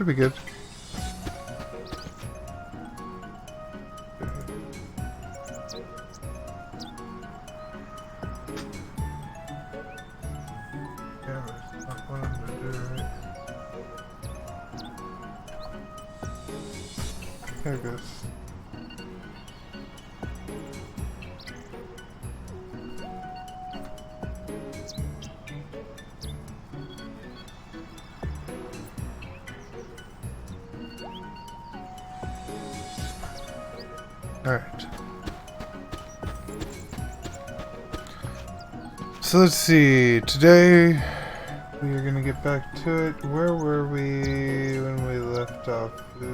Should be good. Yeah, there's not one to do, right? There it goes. Alright. So let's see. Today we are gonna get back to it. Where were we when we left off? I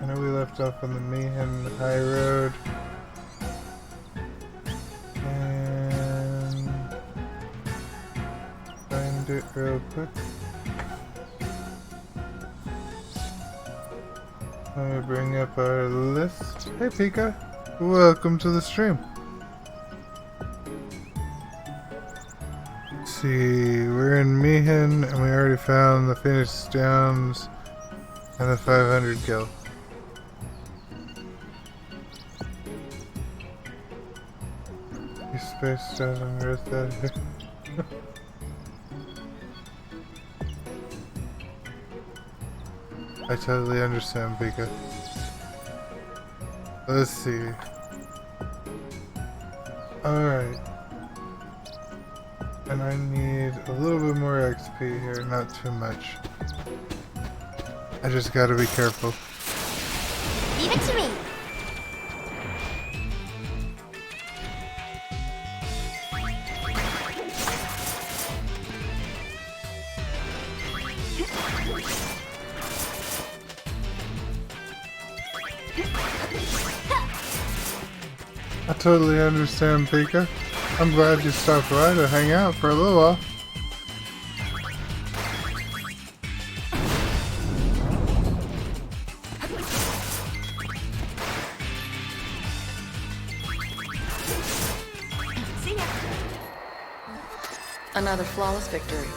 know we left off on the Meehan High Road. And find it real quick. Let me bring up our list. Hey Pika, welcome to the stream. Let's see, we're in Meehan and we already found the Phoenix Downs and the 500 gil. You space doesn't worth that here. I totally understand, Pika. Let's see. Alright. And I need a little bit more XP here, not too much. I just gotta be careful. Leave it to me. I totally understand, Pika. I'm glad you stopped by to hang out for a little while. See ya. Another flawless victory.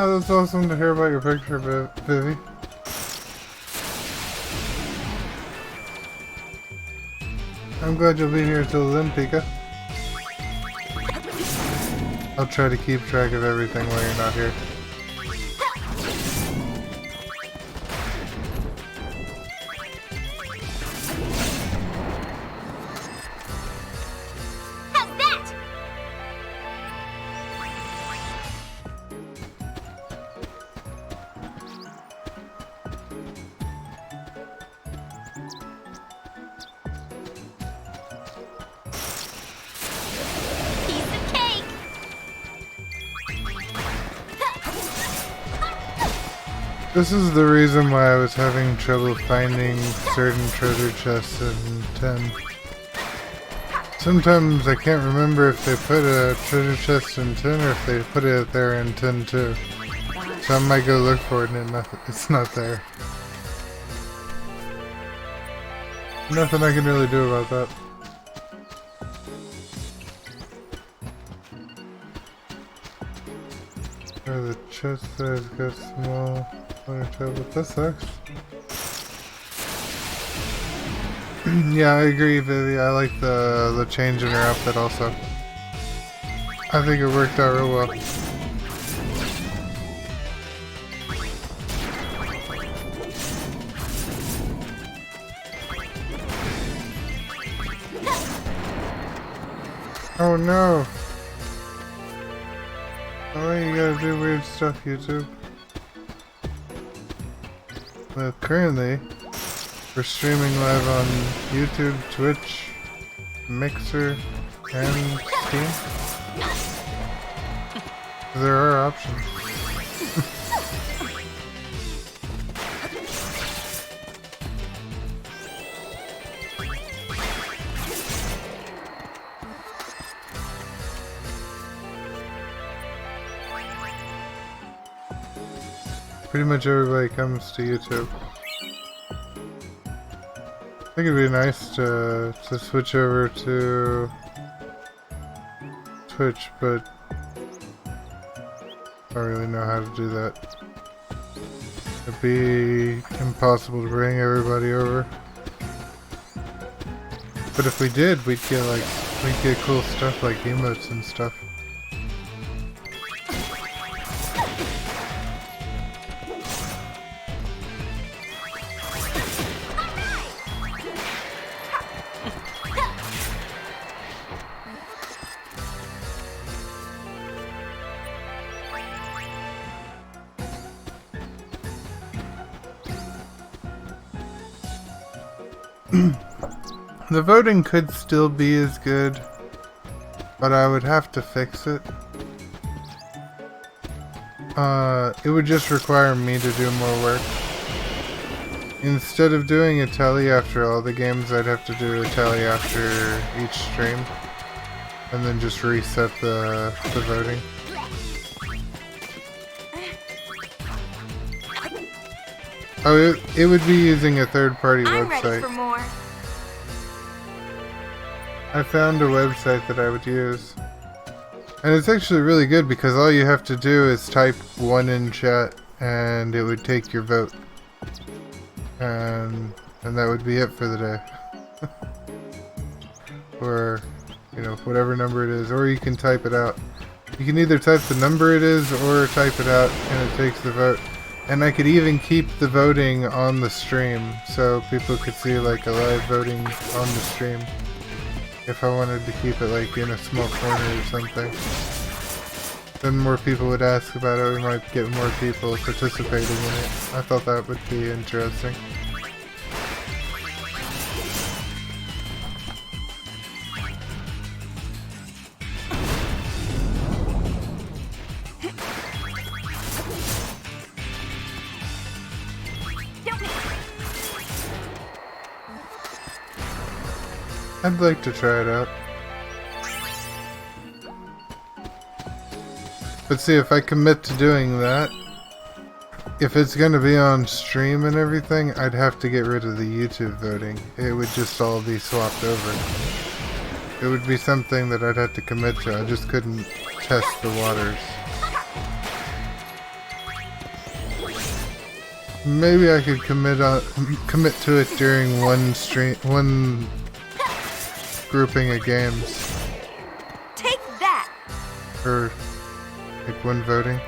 Oh, that's awesome to hear about your picture, Vivi. I'm glad you'll be here till then, Pika. I'll try to keep track of everything while you're not here. How's that? Piece of cake. This is the reason why I was having trouble finding certain treasure chests in 10. Sometimes I can't remember if they put a treasure chest in 10 or if they put it there in 10 too. So I might go look for it and it's not there. Nothing I can really do about that. Or the chest size got small. But that sucks. Yeah, I agree, Vivi. I like the change in her outfit also. I think it worked out real well. Oh no! Oh, you gotta do weird stuff, YouTube. Well, currently, we're streaming live on YouTube, Twitch, Mixer, and Steam. There are options. pretty much everybody comes to YouTube. I think it'd be nice to switch over to Twitch, but I don't really know how to do that. It'd be impossible to bring everybody over. But if we did, we'd get cool stuff like emotes and stuff. The voting could still be as good, but I would have to fix it. It would just require me to do more work. Instead of doing a tally after all the games, I'd have to do a tally after each stream, and then just reset the voting. Oh, it would be using a third-party I'm website. ready for more. I found a website that I would use. And it's actually really good because all you have to do is type 1 in chat and it would take your vote. And that would be it for the day. Or, you know, whatever number it is. Or you can type it out. You can either type the number it is or type it out and it takes the vote. And I could even keep the voting on the stream so people could see like a live voting on the stream. If I wanted to keep it like in a small corner or something. Then more people would ask about it, we might get more people participating in it. I thought that would be interesting. I'd like to try it out. But see, if I commit to doing that, if it's gonna be on stream and everything, I'd have to get rid of the YouTube voting. It would just all be swapped over. It would be something that I'd have to commit to. I just couldn't test the waters. Maybe I could commit to it during one grouping of games. Take that. Or like one voting.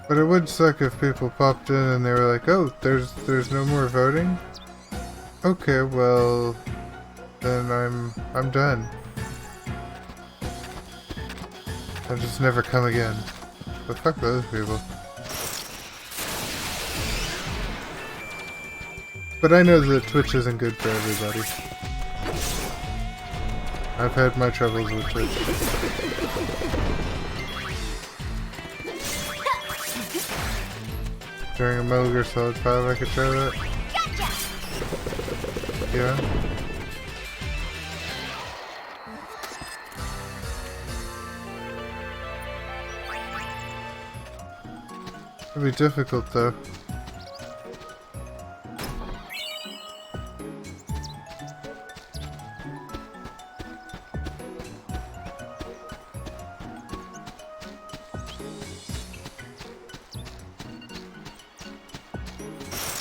But it would suck if people popped in and they were like, "Oh, there's no more voting?" Okay, well then I'm done. I'll just never come again. But fuck those people. But I know that Twitch isn't good for everybody. I've had my troubles with Twitch. During a Metal Gear Solid 5 I could try that. Yeah. It'd be difficult though.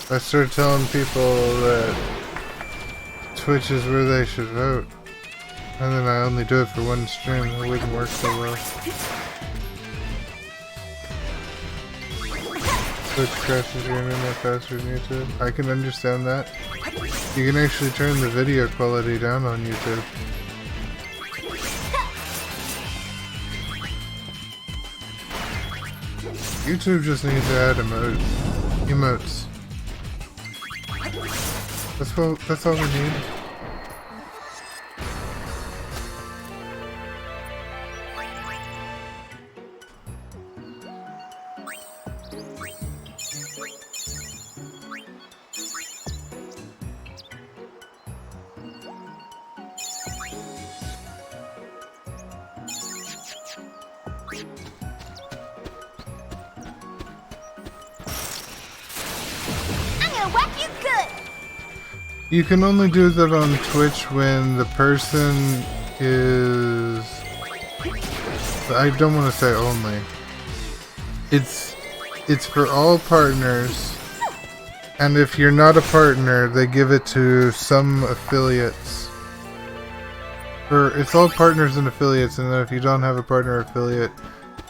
I started telling people that Twitch is where they should vote, and then I only do it for one stream. It wouldn't work so well. Twitch crashes your internet faster than YouTube. I can understand that. You can actually turn the video quality down on YouTube. YouTube just needs to add emotes. That's all we need. I'm gonna whack you good. You can only do that on Twitch when the person is... I don't want to say only. It's for all partners, and if you're not a partner, they give it to some affiliates. It's all partners and affiliates, and then if you don't have a partner or affiliate,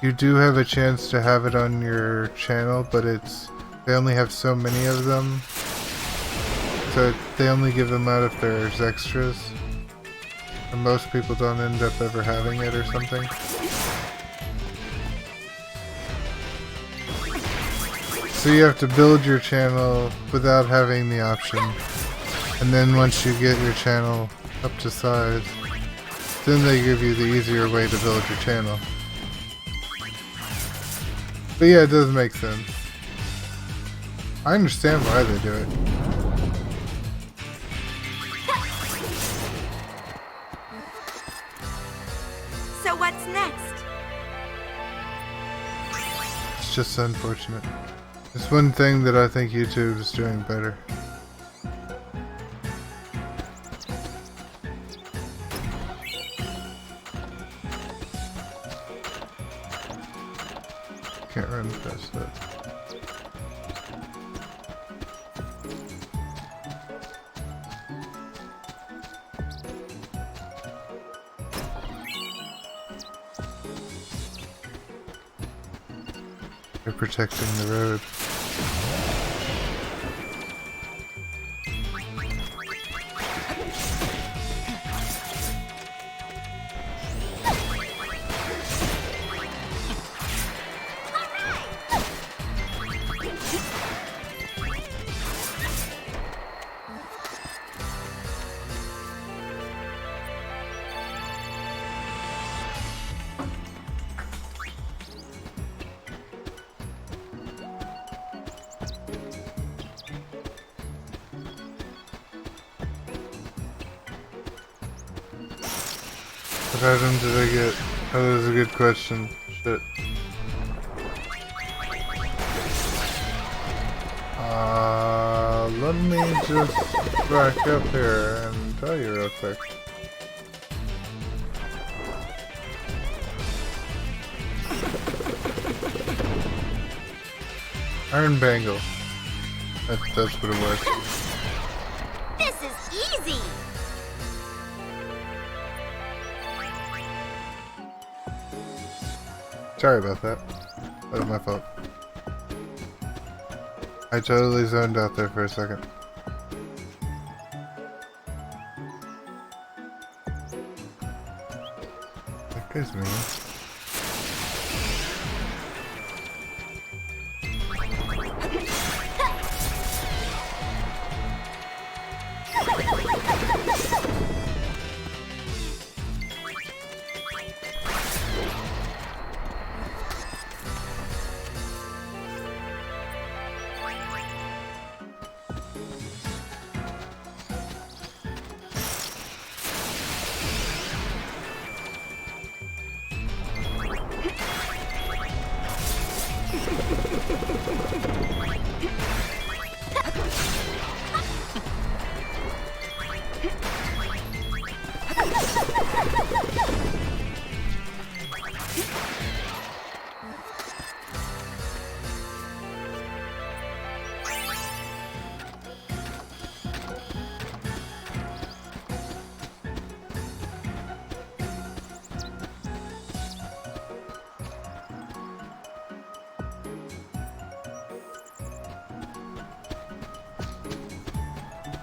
you do have a chance to have it on your channel, but they only have so many of them. So they only give them out if there's extras. And most people don't end up ever having it or something. So you have to build your channel without having the option. And then once you get your channel up to size, then they give you the easier way to build your channel. But yeah, it does make sense. I understand why they do it. So what's next? It's just unfortunate. It's one thing that I think YouTube is doing better. Can't run past that. They're protecting the road. What item did I get? Oh, that was a good question. Shit. Let me just back up here and tell you real quick. Iron Bangle. That's what it was. This is easy. Sorry about that. That was my fault. I totally zoned out there for a second. That guy's mean.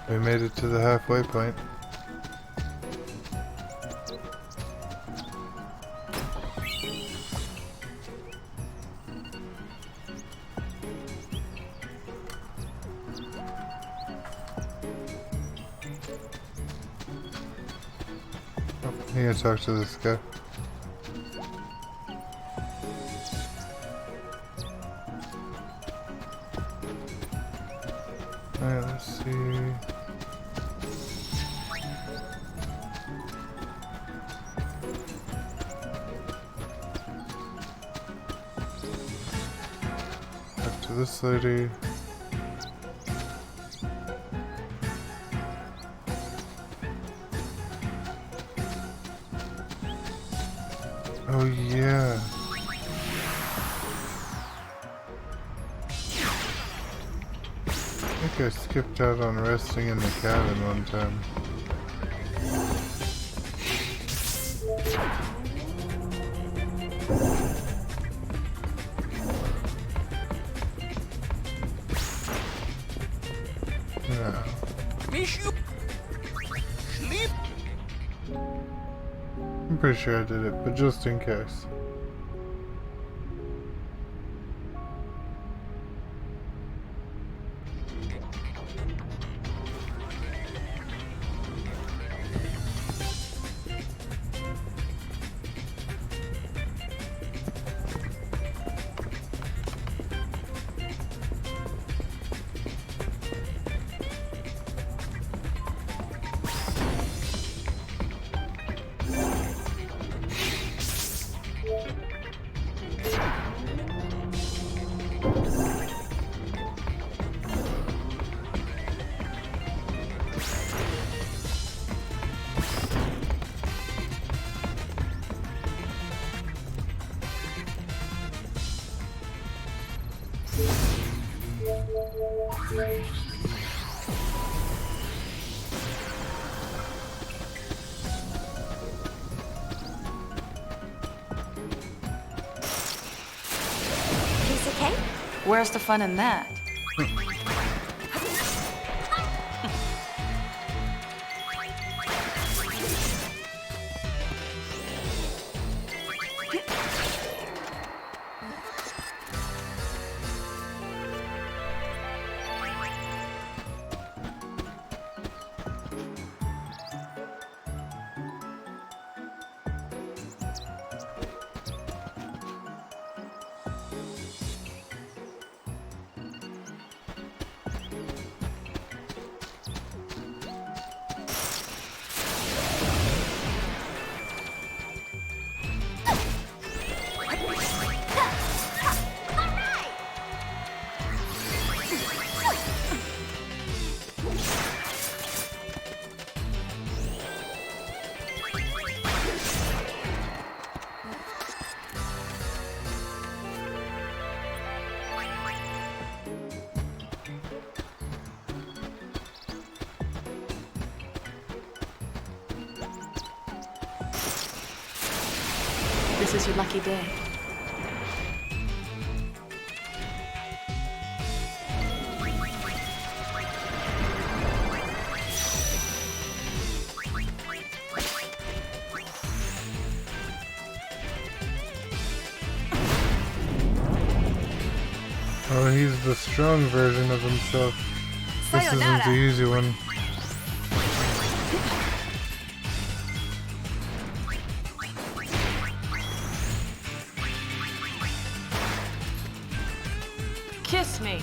We made it to the halfway point. Oh, I'm gonna talk to this guy. Alright, let's see. this lady. Oh yeah. I think I skipped out on resting in the cabin one time. No. I'm pretty sure I did it, but just in case. Piece of cake? Where's the fun in that? This is your lucky day. Oh, he's the strong version of himself. This isn't the easy one. Kiss me.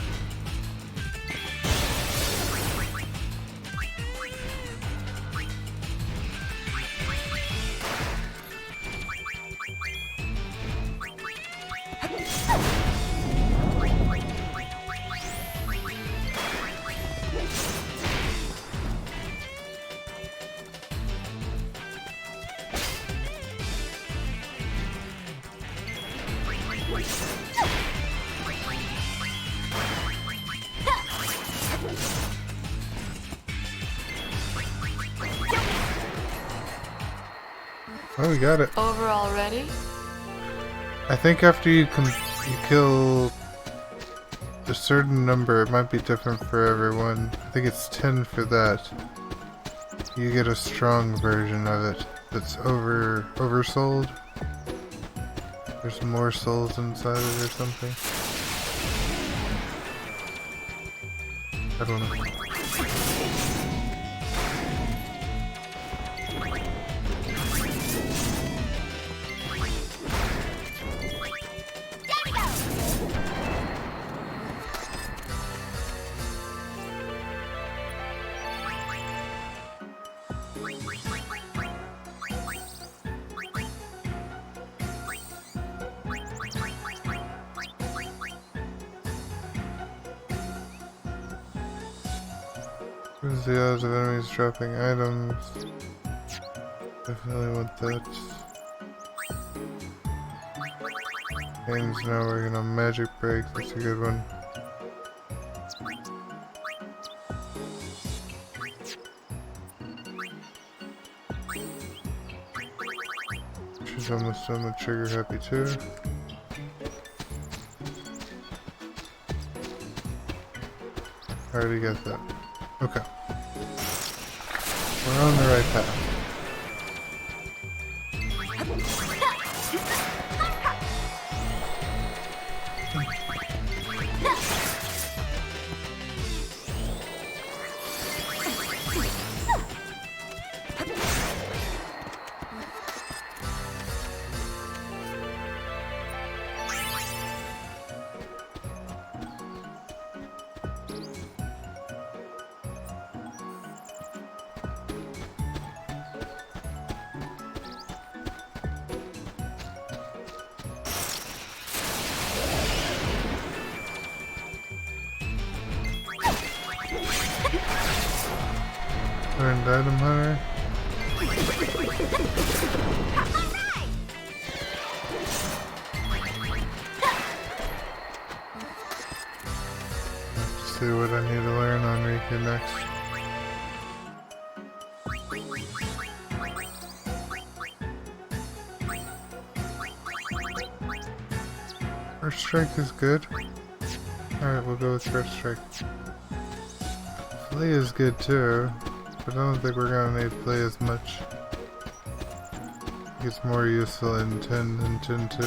Oh, we got it. Over already? I think after you kill a certain number, it might be different for everyone. I think it's 10 for that. You get a strong version of it that's oversold. There's more souls inside it or something. I don't know. Increases the odds of enemies dropping items. Definitely want that. Games now working on magic break. That's a good one. She's almost done with trigger happy too. I already got that. Okay. We're on the right path. Learned item hunter. Let's see what I need to learn on Rika next. First strike is good. Alright, we'll go with first strike. Flee is good too. But I don't think we're gonna need to play as much. It's more useful in 10 than 10-2.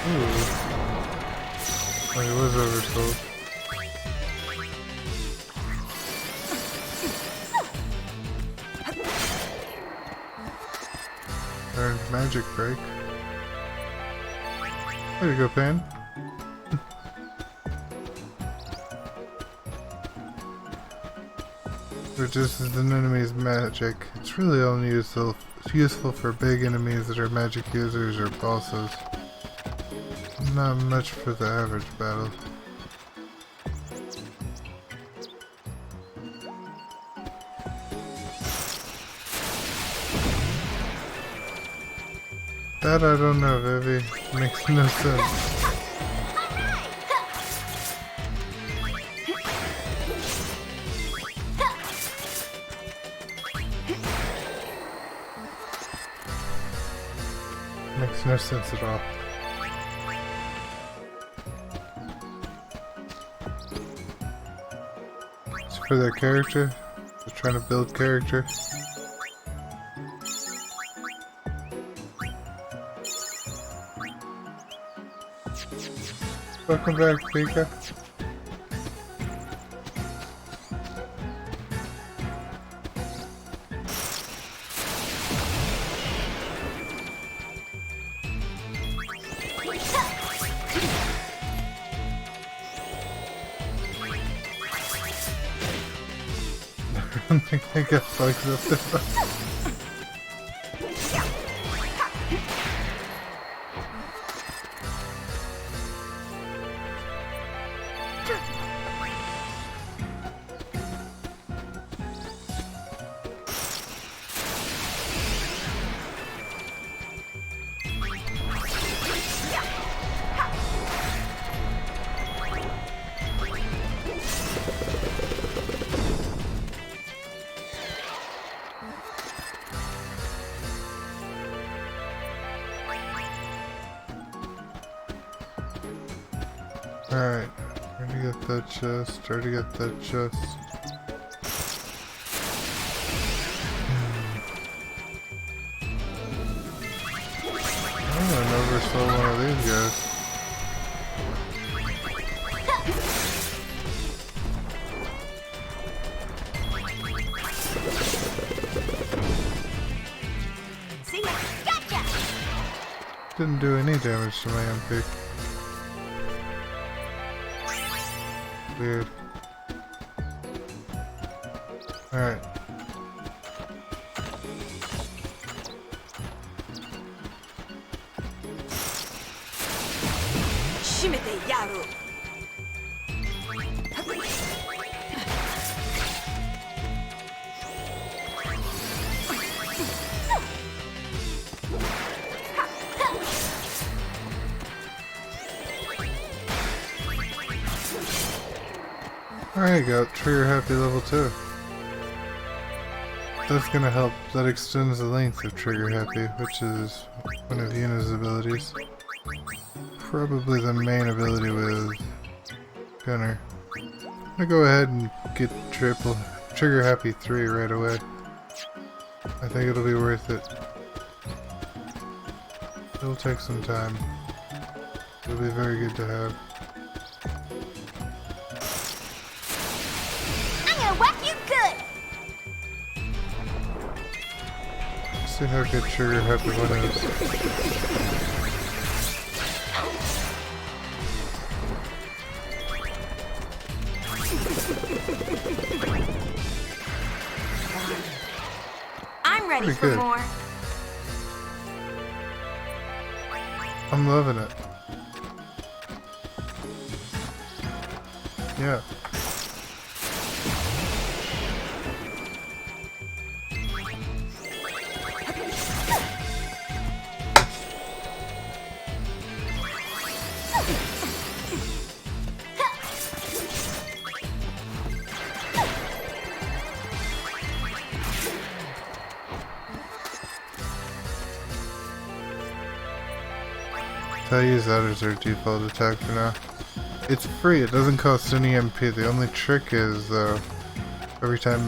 Ooh. Oh, he was oversold. Learned magic break. There you go, Pan. Reduces an enemy's magic. It's really only useful for big enemies that are magic users or bosses. Not much for the average battle. That I don't know, Vivi. Makes no sense. Makes no sense at all. It's for their character. They're trying to build character. Welcome back, Pika. I think I got bugs up there. Alright, already got that chest, already got that chest. I'm gonna oversoul one of these guys. See ya. Gotcha. Didn't do any damage to my MP. Weird. Alright. 締めてやろう。There you go, trigger happy level 2. That's gonna help. That extends the length of trigger happy, which is one of Yuna's abilities. Probably the main ability with Gunner. I'm gonna go ahead and get trigger happy 3 right away. I think it'll be worth it. It'll take some time. It'll be very good to have. I'm gonna whack you good. See how good trigger happy one is. I'm ready Pretty for good. more. I'm loving it. Yeah. I use that as our default attack for now. It's free, it doesn't cost any MP. The only trick is, though, every time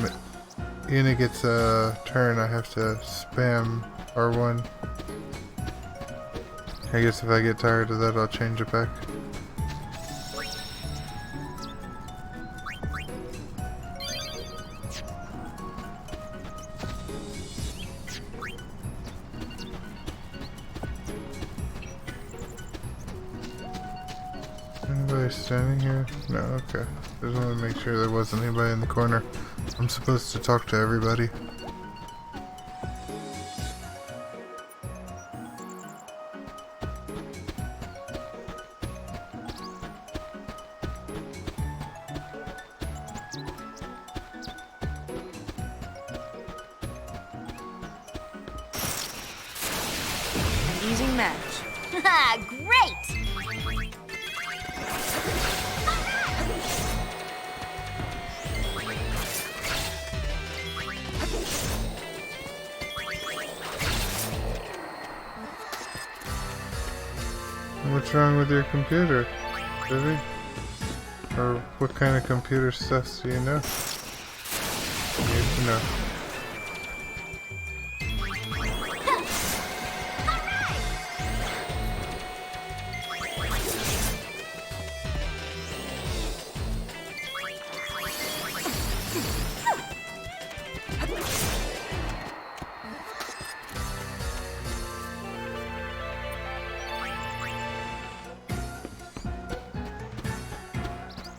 Yuna gets a turn, I have to spam R1. I guess if I get tired of that, I'll change it back. Anybody standing here? No, okay. Just wanted to make sure there wasn't anybody in the corner. I'm supposed to talk to everybody. Easy match. Ha! Great! What's wrong with your computer, Vivi? Or what kind of computer stuff do you know? I need to know.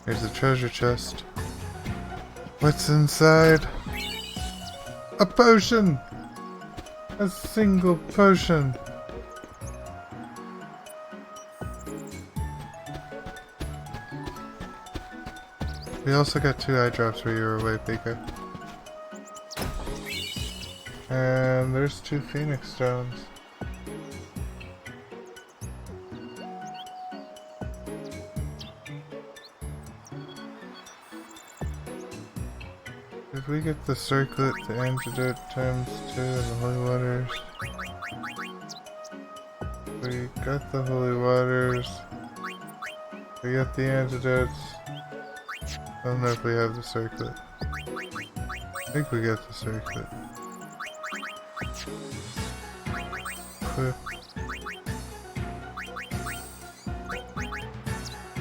Here's the treasure chest. What's inside? A potion! A single potion! We also got 2 eye drops where you were away, Pika. And there's 2 phoenix stones. Did we get the circlet, the antidote times 2, and the holy waters? We got the holy waters. We got the antidotes. I don't know if we have the circlet. I think we got the circlet. Equip.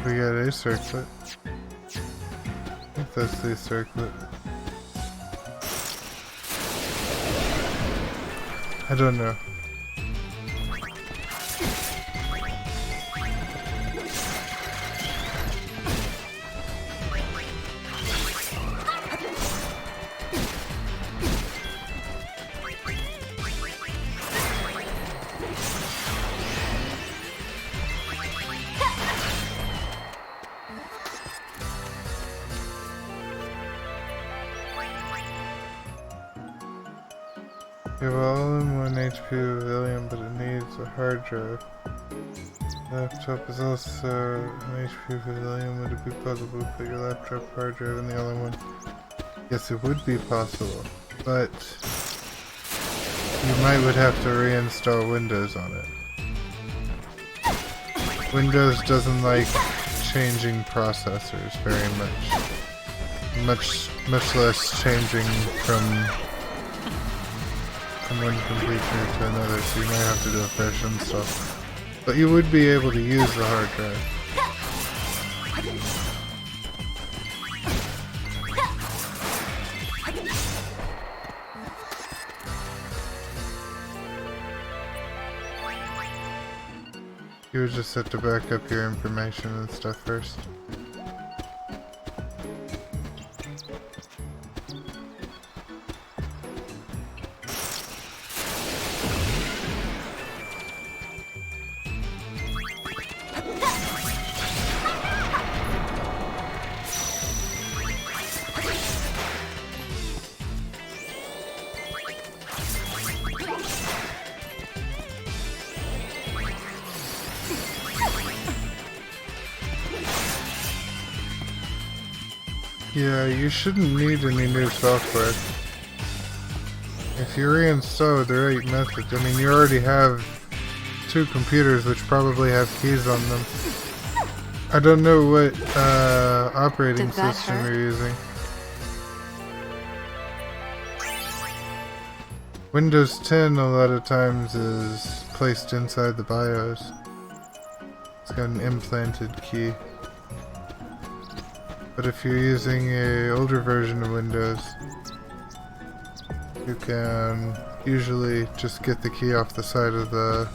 We got a circlet. I think that's the circlet. I don't know. You have all-in-one HP pavilion, but it needs a hard drive. Laptop is also an HP pavilion. Would it be possible to put your laptop hard drive in the all-in-one? Yes, it would be possible, but you would have to reinstall Windows on it. Windows doesn't like changing processors very much less changing from one computer to another, so you might have to do a fresh install. But you would be able to use the hard drive. You would just have to back up your information and stuff first. Yeah, you shouldn't need any new software. If you reinstall the right method, I mean, you already have 2 computers which probably have keys on them. I don't know what operating system you're using. Windows 10 a lot of times is placed inside the BIOS. It's got an implanted key. But if you're using an older version of Windows, you can usually just get the key off the side of the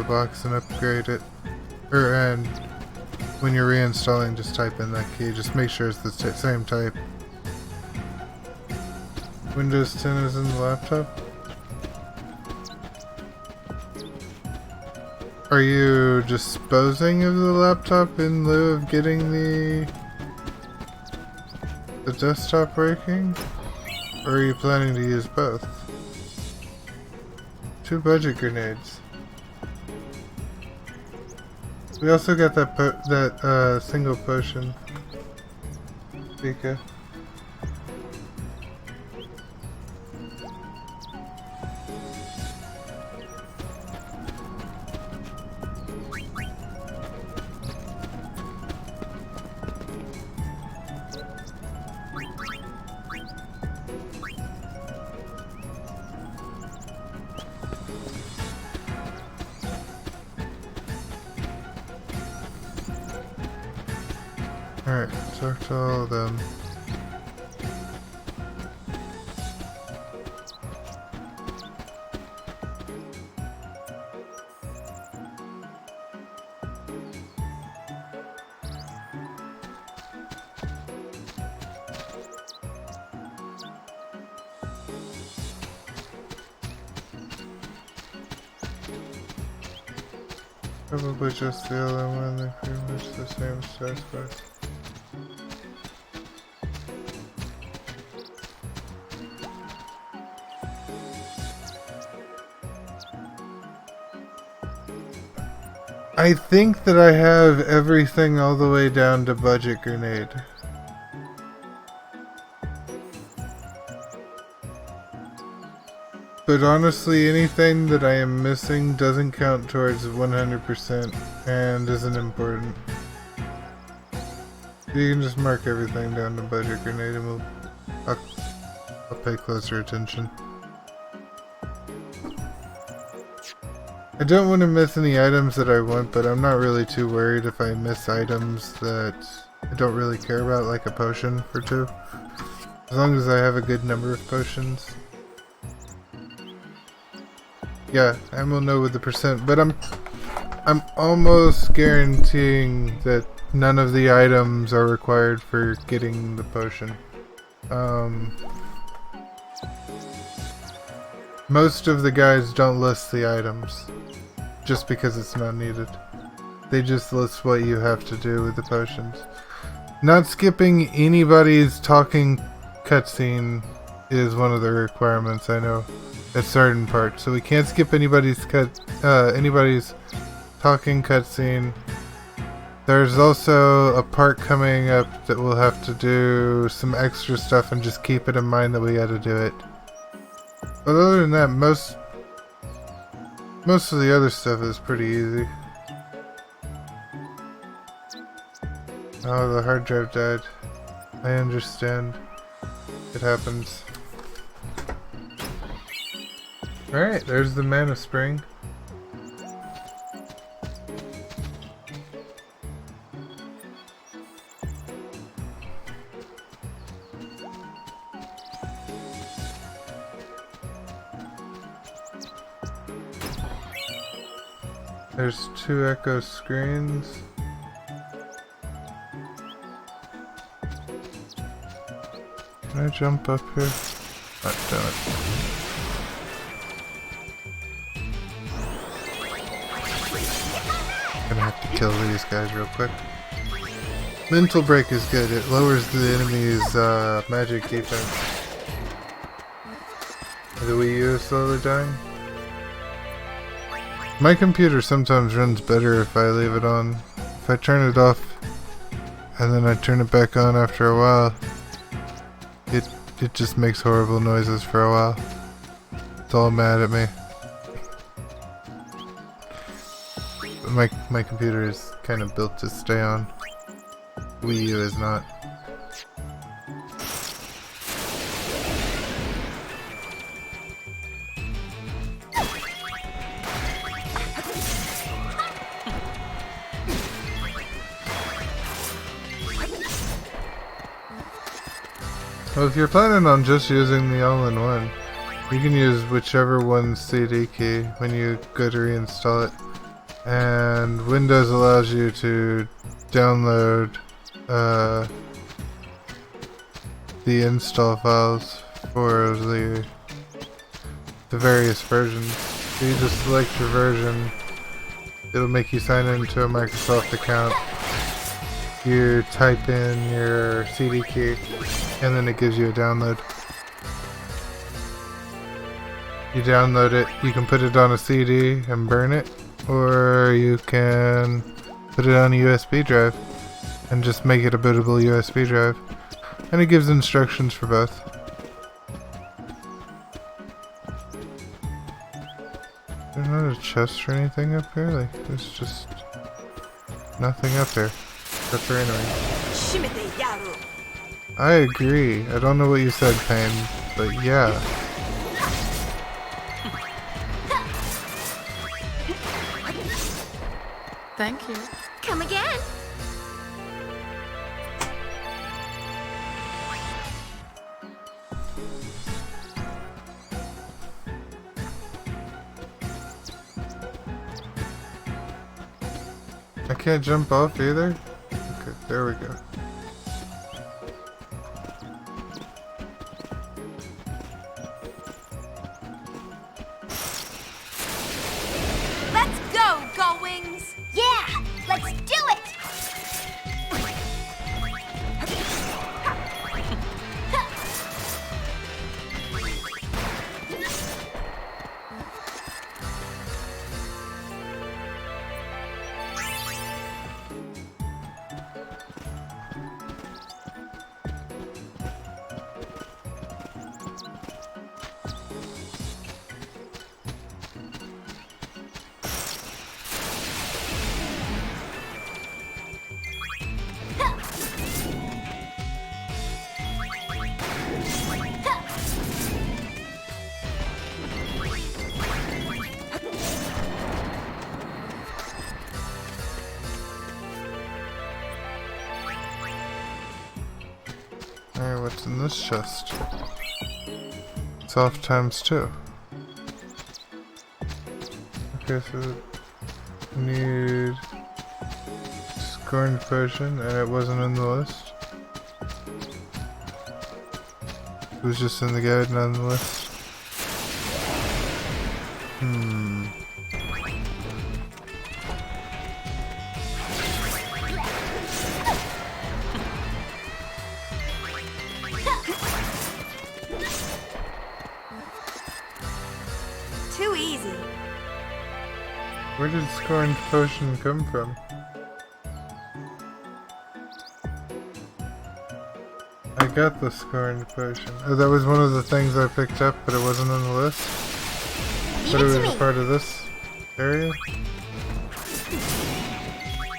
box and upgrade it. And when you're reinstalling, just type in that key. Just make sure it's the same type. Windows 10 is in the laptop. Are you disposing of the laptop in lieu of getting the desktop working? Or are you planning to use both? 2 budget grenades. We also got that single potion. Pika. Alright, talk to all of them. Probably just the other one, they're pretty much the same size size. I think that I have everything all the way down to budget grenade. But honestly, anything that I am missing doesn't count towards 100% and isn't important. You can just mark everything down to budget grenade and I'll pay closer attention. I don't want to miss any items that I want, but I'm not really too worried if I miss items that I don't really care about, like a potion for 2. As long as I have a good number of potions. Yeah, I will know with the percent, but I'm almost guaranteeing that none of the items are required for getting the potion. Most of the guys don't list the items, just because it's not needed. They just list what you have to do with the potions. Not skipping anybody's talking cutscene is one of the requirements, I know. at certain parts. So we can't skip anybody's talking cutscene. There's also a part coming up that we'll have to do some extra stuff and just keep it in mind that we gotta do it. But other than that, most of the other stuff is pretty easy. Oh, the hard drive died. I understand. It happens. Alright, there's the mana spring. There's 2 echo screens. Can I jump up here? Oh, damn it. Gonna have to kill these guys real quick. Mental break is good. It lowers the enemy's magic defense. The Wii U is slowly dying. My computer sometimes runs better if I leave it on. If I turn it off and then I turn it back on after a while, it just makes horrible noises for a while. It's all mad at me. But my computer is kind of built to stay on. Wii U is not. Well, if you're planning on just using the all-in-one, you can use whichever one's CD key when you go to reinstall it. And Windows allows you to download the install files for the various versions. So you just select your version. It'll make you sign into a Microsoft account. You type in your CD key, and then it gives you a download. You download it, you can put it on a CD and burn it, or you can put it on a USB drive and just make it a bootable USB drive. And it gives instructions for both. There's not a chest or anything up here? Like, there's just nothing up here. That's very annoying. I agree. I don't know what you said, Pain, but yeah. Thank you. Come again. I can't jump off either? Okay, there we go. Let's go, Go-Wings. Yeah, let's do it. Alright, what's in this chest? Soft times 2. Okay, so we need Scorn Potion, and it wasn't in the list. It was just in the guide, not in the list. Where did Scorned Potion come from? I got the Scorned Potion. Oh, that was one of the things I picked up, but it wasn't on the list? But it was a part of this area?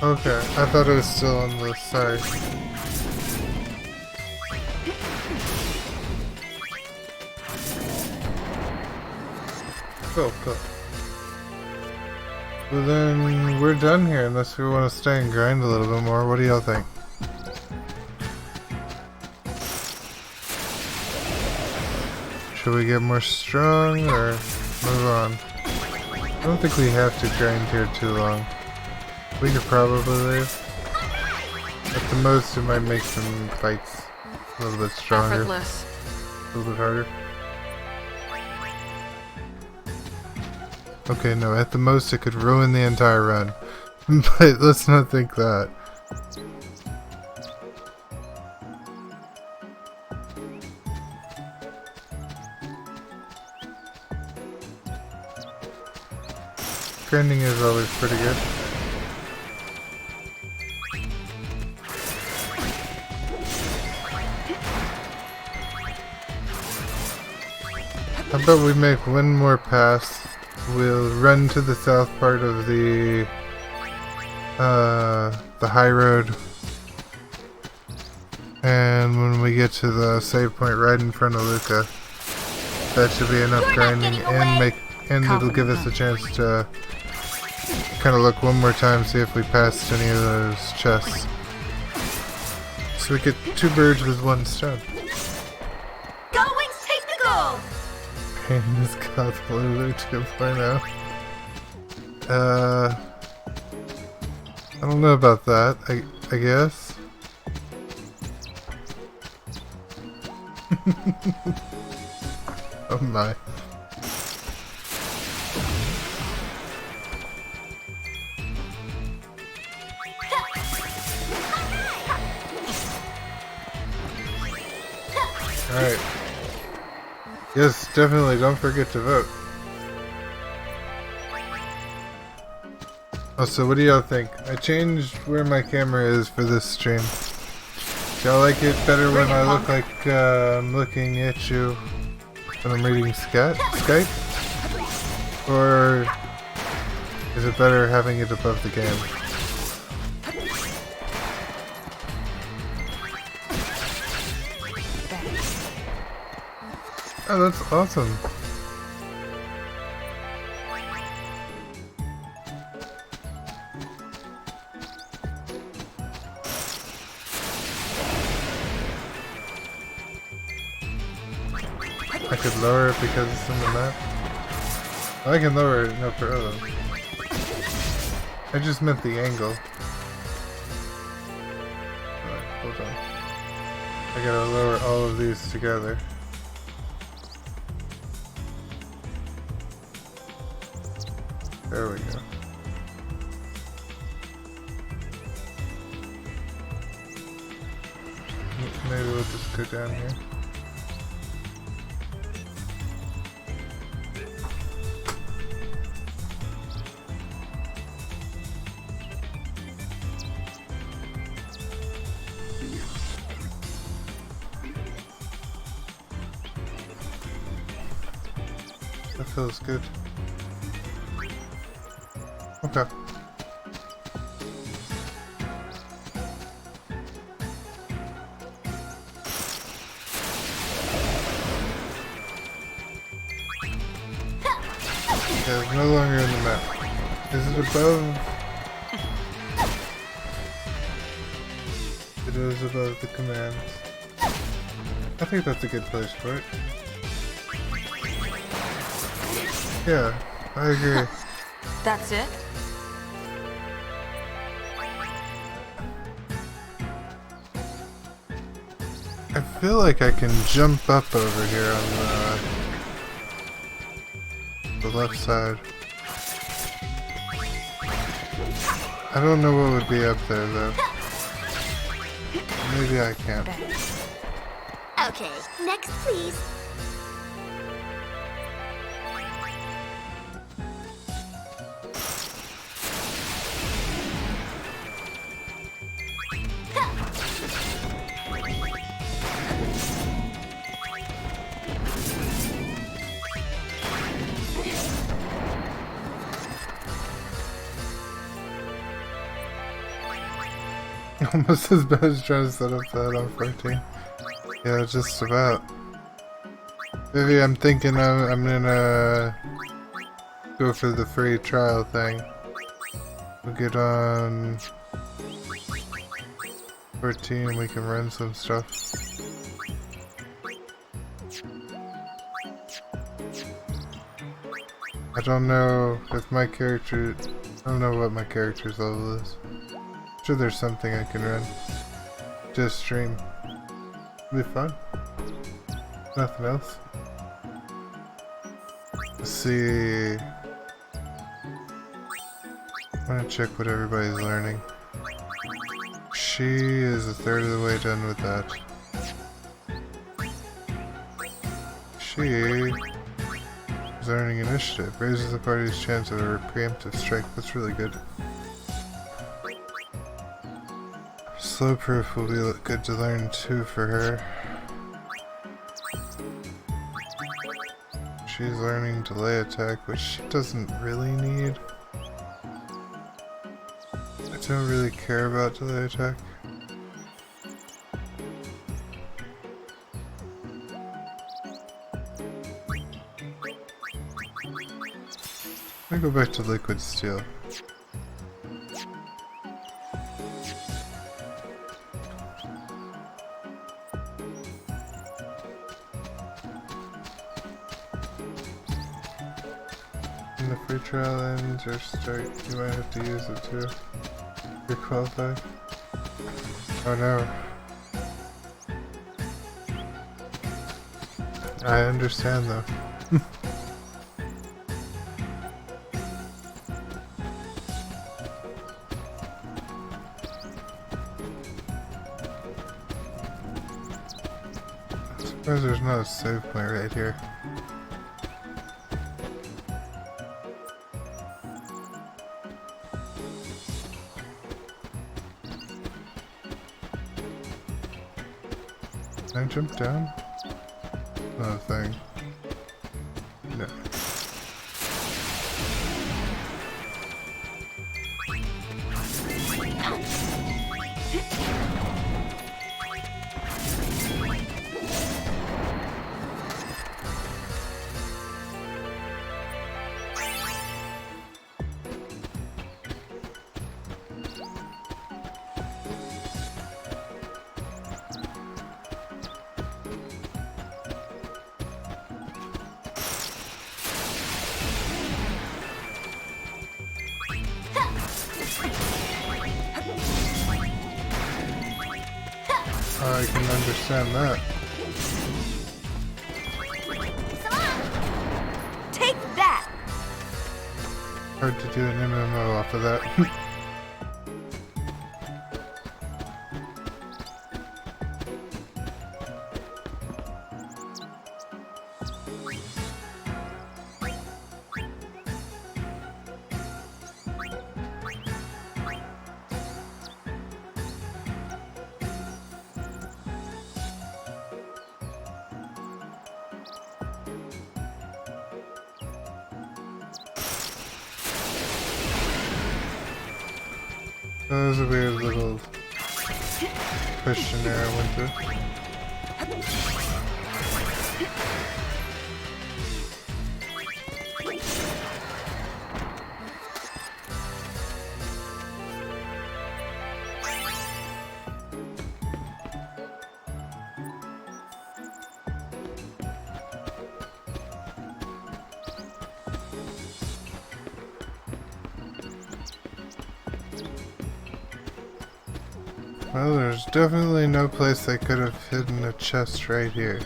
Okay, I thought it was still on the list, sorry. Cool, cool. Well then, we're done here unless we want to stay and grind a little bit more. What do y'all think? Should we get more strong or move on? I don't think we have to grind here too long. We could probably leave. At the most, it might make some fights a little bit stronger. Effortless. A little bit harder. Okay, no, at the most it could ruin the entire run. But let's not think that. Grinding is always pretty good. How about we make one more pass? We'll run to the south part of the high road. And when we get to the save point right in front of Luca, that should be enough grinding and it'll give us a chance to kind of look one more time, see if we passed any of those chests. So we get 2 birds with 1 stone. Go Wings, take the gold! Pain is cosplay Lulu 2.0. I don't know about that, I guess. Oh my. Alright. Yes, definitely don't forget to vote. Also, what do y'all think? I changed where my camera is for this stream. Do y'all like it better when I look like I'm looking at you when I'm reading Skype? Or is it better having it above the game? Oh, that's awesome. I could lower it because it's in the map. Oh, I can lower it, no problem. I just meant the angle. Alright, hold on. I gotta lower all of these together. There we go. Maybe we'll just go down here. That feels good. Okay. Okay, it's no longer in the map. Is it above? It is above the commands. I think that's a good place for it. Yeah, I agree. That's it? I feel like I can jump up over here on the left side. I don't know what would be up there though. Maybe I can't. Okay, next please. Almost as bad as trying to set up that on 14. Yeah, just about. Maybe I'm thinking I'm gonna go for the free trial thing. We'll get on 14, we can run some stuff. I don't know if my character... I don't know what my character's level is. I'm sure there's something I can run. Just stream. It'll be fun. Nothing else. Let's see... I'm gonna check what everybody's learning. She is a third of the way done with that. She is earning initiative. Raises the party's chance of a preemptive strike. That's really good. Slow proof will be good to learn too for her. She's learning delay attack, which she doesn't really need. I don't really care about delay attack. I'm gonna go back to liquid steel. When the free trial ends or start, you might have to use it too. You're qualified. Oh no. I understand though. I suppose there's not a save point right here. Can I jump down? Not a thing. No. I can understand that. Take that! Hard to do an MMO off of that. That was a weird little questionnaire I went through. Well, there's definitely no place they could have hidden a chest right here.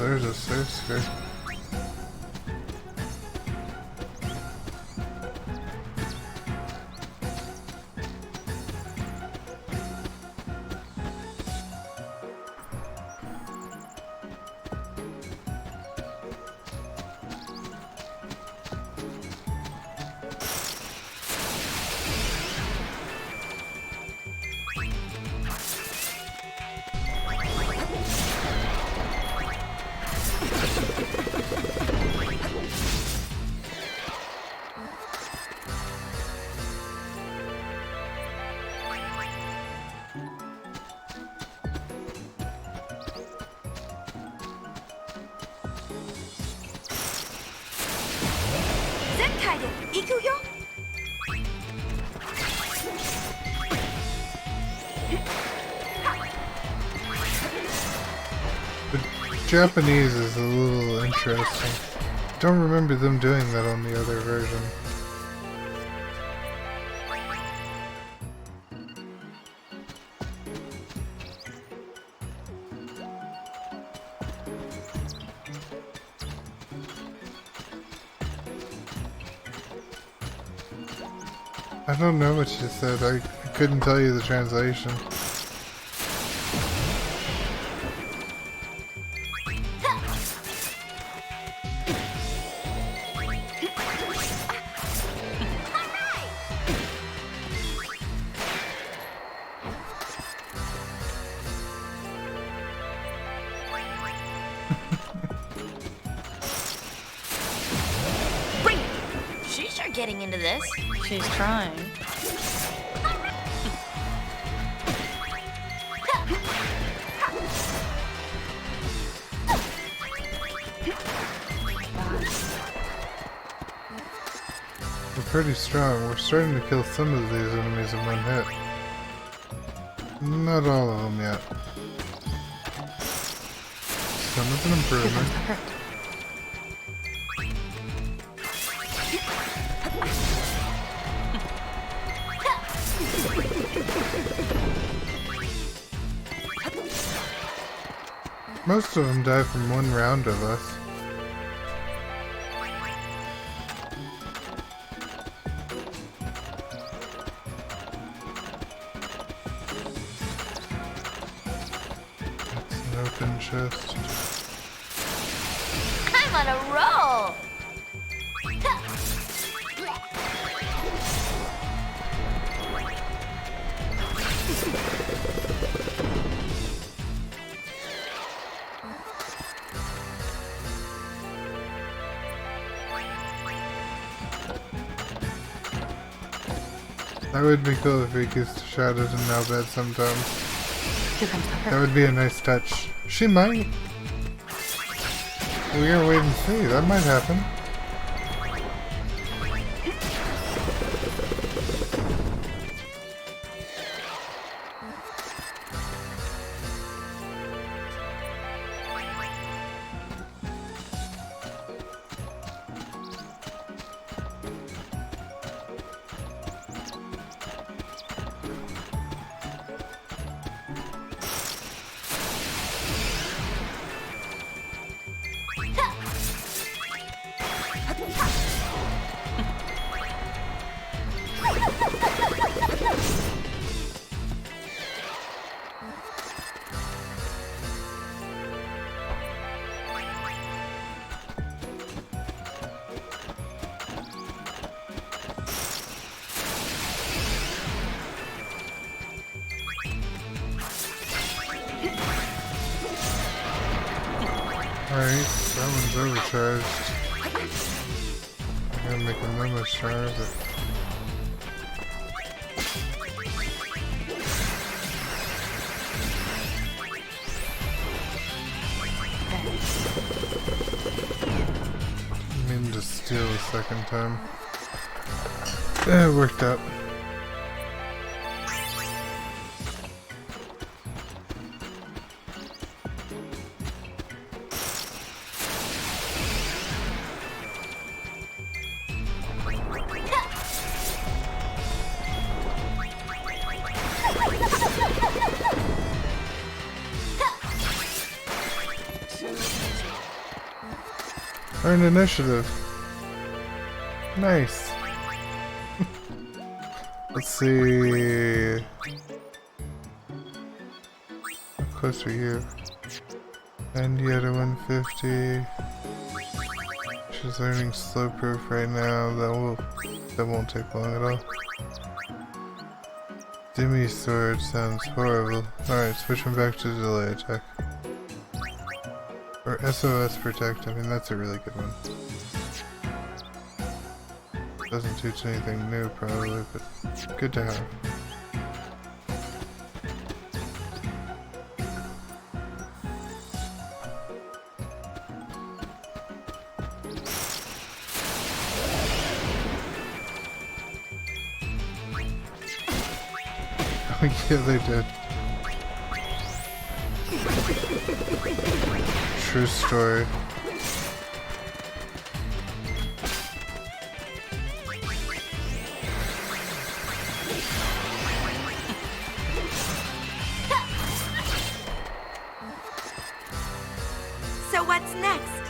there's a safe skirt. The Japanese is a little interesting. Don't remember them doing that on the other version. I don't know what she said. I couldn't tell you the translation. Bring it! She's sure getting into this. She's trying. We're pretty strong. We're starting to kill some of these enemies in one hit. Not all of them yet. Some of an improvement. Most of them die from one round of us. That's an open chest. I'm on a roll! That would be cool if Riku's shouted in now bed sometimes. Here comes the That hurt. would be a nice touch. She might. We're gonna wait and see. That might happen. Alright, that one's overcharged. I'm gonna make another charge, but... I mean to steal a second time. It worked out. So easy. Earn initiative. Nice. Let's see. How close are you? And yet a 150. She's learning slow proof right now. That won't take long at all. Demi sword sounds horrible. Alright, switching back to delay attack. Or SOS protect. I mean, that's a really good one. Doesn't teach anything new probably, but good to have. Yeah, they did. True story. So what's next?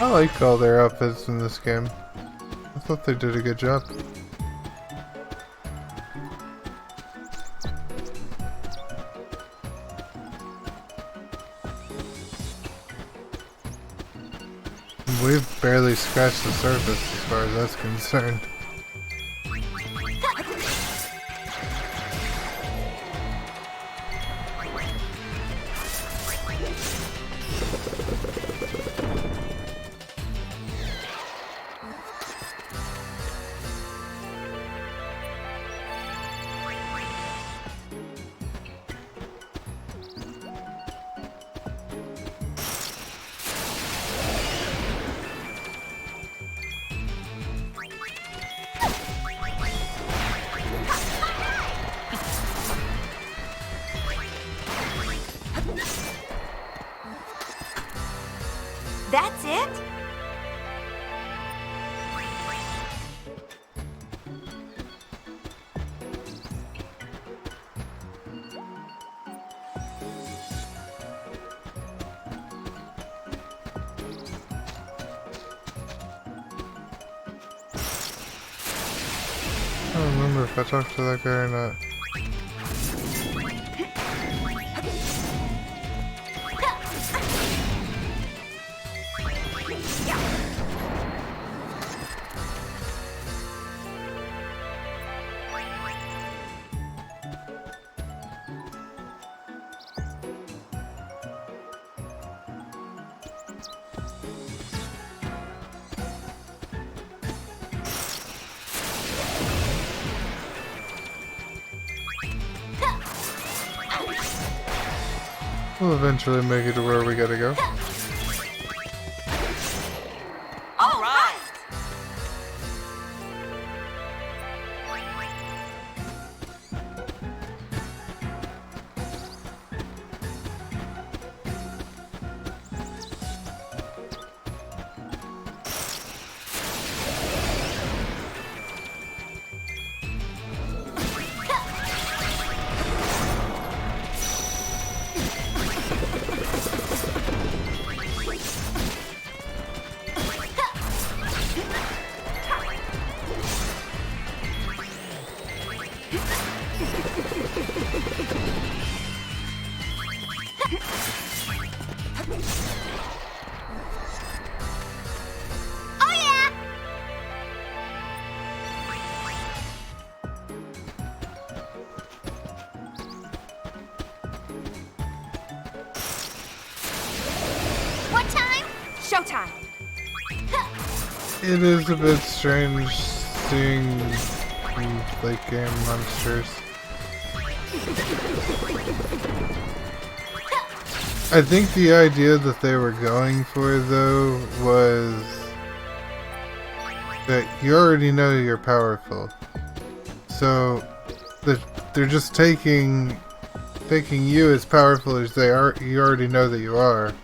I like all their outfits in this game. I thought they did a good job. We've barely scratched the surface as far as that's concerned. That's it? I don't remember if I talked to that guy or not. We'll eventually make it to where we gotta go. All right. Oh yeah. What time? Showtime. It is a bit strange seeing late game monsters. I think the idea that they were going for though was that you already know you're powerful. So they're just taking you as powerful as they are, you already know that you are,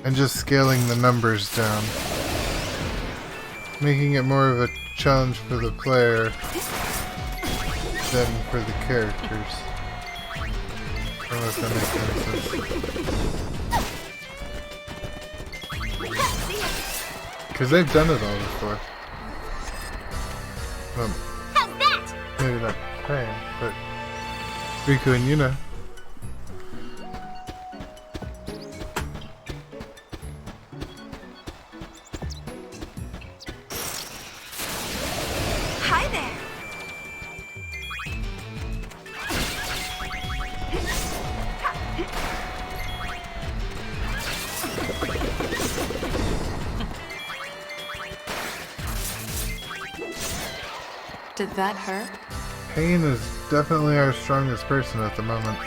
and just scaling the numbers down. Making it more of a challenge for the player than for the characters. I don't know if that makes any sense. Because they've done it all before. Well, How's that? maybe not Pain, but Riku and Yuna. Hi there. Did that hurt? Pain is definitely our strongest person at the moment.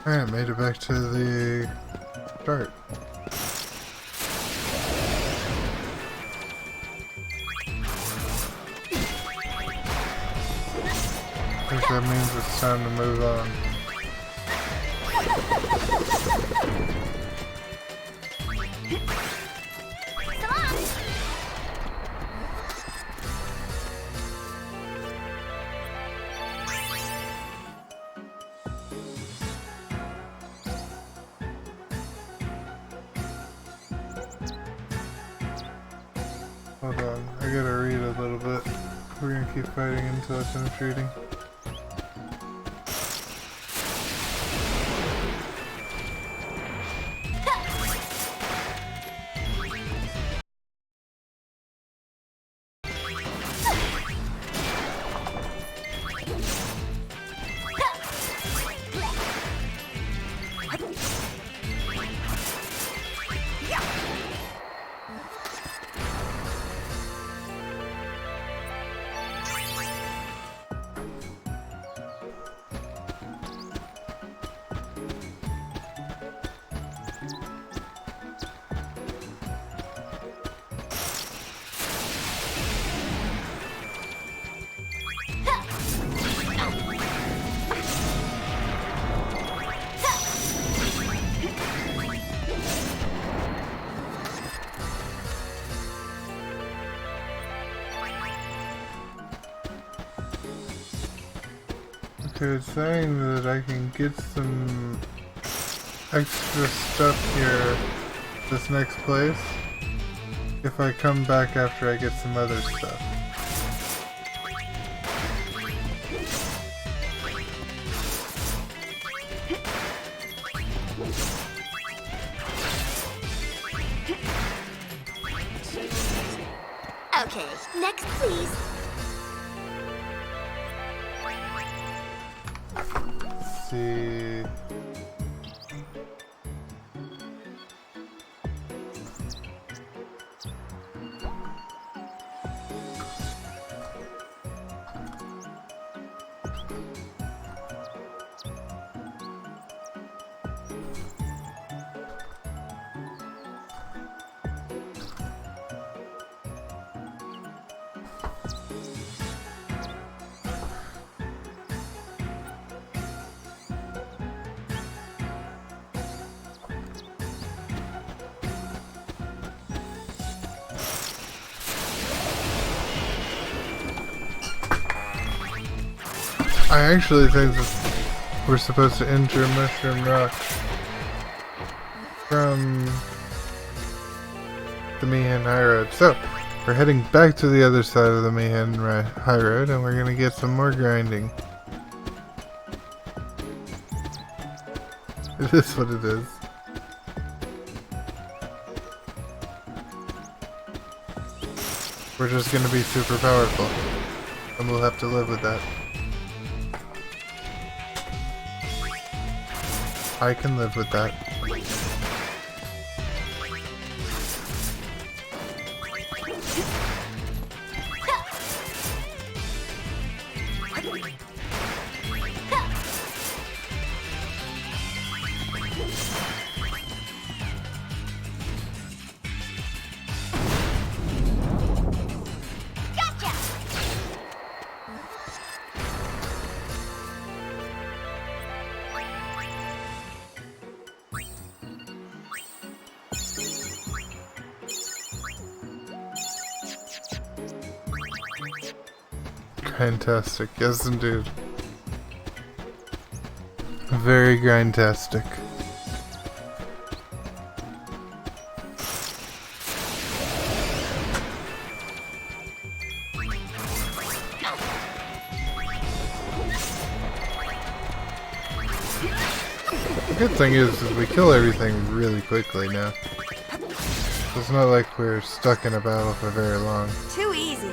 Alright, made it back to the start. I think that means it's time to move on. Hold on, I gotta read a little bit. We're gonna keep fighting until I finish reading. Okay, it's saying that I can get some extra stuff here this next place if I come back after I get some other stuff. Okay, next please. Let's see. I actually think that we're supposed to enter Mushroom Rock from the Mihan High Road. So, we're heading back to the other side of the Mihan High Road and we're gonna get some more grinding. It is what it is. We're just gonna be super powerful. And we'll have to live with that. I can live with that. Fantastic. Yes, indeed. Very grindtastic. The good thing is we kill everything really quickly now. It's not like we're stuck in a battle for very long. Too easy.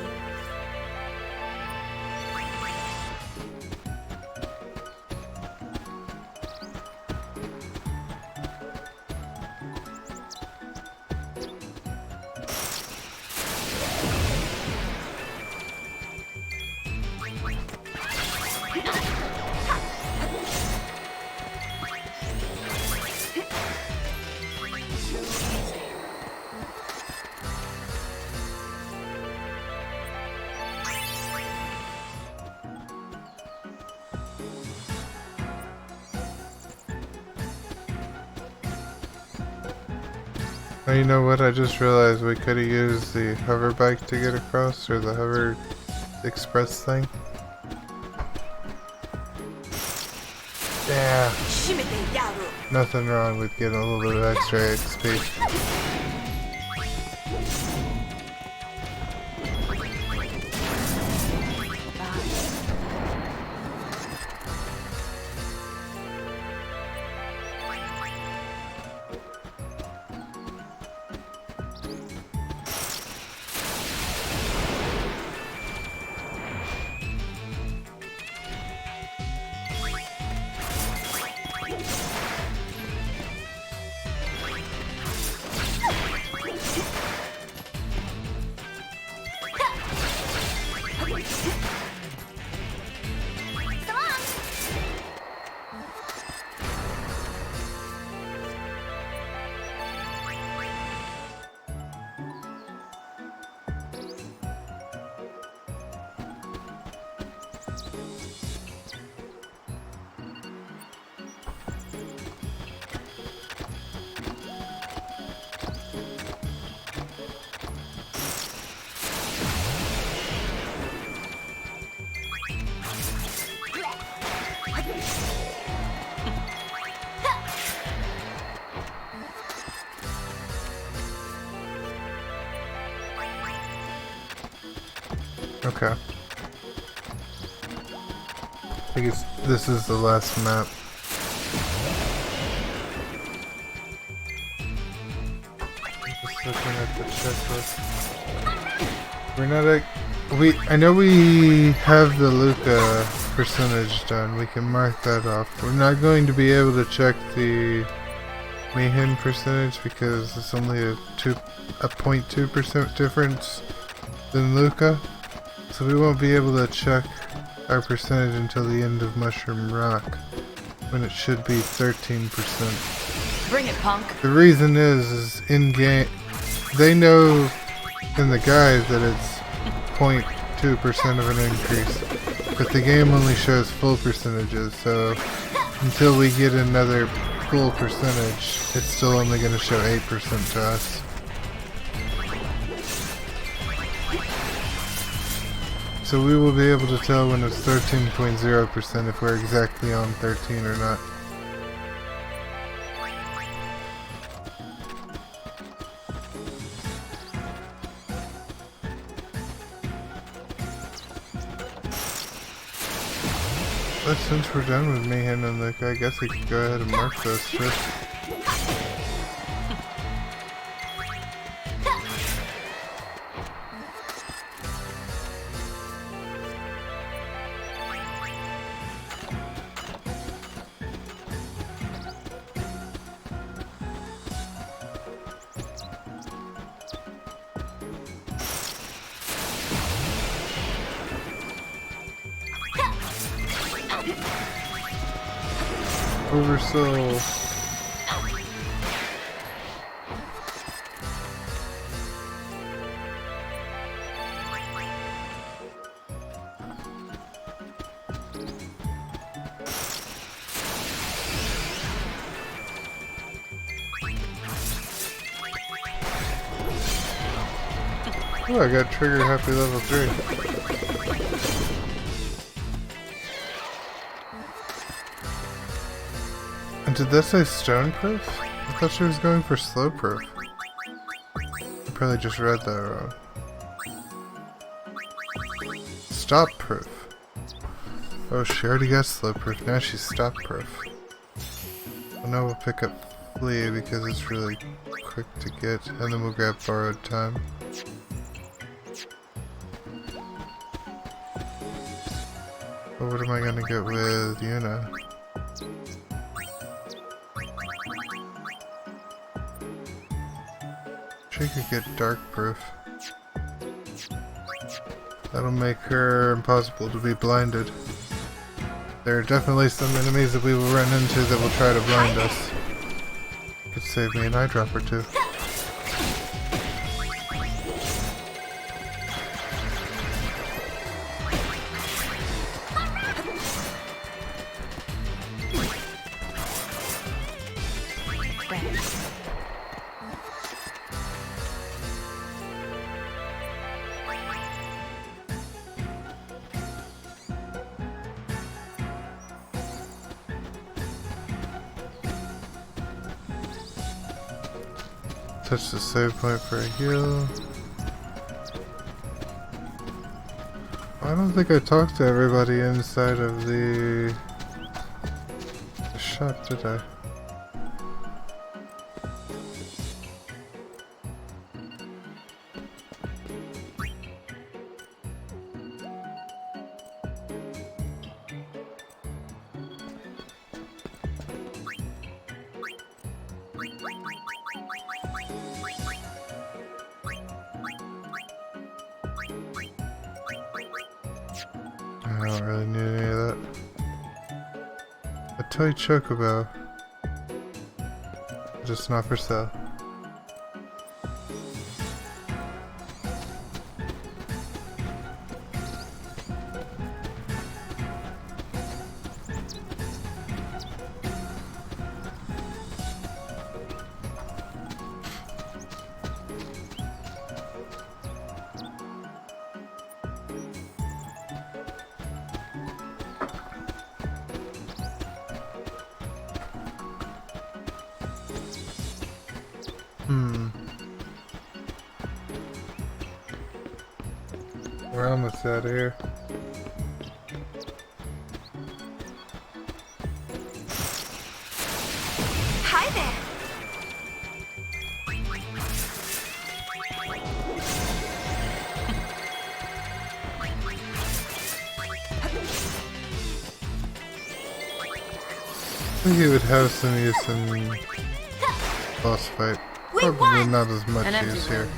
Oh, you know what? I just realized we could have used the hover bike to get across, or the hover express thing. Yeah, 締めてやる。 nothing wrong with getting a little bit of extra XP. Okay. I guess this is the last map. Just looking at the checklist. We're not I know we have the Luca percentage done. We can mark that off. We're not going to be able to check the Mihin percentage because it's only a 0.2% difference than Luca. So we won't be able to check our percentage until the end of Mushroom Rock, when it should be 13%. Bring it, punk. The reason is in game, they know in the guide that it's 0.2% of an increase, but the game only shows full percentages, so until we get another full percentage, it's still only going to show 8% to us. So we will be able to tell when it's 13.0% if we're exactly on 13 or not. But since we're done with Mihin and Luca, I guess we could go ahead and mark those too. Oversoul. Oh, I got trigger happy level 3. And did this say stone proof? I thought she was going for slow proof. I probably just read that wrong. Stop proof. Oh, she already got slow proof. Now she's stop proof. Well, now we'll pick up Flea because it's really quick to get, and then we'll grab borrowed time. But what am I gonna get with Yuna? She could get dark proof. That'll make her impossible to be blinded. There are definitely some enemies that we will run into that will try to blind us. Could save me an eye drop or two. Touch the save point for a heal. I don't think I talked to everybody inside of the shop, did I? I don't really need any of that. A toy chocobo. Just not for sale. We're almost out of here. Hi there. I think he would have some use in boss fight. Probably not as much An empty use here. room.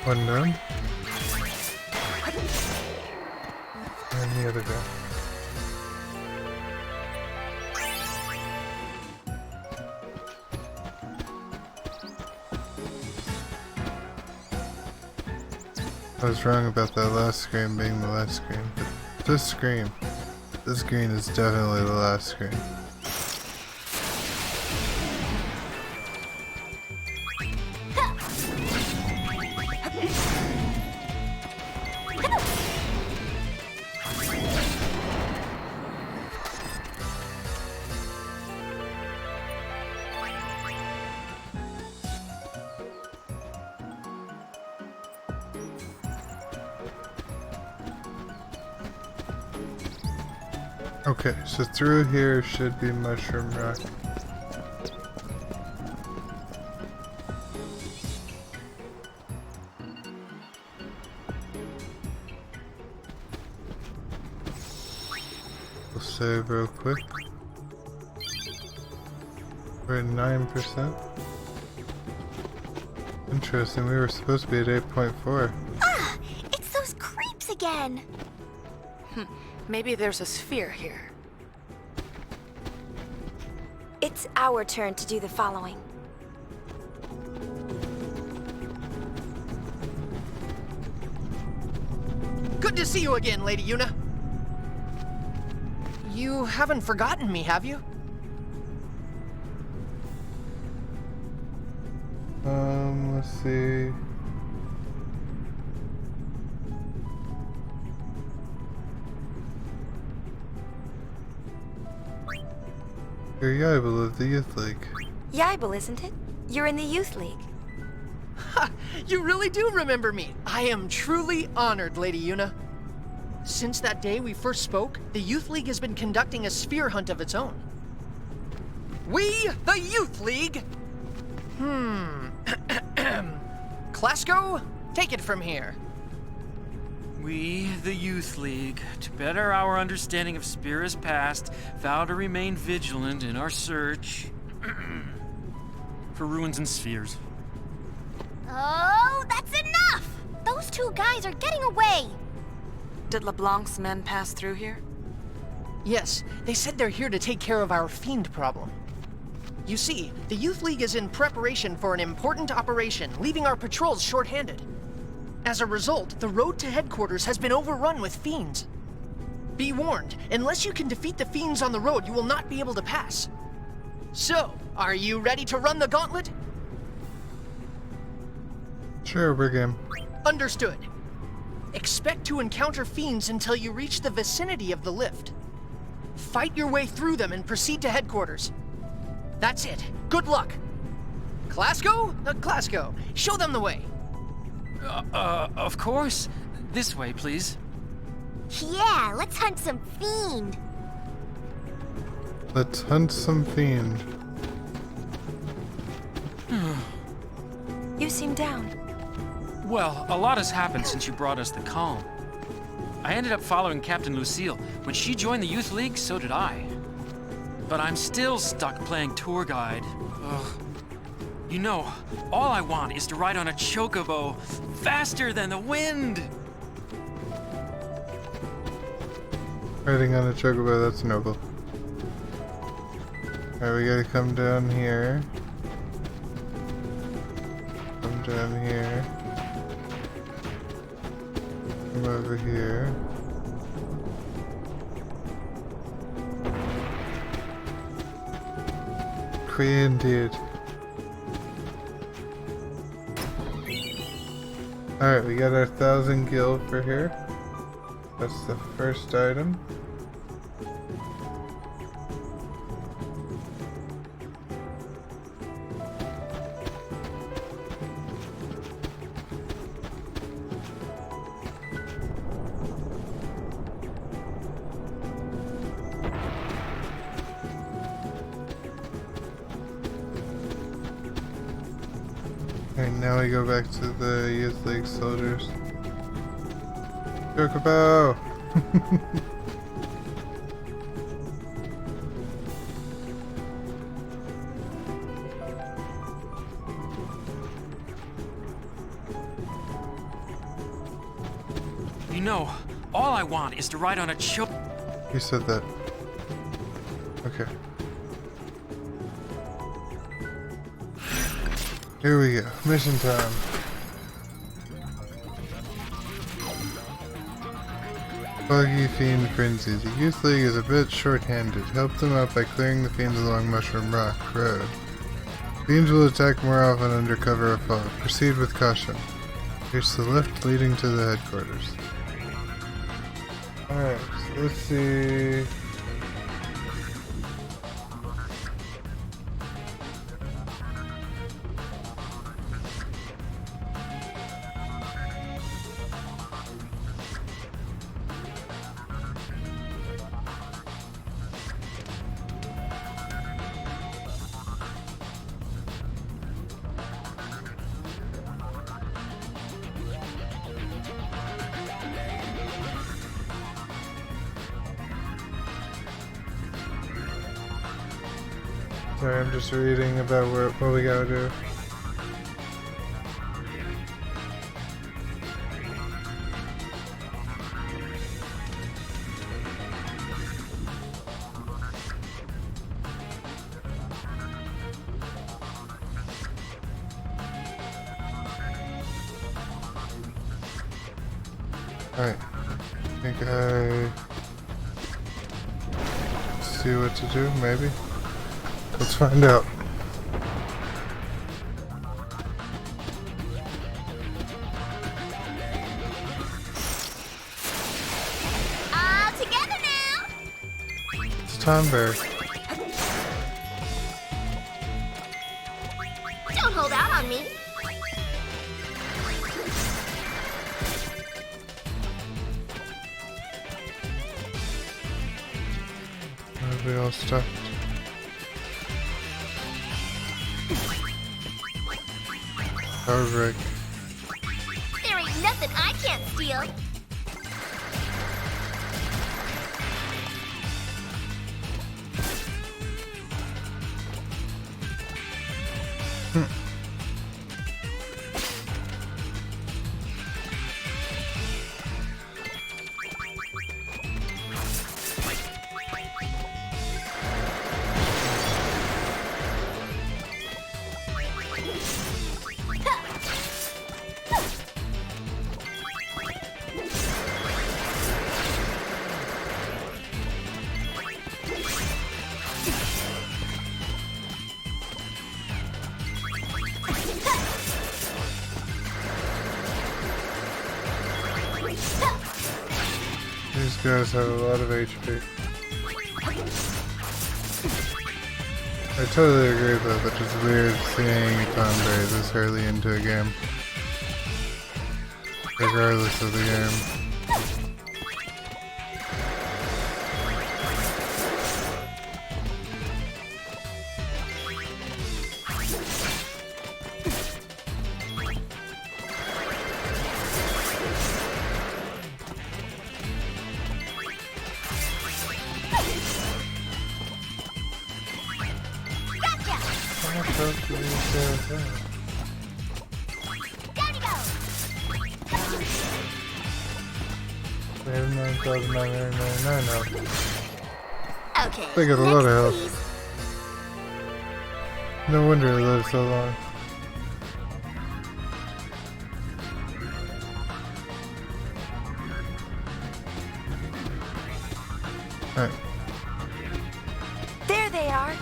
One down. And the other down. I was wrong about that last screen being the last screen, but this screen is definitely the last screen. Okay, so through here should be Mushroom Rock. We'll save real quick. We're at 9%. Interesting, we were supposed to be at 8.4. Ah, it's those creeps again. Maybe there's a sphere here. It's our turn to do the following. Good to see you again, Lady Yuna. You haven't forgotten me, have you? Let's see. You're Yaibel of the Youth League. Yaibel, isn't it? You're in the Youth League. Ha! You really do remember me. I am truly honored, Lady Yuna. Since that day we first spoke, the Youth League has been conducting a sphere hunt of its own. We, the Youth League! Klasko, take it from here. We, the Youth League, to better our understanding of Spira's past, vow to remain vigilant in our search for ruins and spheres. Oh, that's enough! Those two guys are getting away. Did LeBlanc's men pass through here? Yes, they said they're here to take care of our fiend problem. You see, the Youth League is in preparation for an important operation, leaving our patrols short-handed. As a result, the road to headquarters has been overrun with fiends. Be warned, unless you can defeat the fiends on the road, you will not be able to pass. So, are you ready to run the gauntlet? Sure, we're game. Understood. Expect to encounter fiends until you reach the vicinity of the lift. Fight your way through them and proceed to headquarters. That's it. Good luck. Klasko? Klasko, show them the way. Of course. This way, please. Yeah, let's hunt some fiend. Let's hunt some fiend. You seem down. Well, a lot has happened since you brought us the calm. I ended up following Captain Lucille. When she joined the Youth League, so did I. But I'm still stuck playing tour guide. Ugh. You know, all I want is to ride on a chocobo faster than the wind. Riding on a chocobo, that's noble. Alright, we gotta come down here. Come down here. Come over here. Queen, dude. Alright, we got our 1,000 gil for here. That's the first item. Alright, now we go back to the Youth League soldiers. Chocobo! You know, all I want is to ride on a You said that. Okay. Here we go. Mission time. Buggy Fiend Frenzy. The Youth League is a bit short-handed. Help them out by clearing the fiends along Mushroom Rock Road. Fiends will attack more often under cover of fog. Proceed with caution. Here's the lift leading to the headquarters. Alright, so let's see. Sorry, I'm just reading about what we gotta do. Alright. think I see what to do, maybe? Let's find out. All together now. It's Tom Bear. Don't hold out on me. Everybody all stuffed. Power break. There ain't nothing I can't steal. These guys have a lot of HP. I totally agree though, that it's weird seeing Tom Bear this early into a game. Regardless of the game. They have 9,999 health. Okay. They got a lot of next, health. No wonder it lived so long. Alright. There they are.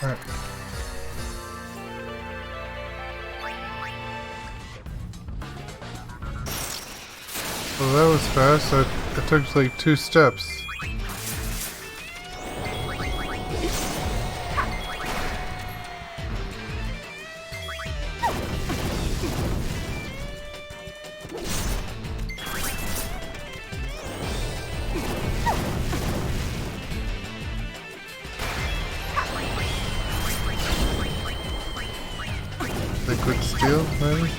Alright. Well, that was fast. It took like 2 steps. Liquid steel, maybe?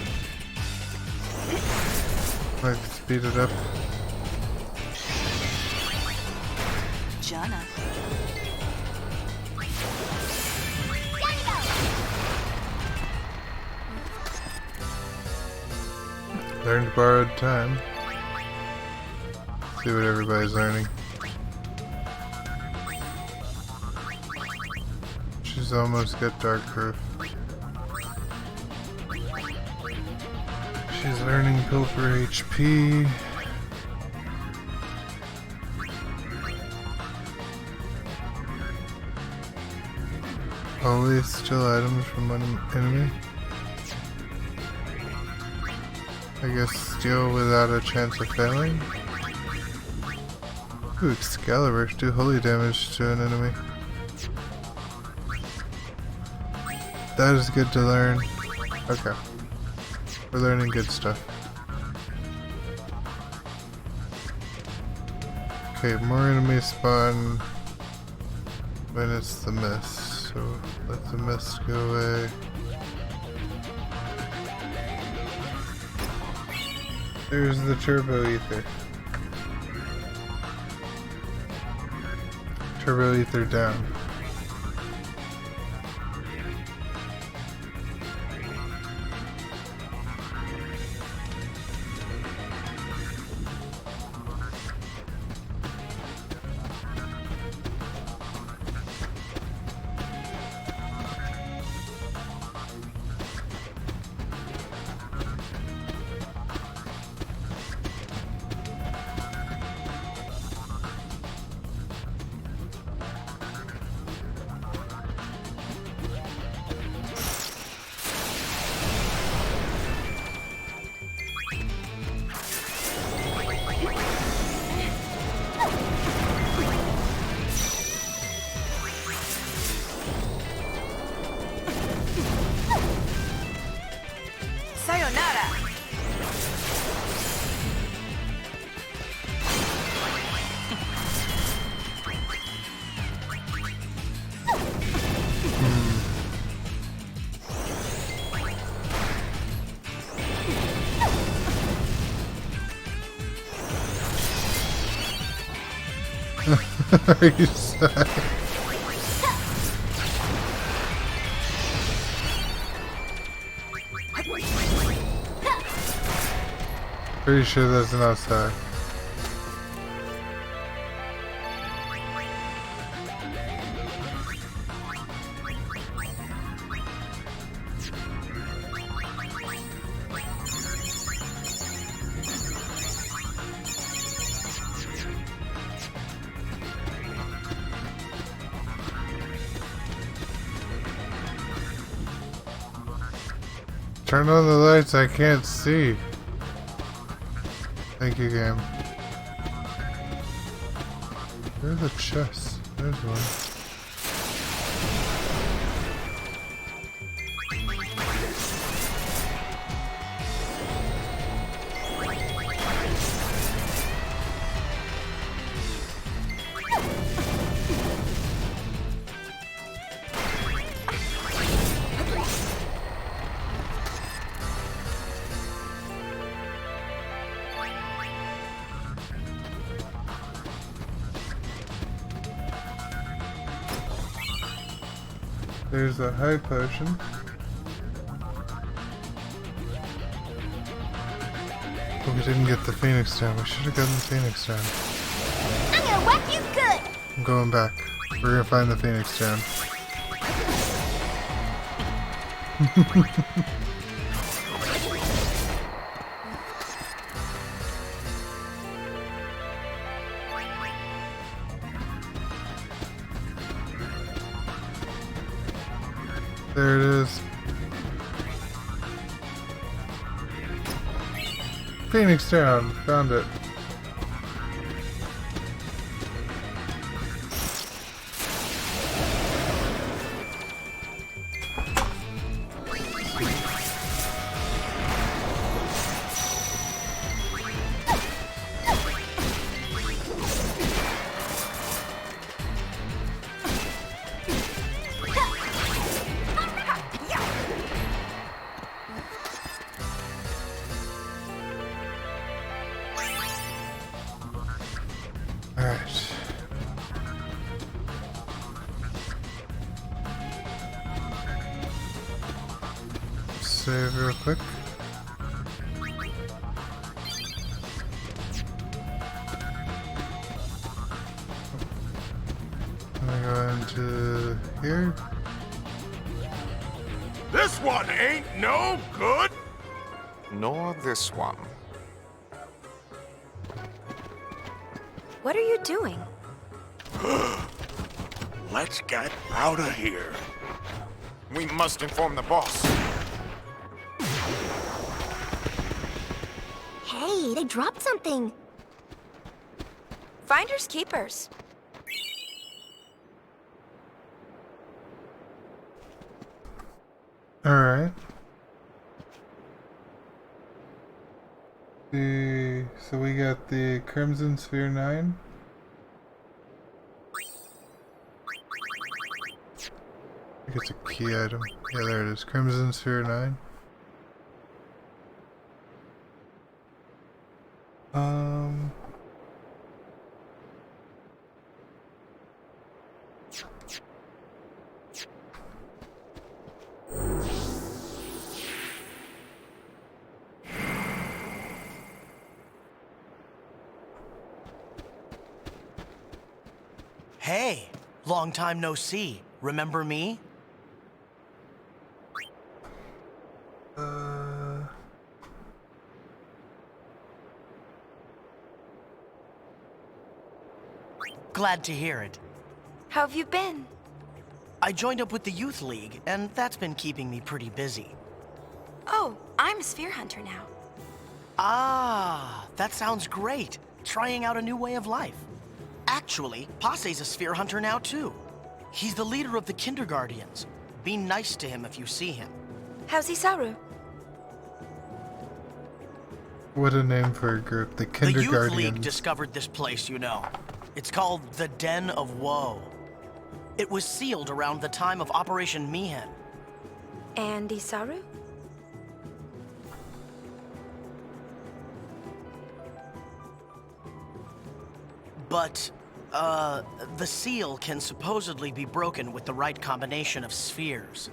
Might speed it up. Jana. Learned borrowed time. See what everybody's learning. She's almost got dark proof. She's learning pilfer HP. Always steal items from one enemy. I guess steal without a chance of failing. Ooh, Excalibur, do holy damage to an enemy. That is good to learn. Okay. We're learning good stuff. Okay, more enemies spawn when it's the mist. So let the mist go away. There's the turbo ether. Turbo ether down. Sayonara. Are you sad? Pretty sure that's an outside. Turn on the lights, I can't see. Thank you, game. Where's the chest? There's one. There's a high potion. But we didn't get the Phoenix down. We should have gotten the Phoenix down. I'm gonna whack you good. I'm going back. We're gonna find the Phoenix down. There it is. Phoenix down. Found it. Alright. Save real quick. I'm gonna go into here. This one ain't no good. Nor this one. What are you doing? Let's get out of here. We must inform the boss. Hey, they dropped something. Finders keepers. Alright. So we got the Crimson Sphere 9. I think it's a key item. Yeah, there it is. Crimson Sphere 9. Um. Hey, long time no see. Remember me? Glad to hear it. How have you been? I joined up with the Youth League, and that's been keeping me pretty busy. Oh, I'm a sphere hunter now. Ah, that sounds great. Trying out a new way of life. Actually, Passe's a sphere hunter now too. He's the leader of the Kinderguardians. Be nice to him if you see him. How's Isaru? What a name for a group, the The Youth League Kinderguardians. discovered this place, you know. It's called the Den of Woe. It was sealed around the time of Operation Mihen. And Isaru? But, the seal can supposedly be broken with the right combination of spheres.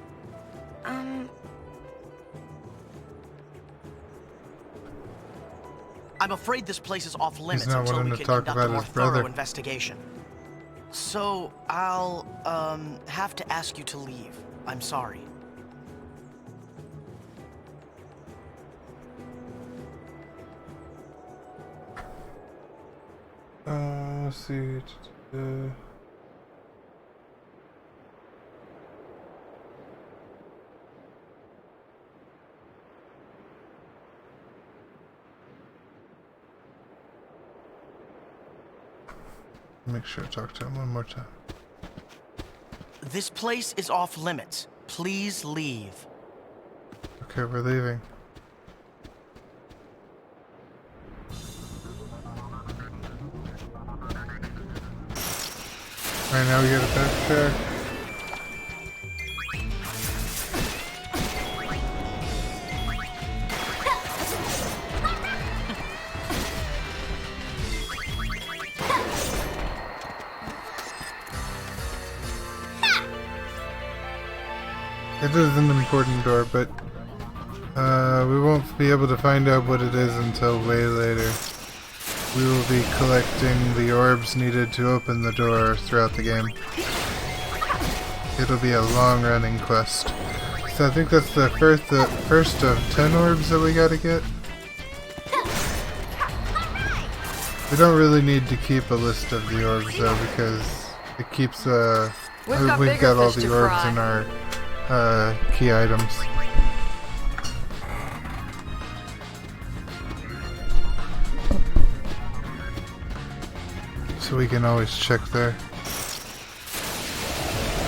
I'm afraid this place is off limits not until wanting we to can talk conduct about a more his brother. thorough investigation. So, I'll, have to ask you to leave. I'm sorry. Let's see. Make sure I talk to him one more time. This place is off limits. Please leave. Okay, we're leaving. Alright, now we gotta backtrack. It is an important door, but we won't be able to find out what it is until way later. We will be collecting the orbs needed to open the door throughout the game. It'll be a long-running quest. So I think that's the first of 10 orbs that we gotta get. We don't really need to keep a list of the orbs though, because it keeps we've got all the orbs in our key items. So we can always check there.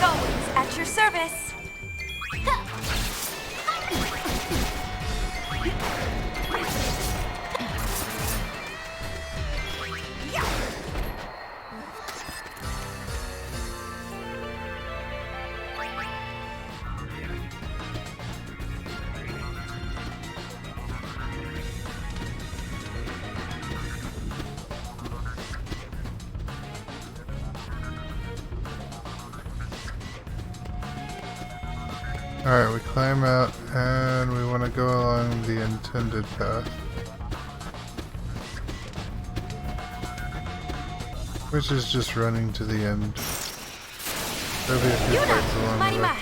Always at your service. Alright, we climb out and we want to go along the intended path. Which is just running to the end. There'll be a few fights along the way.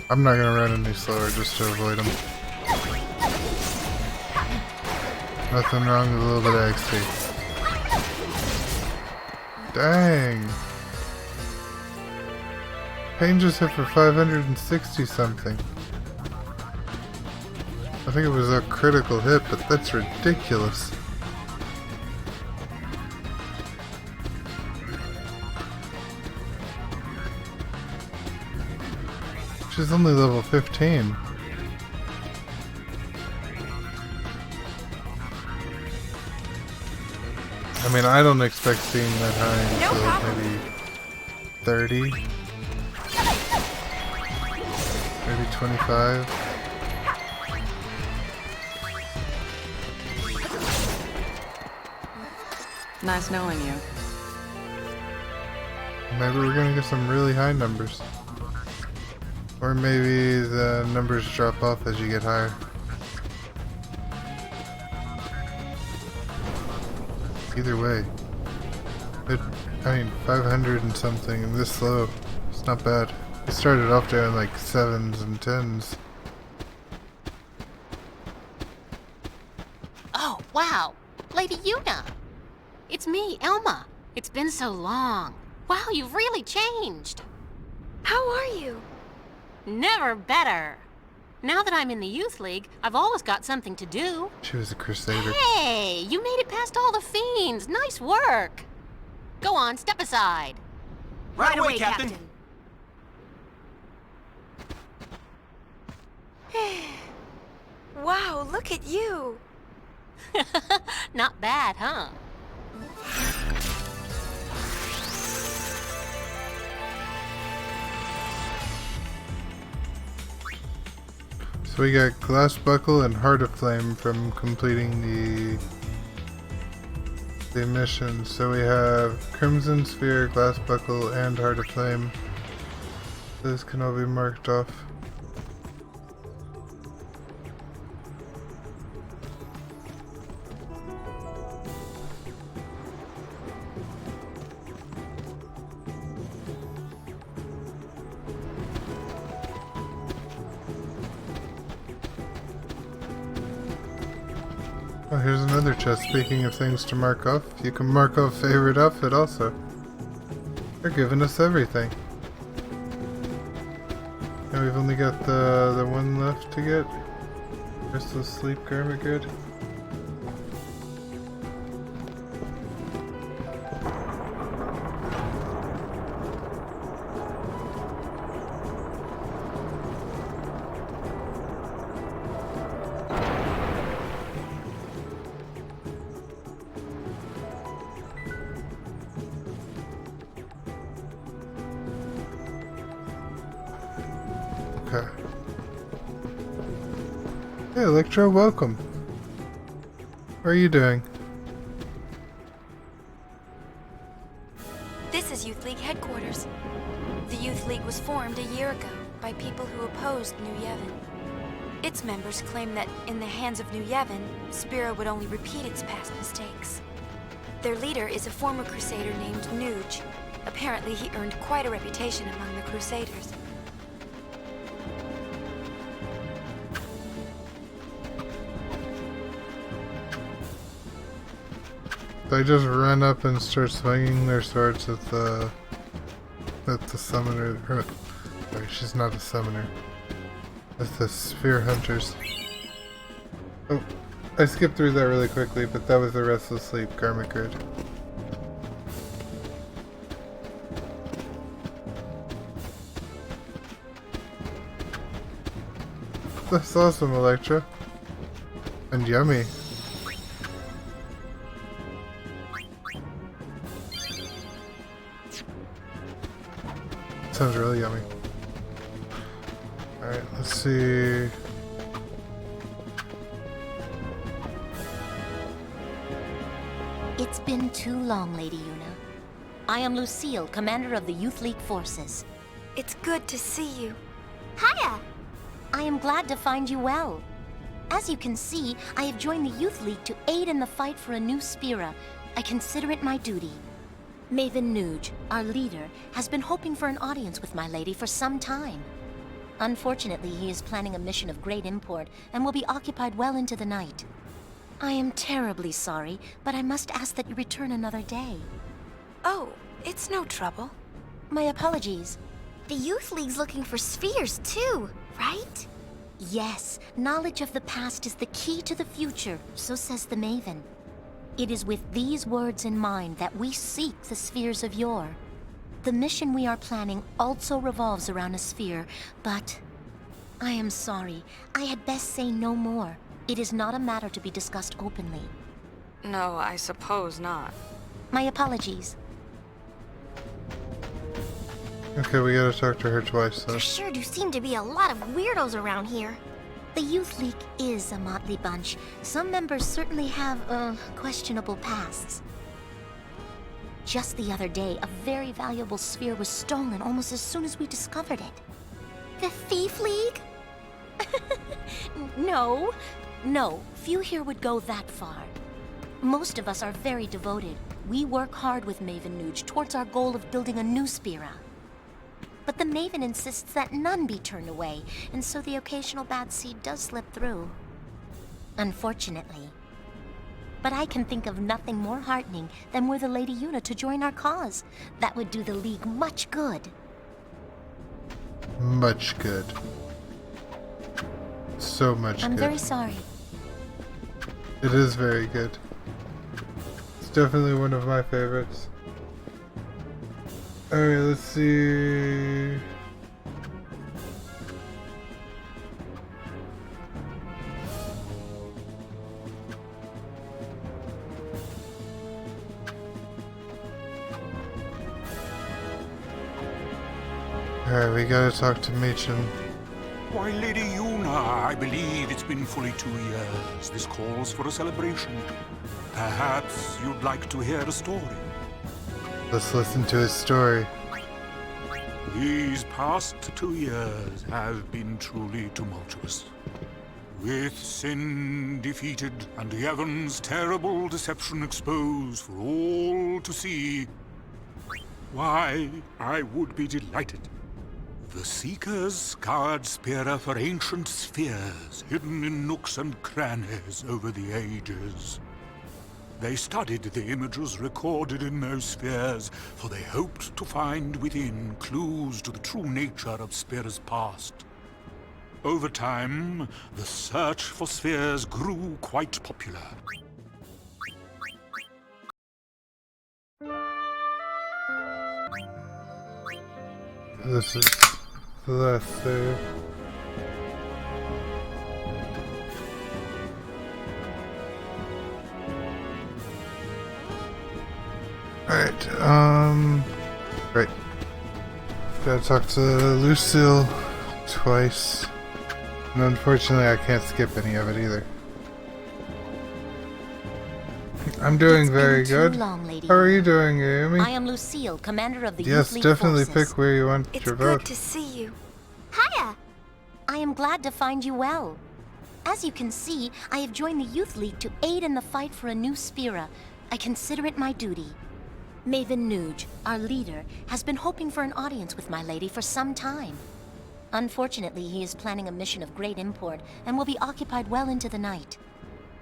I'm not gonna run any slower just to avoid them. Nothing wrong with a little bit of XP. Dang! Pain just hit for 560 something. I think it was a critical hit, but that's ridiculous. She's only level 15. I mean, I don't expect seeing that high until maybe 30. Maybe 25. Nice knowing you. Maybe we're gonna get some really high numbers. Or maybe the numbers drop off as you get higher. Either way. I mean, 500 and something and this low. It's not bad. We started off down like 7s and 10s. Oh, wow. Lady Yuna. It's me, Elma. It's been so long. Wow, you've really changed. How are you? Never better. Now that I'm in the Youth League, I've always got something to do. She was a crusader. Hey, you made it past all the fiends. Nice work. Go on, step aside. Right away, Captain. Wow, look at you. Not bad, huh? So we got Glass Buckle and Heart of Flame from completing the mission. So we have Crimson Sphere, Glass Buckle, and Heart of Flame. Those can all be marked off. Oh, here's another chest. Speaking of things to mark off, you can mark off favorite outfit also. They're giving us everything. And we've only got the one left to get. Crystal Sleep Garment Grid. Okay. Hey Electro, welcome. How are you doing? This is Youth League headquarters. The Youth League was formed a year ago by people who opposed New Yevon. Its members claim that in the hands of New Yevon, Spira would only repeat its past mistakes. Their leader is a former crusader named Nuge. Apparently he earned quite a reputation among the crusaders. They just run up and start swinging their swords at the summoner. Sorry, she's not a summoner. At the sphere hunters. Oh, I skipped through that really quickly, but that was the Restless Sleep Garment Grid. That's awesome, Electra. And yummy. Sounds really yummy. Alright, let's see. It's been too long, Lady Yuna. I am Lucille, commander of the Youth League forces. It's good to see you. Hiya! I am glad to find you well. As you can see, I have joined the Youth League to aid in the fight for a new Spira. I consider it my duty. Maven Nuge, our leader, has been hoping for an audience with my lady for some time. Unfortunately, he is planning a mission of great import and will be occupied well into the night. I am terribly sorry, but I must ask that you return another day. Oh, it's no trouble. My apologies. The Youth League's looking for spheres too, right? Yes, knowledge of the past is the key to the future, so says the Maven. It is with these words in mind that we seek the spheres of yore. The mission we are planning also revolves around a sphere, but I am sorry. I had best say no more. It is not a matter to be discussed openly. No, I suppose not. My apologies. Okay, we gotta talk to her twice, though. There sure do seem to be a lot of weirdos around here. The Youth League is a motley bunch. Some members certainly have, questionable pasts. Just the other day, a very valuable sphere was stolen almost as soon as we discovered it. The Thief League? No. No, few here would go that far. Most of us are very devoted. We work hard with Maven Nuge towards our goal of building a new Spira. But the Maven insists that none be turned away, and so the occasional bad seed does slip through. Unfortunately. But I can think of nothing more heartening than were the Lady Yuna to join our cause. That would do the League much good. Much good. So much good. I'm very sorry. It is very good. It's definitely one of my favorites. Alright, let's see. Alright, we gotta talk to Machen. Why, Lady Yuna, I believe it's been fully 2 years. This calls for a celebration. Perhaps you'd like to hear a story. Let's listen to his story. These past 2 years have been truly tumultuous. With sin defeated and Yevon's terrible deception exposed for all to see, why, I would be delighted. The Seekers scoured Spira for ancient spheres hidden in nooks and crannies over the ages. They studied the images recorded in those spheres, for they hoped to find within clues to the true nature of Spira's past. Over time, the search for spheres grew quite popular. This is the last save. Alright, right. Gotta talk to Lucille twice. And unfortunately I can't skip any of it either. I'm doing very good. How are you doing, Amy? I am Lucille, commander of the Yes, Youth League definitely forces. pick where you want It's your good vote. to see you. Hiya! I am glad to find you well. As you can see, I have joined the Youth League to aid in the fight for a new Spira. I consider it my duty. Maven Nuge, our leader, has been hoping for an audience with my lady for some time. Unfortunately, he is planning a mission of great import and will be occupied well into the night.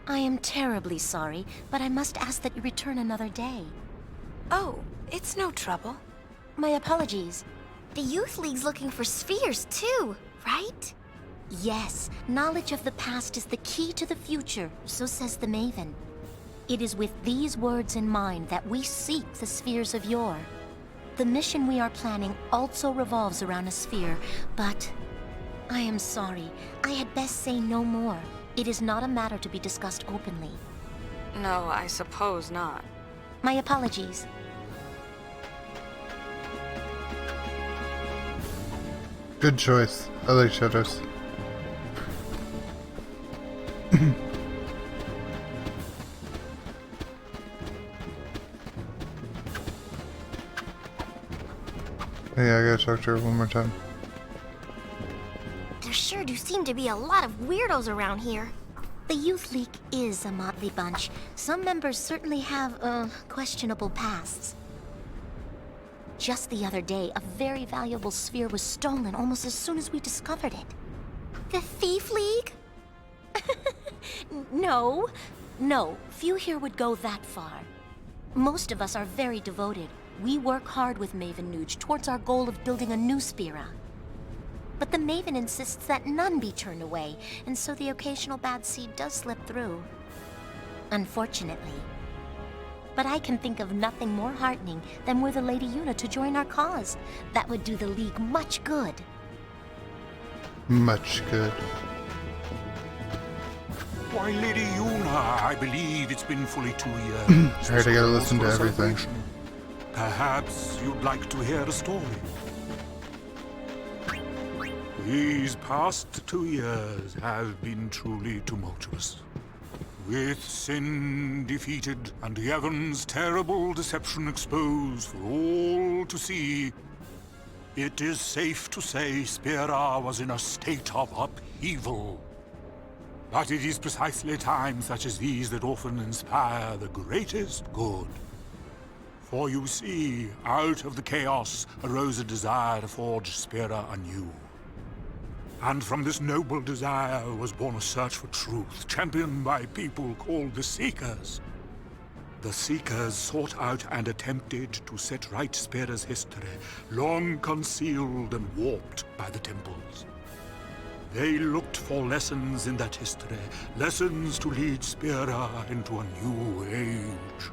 I am terribly sorry, but I must ask that you return another day. Oh, it's no trouble. My apologies. The Youth League's looking for spheres too, right? Yes, knowledge of the past is the key to the future, so says the Maven. It is with these words in mind that we seek the spheres of yore. The mission we are planning also revolves around a sphere, but I am sorry. I had best say no more. It is not a matter to be discussed openly. No, I suppose not. My apologies. Good choice. I like shadows. Yeah, I gotta talk to her one more time. There sure do seem to be a lot of weirdos around here. The Youth League is a motley bunch. Some members certainly have, questionable pasts. Just the other day, a very valuable sphere was stolen almost as soon as we discovered it. The Thief League? No. No, few here would go that far. Most of us are very devoted. We work hard with Maven Nuge towards our goal of building a new Spira. But the Maven insists that none be turned away, and so the occasional bad seed does slip through. Unfortunately. But I can think of nothing more heartening than were the Lady Yuna to join our cause. That would do the League much good. Much good. Why, Lady Yuna, I believe it's been fully 2 years. Alright, I gotta listen to everything. Perhaps you'd like to hear a story. These past 2 years have been truly tumultuous. With sin defeated and Yevon's terrible deception exposed for all to see, it is safe to say Spira was in a state of upheaval. But it is precisely times such as these that often inspire the greatest good. For you see, out of the chaos arose a desire to forge Spira anew. And from this noble desire was born a search for truth, championed by people called the Seekers. The Seekers sought out and attempted to set right Spira's history, long concealed and warped by the temples. They looked for lessons in that history, lessons to lead Spira into a new age.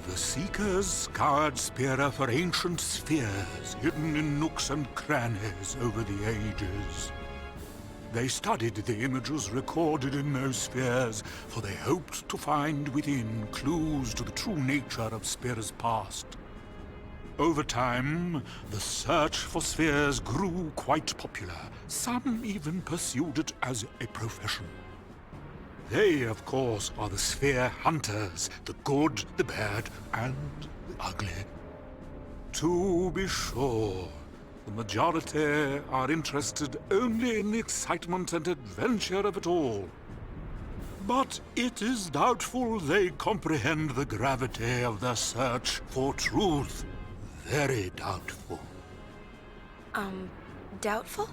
The Seekers scoured Spira for ancient spheres hidden in nooks and crannies over the ages. They studied the images recorded in those spheres, for they hoped to find within clues to the true nature of Spira's past. Over time, the search for spheres grew quite popular. Some even pursued it as a profession. They, of course, are the sphere hunters, the good, the bad, and the ugly. To be sure, the majority are interested only in the excitement and adventure of it all. But it is doubtful they comprehend the gravity of the search for truth. Very doubtful. Doubtful?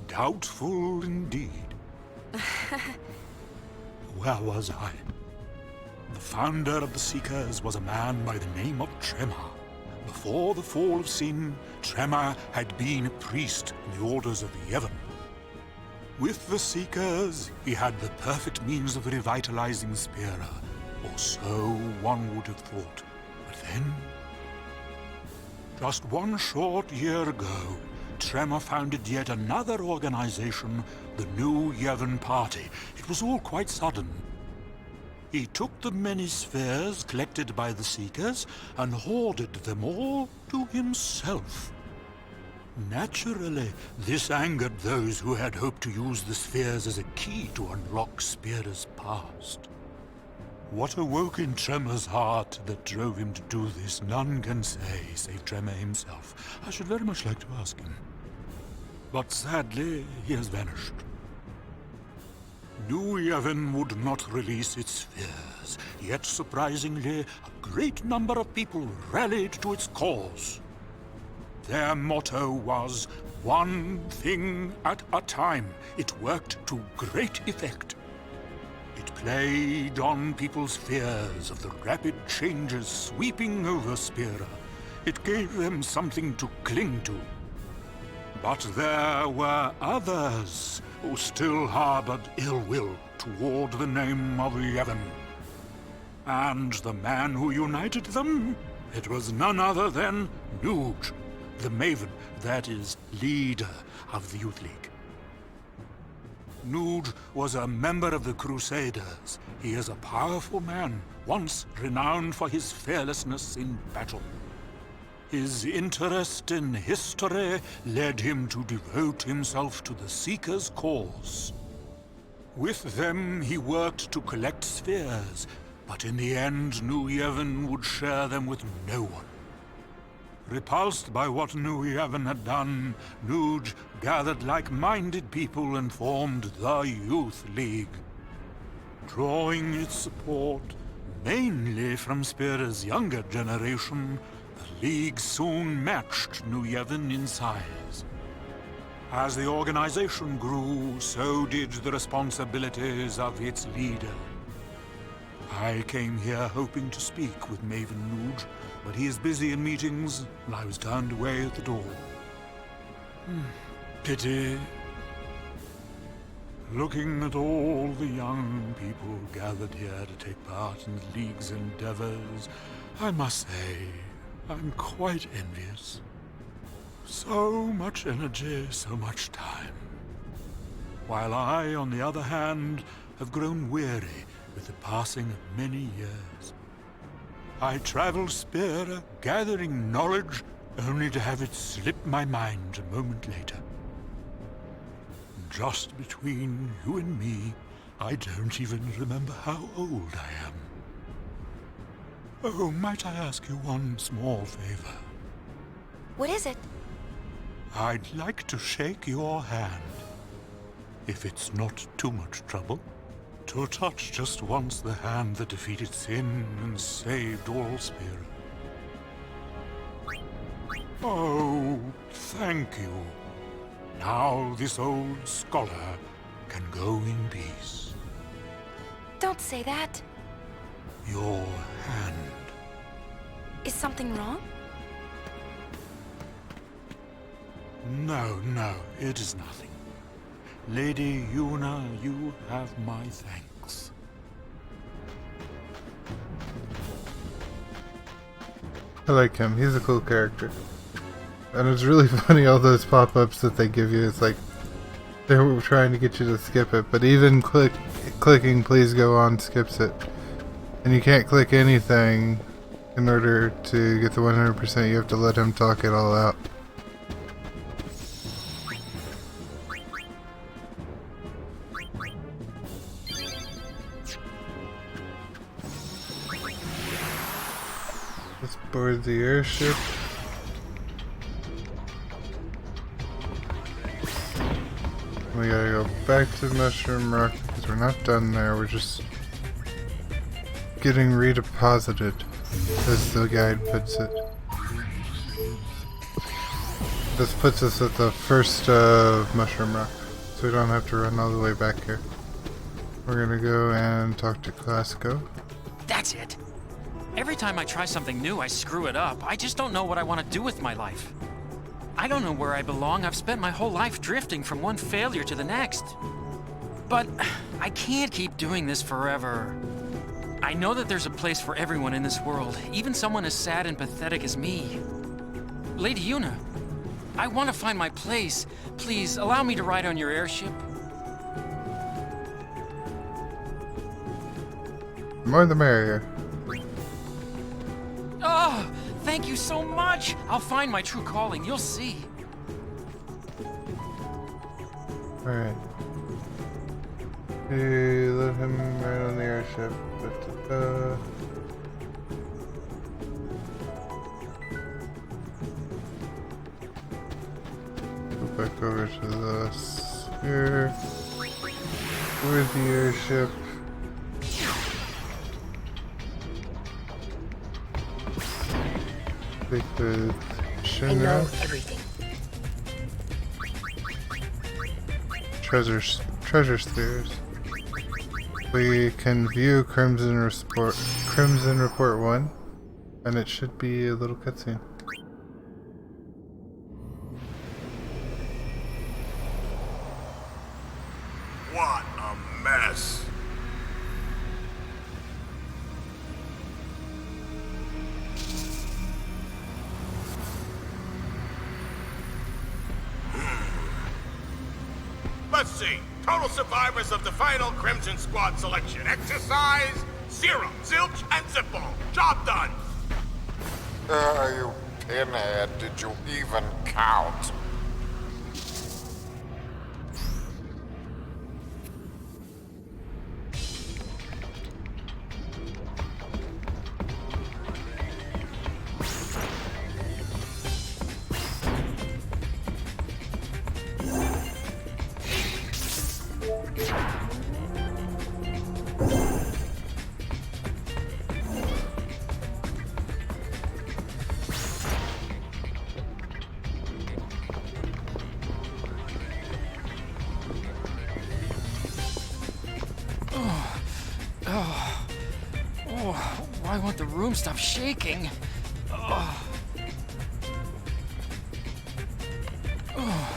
Doubtful indeed. Where was I? The founder of the Seekers was a man by the name of Tremor. Before the fall of sin, Tremor had been a priest in the orders of Yevon. With the Seekers, he had the perfect means of revitalizing Spira, or so one would have thought. But then, just one short year ago, Tremor founded yet another organization, the New Yevon Party. It was all quite sudden. He took the many spheres collected by the Seekers and hoarded them all to himself. Naturally, this angered those who had hoped to use the spheres as a key to unlock Spira's past. What awoke in Tremor's heart that drove him to do this, none can say, save Tremor himself. I should very much like to ask him. But sadly, he has vanished. New Yevon would not release its spheres, yet surprisingly, a great number of people rallied to its cause. Their motto was, one thing at a time. It worked to great effect. It played on people's fears of the rapid changes sweeping over Spira. It gave them something to cling to. But there were others who still harbored ill will toward the name of Yevon. And the man who united them? It was none other than Nuge, the Maven, that is, leader of the Youth League. Nuge was a member of the Crusaders. He is a powerful man, once renowned for his fearlessness in battle. His interest in history led him to devote himself to the Seekers' cause. With them, he worked to collect spheres, but in the end, New Yevon would share them with no one. Repulsed by what New Yevon had done, Nuge gathered like-minded people and formed the Youth League. Drawing its support mainly from Spira's younger generation, the League soon matched New Yevon in size. As the organization grew, so did the responsibilities of its leader. I came here hoping to speak with Maven Nuge, but he is busy in meetings, and I was turned away at the door. Pity. Looking at all the young people gathered here to take part in the League's endeavors, I must say, I'm quite envious. So much energy, so much time. While I, on the other hand, have grown weary with the passing of many years. I travel Spira, gathering knowledge, only to have it slip my mind a moment later. just between you and me, I don't even remember how old I am. Oh, might I ask you one small favor? What is it? I'd like to shake your hand, if it's not too much trouble. To touch just once the hand that defeated sin and saved all Spira. Oh, thank you. Now this old scholar can go in peace. Don't say that. Your hand. Is something wrong? No, it is nothing. Lady Yuna, you have my thanks. I like him. He's a cool character. And it's really funny, all those pop-ups that they give you. It's like they were trying to get you to skip it, but even clicking please go on skips it. And you can't click anything in order to get the 100%. You have to let him talk it all out. Let's board the airship. We gotta go back to Mushroom Rock because we're not done there. We're just getting redeposited, as the guide puts it. This puts us at the first of Mushroom Rock, so we don't have to run all the way back here. We're gonna go and talk to Classico. That's it. Every time I try something new, I screw it up. I just don't know what I want to do with my life. I don't know where I belong. I've spent my whole life drifting from one failure to the next. But I can't keep doing this forever. I know that there's a place for everyone in this world, even someone as sad and pathetic as me. Lady Yuna, I want to find my place. Please, allow me to ride on your airship. The more the merrier. Oh, thank you so much! I'll find my true calling, you'll see. Alright. Hey, let him ride on the airship. Go back over to the sphere. Where's the airship? Take the I know Shinra. everything. Treasure spheres. We can view Crimson Report 1, and it should be a little cutscene. What a mess. Let's see. Total survivors of the final Crimson Squad selection. Exercise, 0. Zilch and Zipball. Job done. You pinhead, did you even count? Why won't the room stop shaking? Oh. Oh.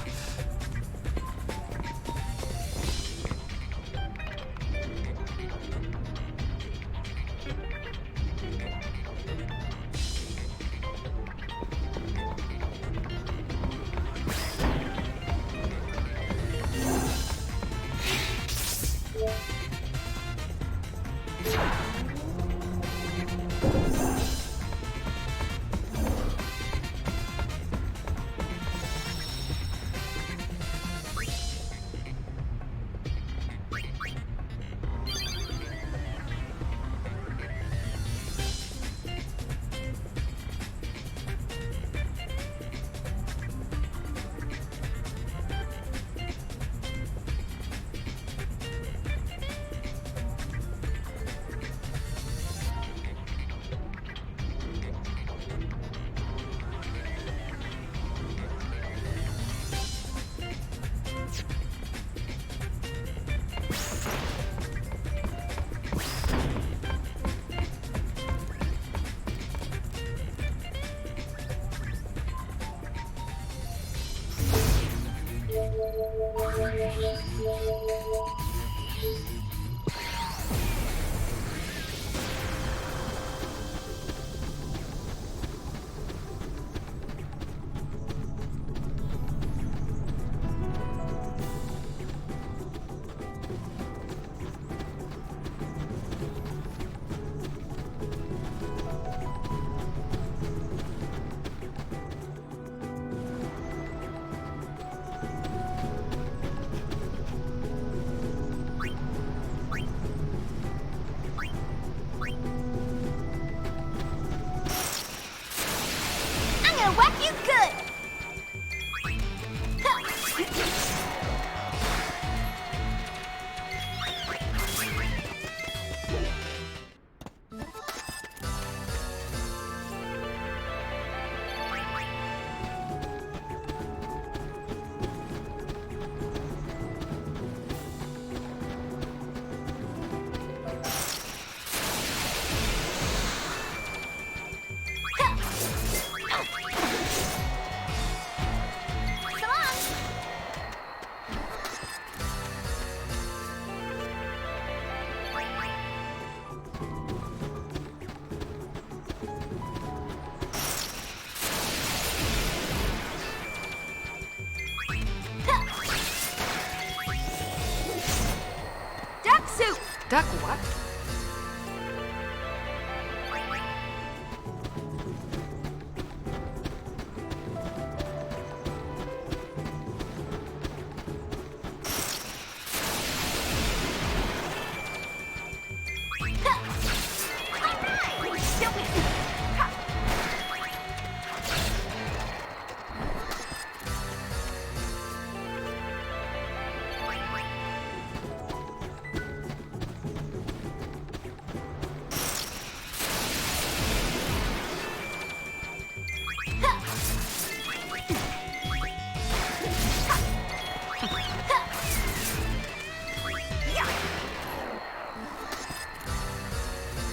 soup! Duck what?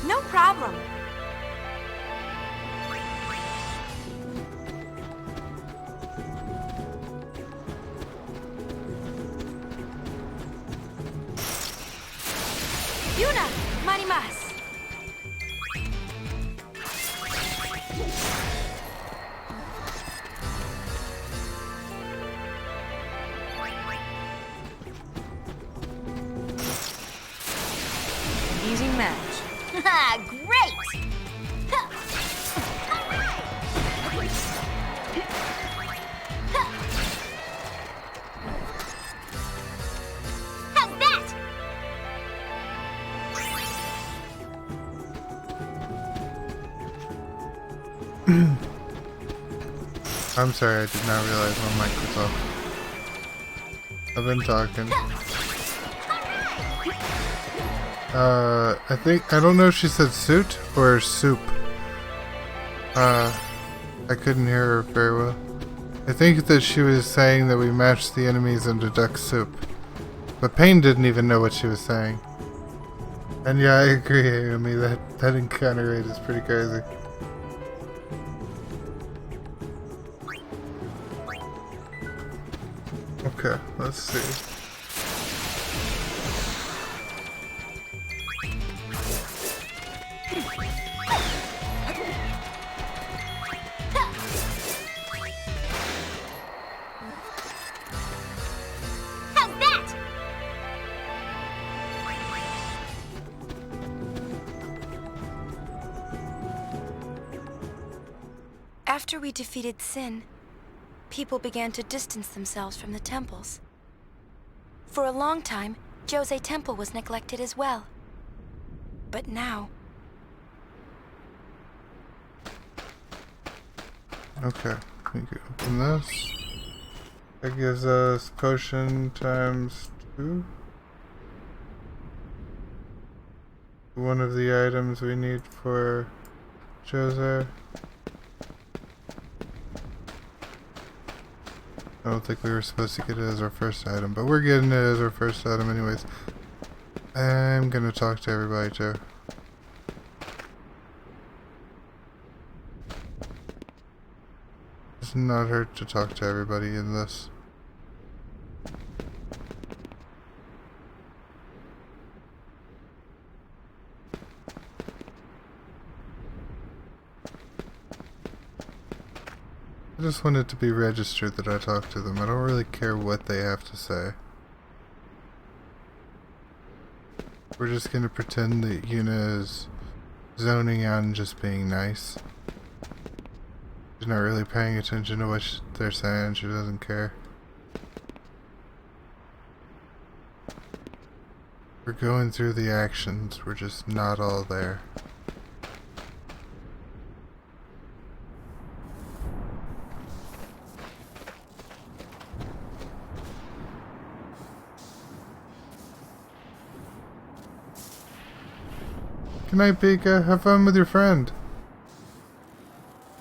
No problem. Yuna, marimas. Easy match. Ha! Great! How's that? I'm sorry, I did not realize my mic was off. I've been talking. I don't know if she said suit or soup. I couldn't hear her very well. I think that she was saying that we mashed the enemies into duck soup. But Payne didn't even know what she was saying. And yeah, I agree, Amy, that encounter rate is pretty crazy. Okay, let's see. How's that? After we defeated Sin, people began to distance themselves from the temples. For a long time, Jose Temple was neglected as well. But now... Okay, we can open this. That gives us potion times 2. One of the items we need for Jose. I don't think we were supposed to get it as our first item, but we're getting it as our first item anyways. I'm gonna talk to everybody too. Does not hurt to talk to everybody in this. I just want it to be registered that I talk to them. I don't really care what they have to say. We're just gonna pretend that Yuna is zoning out and just being nice. She's not really paying attention to what they're saying. She doesn't care. We're going through the actions. We're just not all there. Good night, Pika. Have fun with your friend.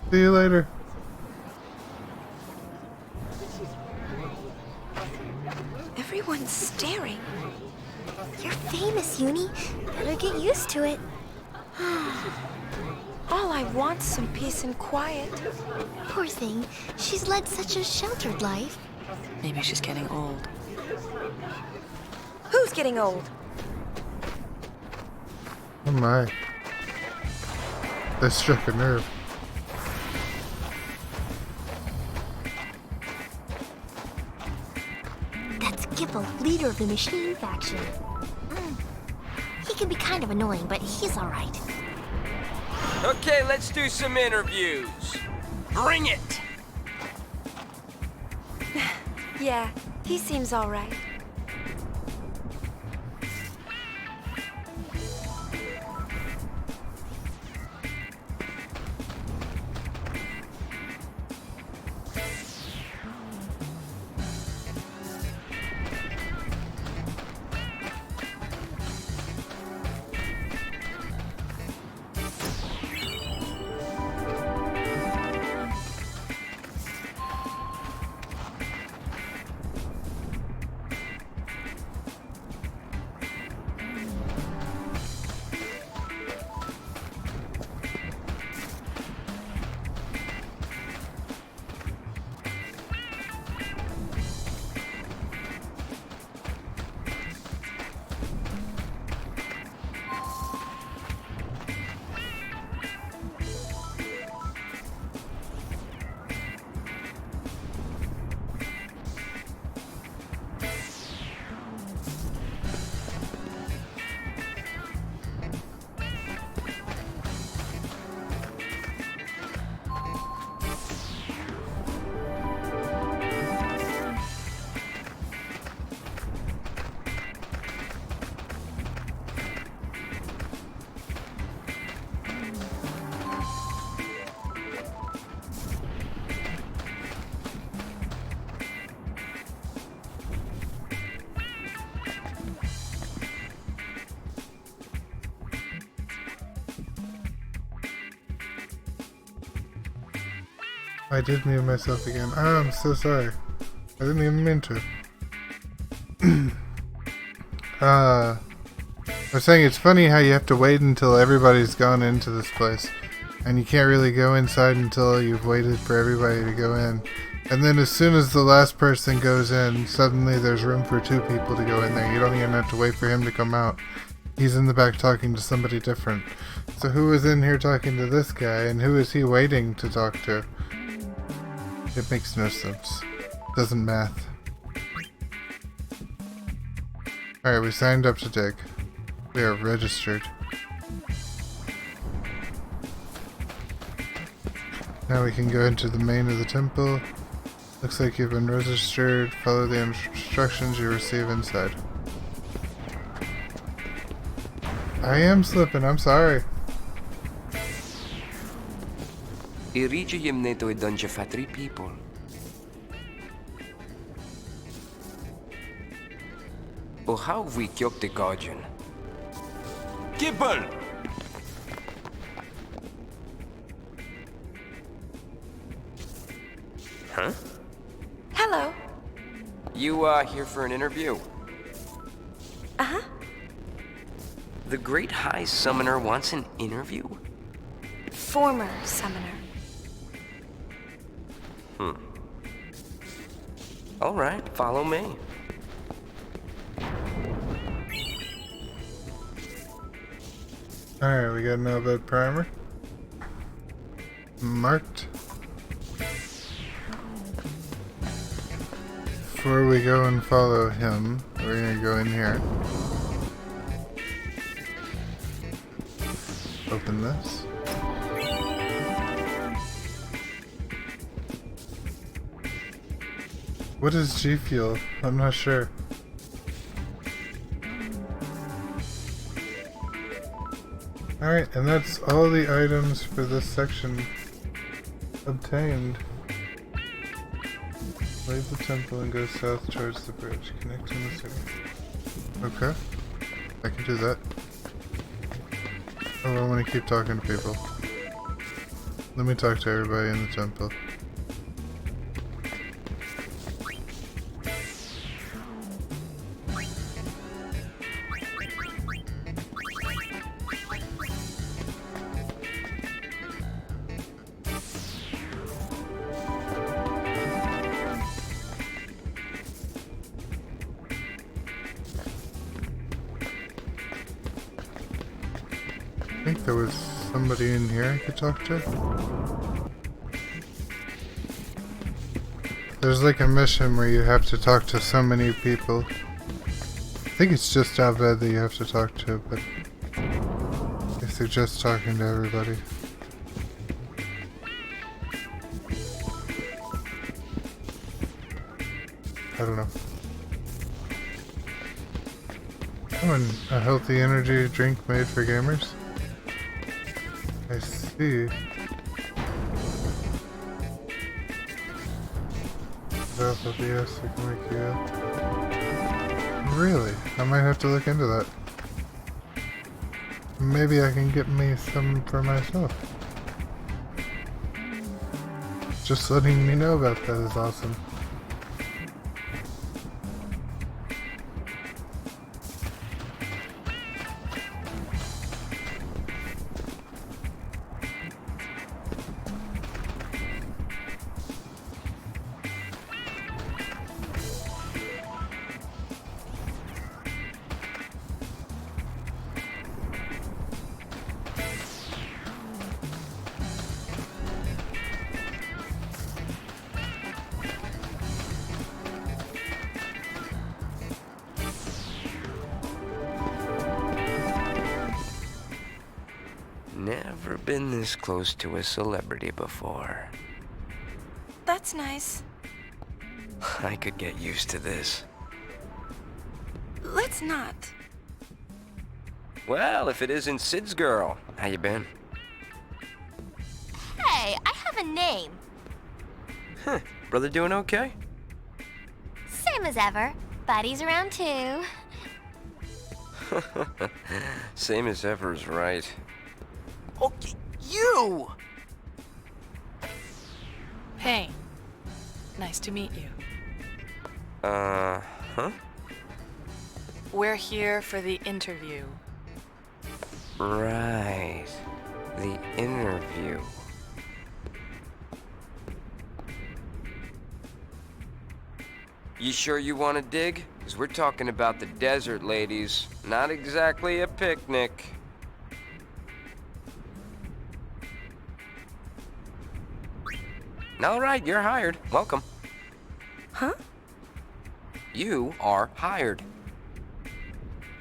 See you later. Everyone's staring. You're famous, Uni. Better get used to it. All I want's some peace and quiet. Poor thing. She's led such a sheltered life. Maybe she's getting old. Who's getting old? Oh my. That struck a nerve. That's Gipple, leader of the machine faction. can be kind of annoying, but he's alright. Okay, let's do some interviews. Bring it! Yeah, he seems all right. I did mute myself again. Oh, I'm so sorry. I didn't even mean to. I was saying it's funny how you have to wait until everybody's gone into this place. And you can't really go inside until you've waited for everybody to go in. And then as soon as the last person goes in, suddenly there's room for 2 people to go in there. You don't even have to wait for him to come out. He's in the back talking to somebody different. So who is in here talking to this guy, and who is he waiting to talk to? It makes no sense. Doesn't math. Alright, we signed up to dig. We are registered. Now we can go into the main of the temple. Looks like you've been registered. Follow the instructions you receive inside. I am slipping, I'm sorry. Iridium neto e donja fa 3 people. O how we kyok the guardian? Kibble! Huh? Hello. You, here for an interview? Uh-huh. The Great High Summoner wants an interview? Former summoner. Alright, follow me. Alright, we got an Elbed primer. Marked. Before we go and follow him, we're gonna go in here. Open this. What is G Fuel? I'm not sure. Alright, and that's all the items for this section obtained. Leave the temple and go south towards the bridge, connecting the city. Okay, I can do that. Oh, I want to keep talking to people. Let me talk to everybody in the temple. I think there was somebody in here I could talk to. There's like a mission where you have to talk to so many people. I think it's just Abed that you have to talk to, but I guess they're just talking to everybody. I don't know. Oh, and a healthy energy drink made for gamers? I see. Alpha BS that can make you ill. Really? I might have to look into that. Maybe I can get me some for myself. Just letting me know about that is awesome. Never been this close to a celebrity before. That's nice. I could get used to this. Let's not. Well, if it isn't Sid's girl, how you been? Hey, I have a name. Huh, brother doing okay? Same as ever. Buddy's around too. Same as ever is right. Oh, you! Hey. Nice to meet you. Huh? We're here for the interview. Right. The interview. You sure you want to dig? Because we're talking about the desert, ladies. Not exactly a picnic. All right, you're hired. Welcome. Huh? You are hired.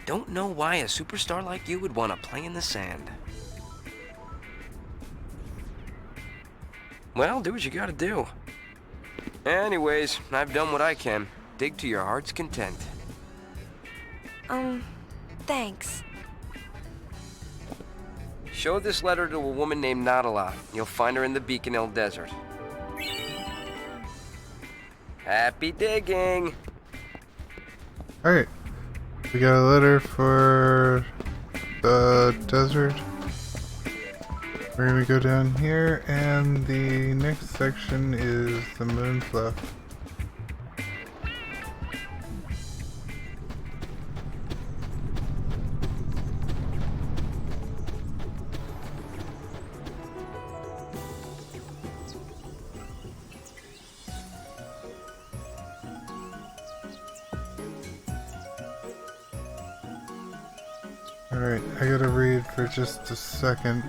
Don't know why a superstar like you would want to play in the sand. Well, do what you gotta do. Anyways, I've done what I can. Dig to your heart's content. Thanks. Show this letter to a woman named Nadala. You'll find her in the Beacon Hill Desert. Happy digging! Alright. We got a letter for the desert. We're gonna go down here, and the next section is the Moonflow. Alright, I gotta read for just a second.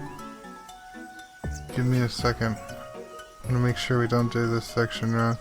Give me a second. I'm gonna make sure we don't do this section wrong.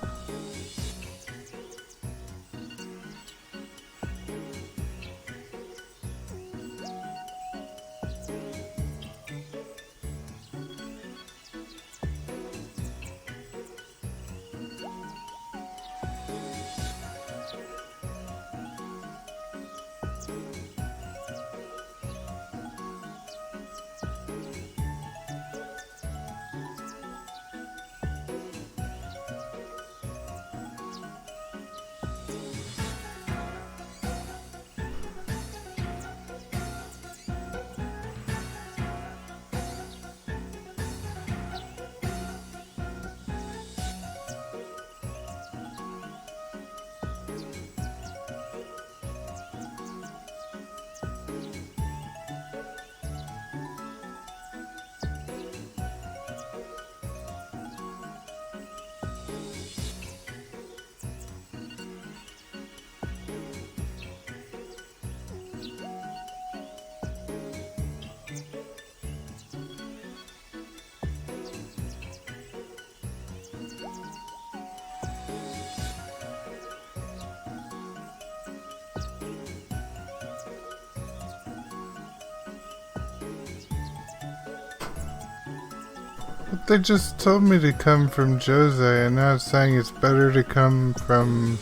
But they just told me to come from Jose, and now it's saying it's better to come from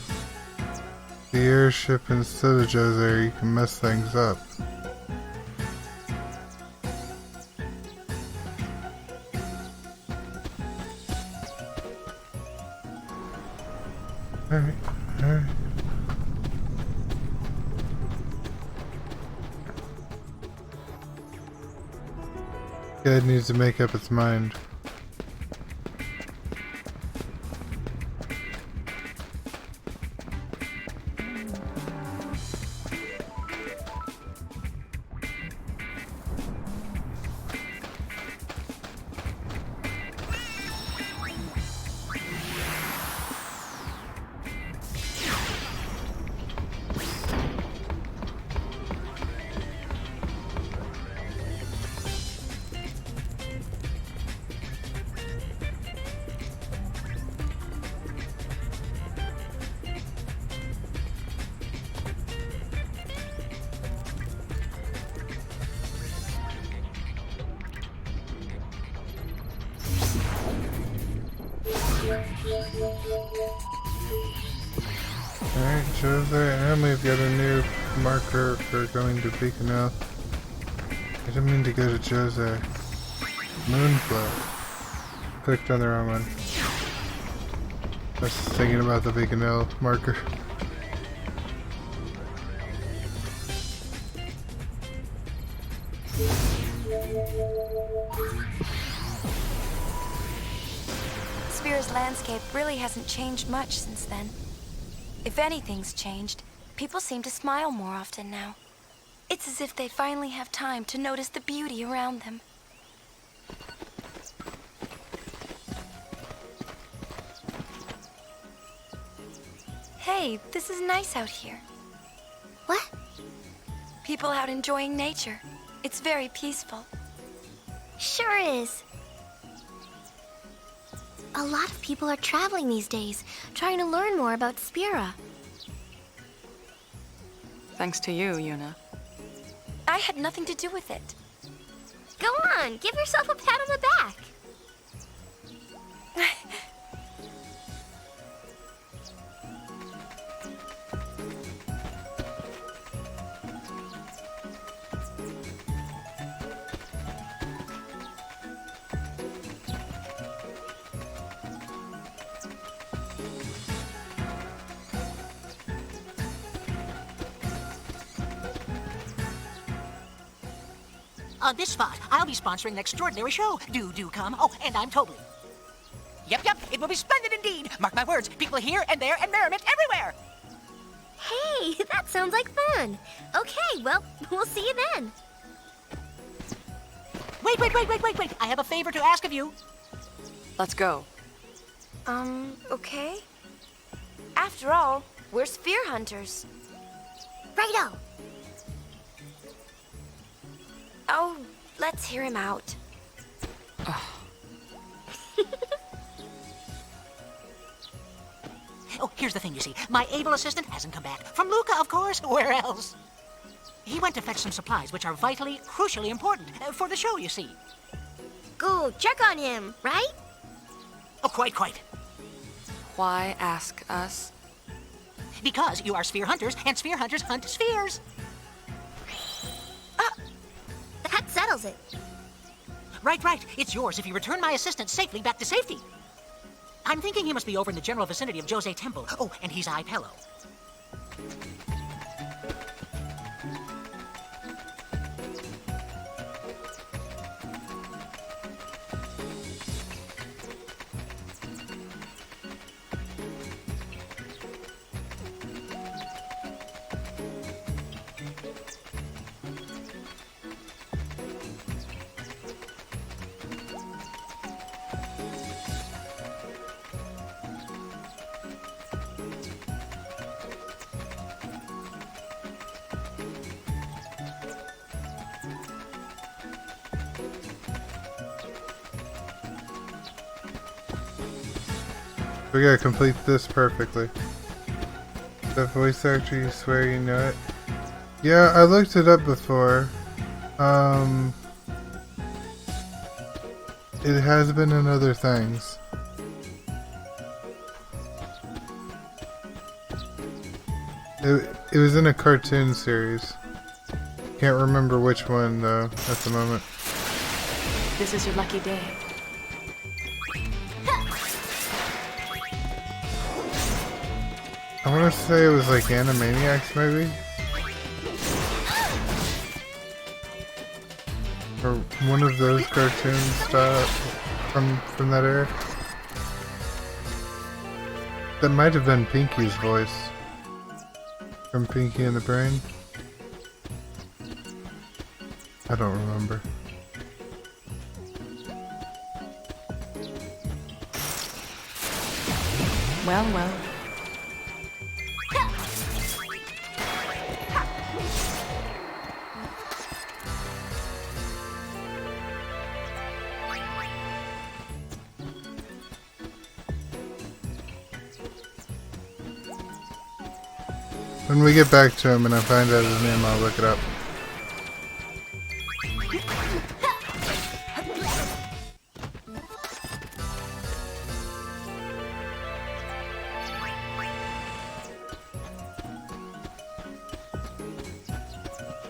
the airship instead of Jose, or you can mess things up. Alright, alright. It needs to make up its mind. Alright, Jose, and we've got a new marker for going to Beacon Hill. I didn't mean to go to Jose. Moonflow. Clicked on the wrong one. I was thinking about the Beacon Hill marker. Sphere's landscape really hasn't changed much since then. If anything's changed, people seem to smile more often now. It's as if they finally have time to notice the beauty around them. Hey, this is nice out here. What? People out enjoying nature. It's very peaceful. Sure is. A lot of people are traveling these days, trying to learn more about Spira. Thanks to you, Yuna. I had nothing to do with it. Go on, give yourself a pat on the back. On this spot, I'll be sponsoring an extraordinary show. Do come. Oh, and I'm Toby. Yep, it will be splendid indeed. Mark my words, people here and there and merriment everywhere. Hey, that sounds like fun. Okay, well, we'll see you then. Wait. I have a favor to ask of you. Let's go. Okay. After all, we're sphere hunters. Righto. Oh, let's hear him out. Oh, here's the thing, you see. My able assistant hasn't come back. From Luca, of course. Where else? He went to fetch some supplies, which are vitally, crucially important for the show, you see. Go check on him, right? Oh, quite. Why ask us? Because you are sphere hunters, and sphere hunters hunt spheres. That settles it. Right. It's yours if you return my assistant safely back to safety. I'm thinking he must be over in the general vicinity of Jose Temple. Oh, and he's Ipello. We gotta complete this perfectly. The voice actor, you swear you know it? Yeah, I looked it up before. It has been in other things. It was in a cartoon series. Can't remember which one though at the moment. This is your lucky day. I want to say it was like Animaniacs maybe? Or one of those cartoons from that era. That might have been Pinky's voice. From Pinky and the Brain. I don't remember. Well, well. When we get back to him and I find out his name, I'll look it up.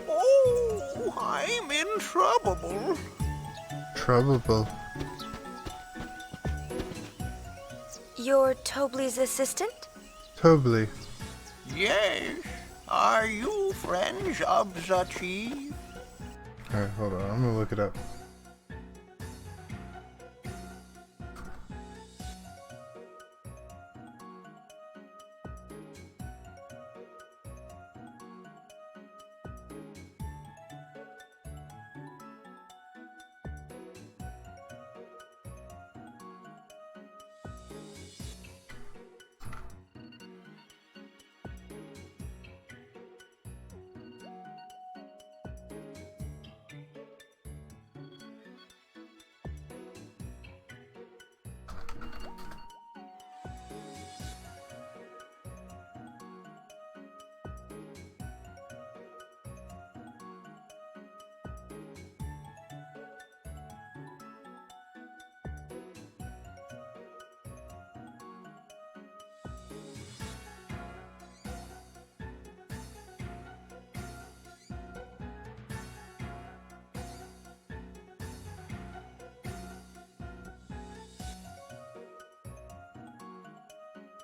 Oh, I'm in trouble. Trouble. You're Tobley's assistant? Tobley. Yes. Are you friends of the chief? Alright, hold on. I'm gonna look it up.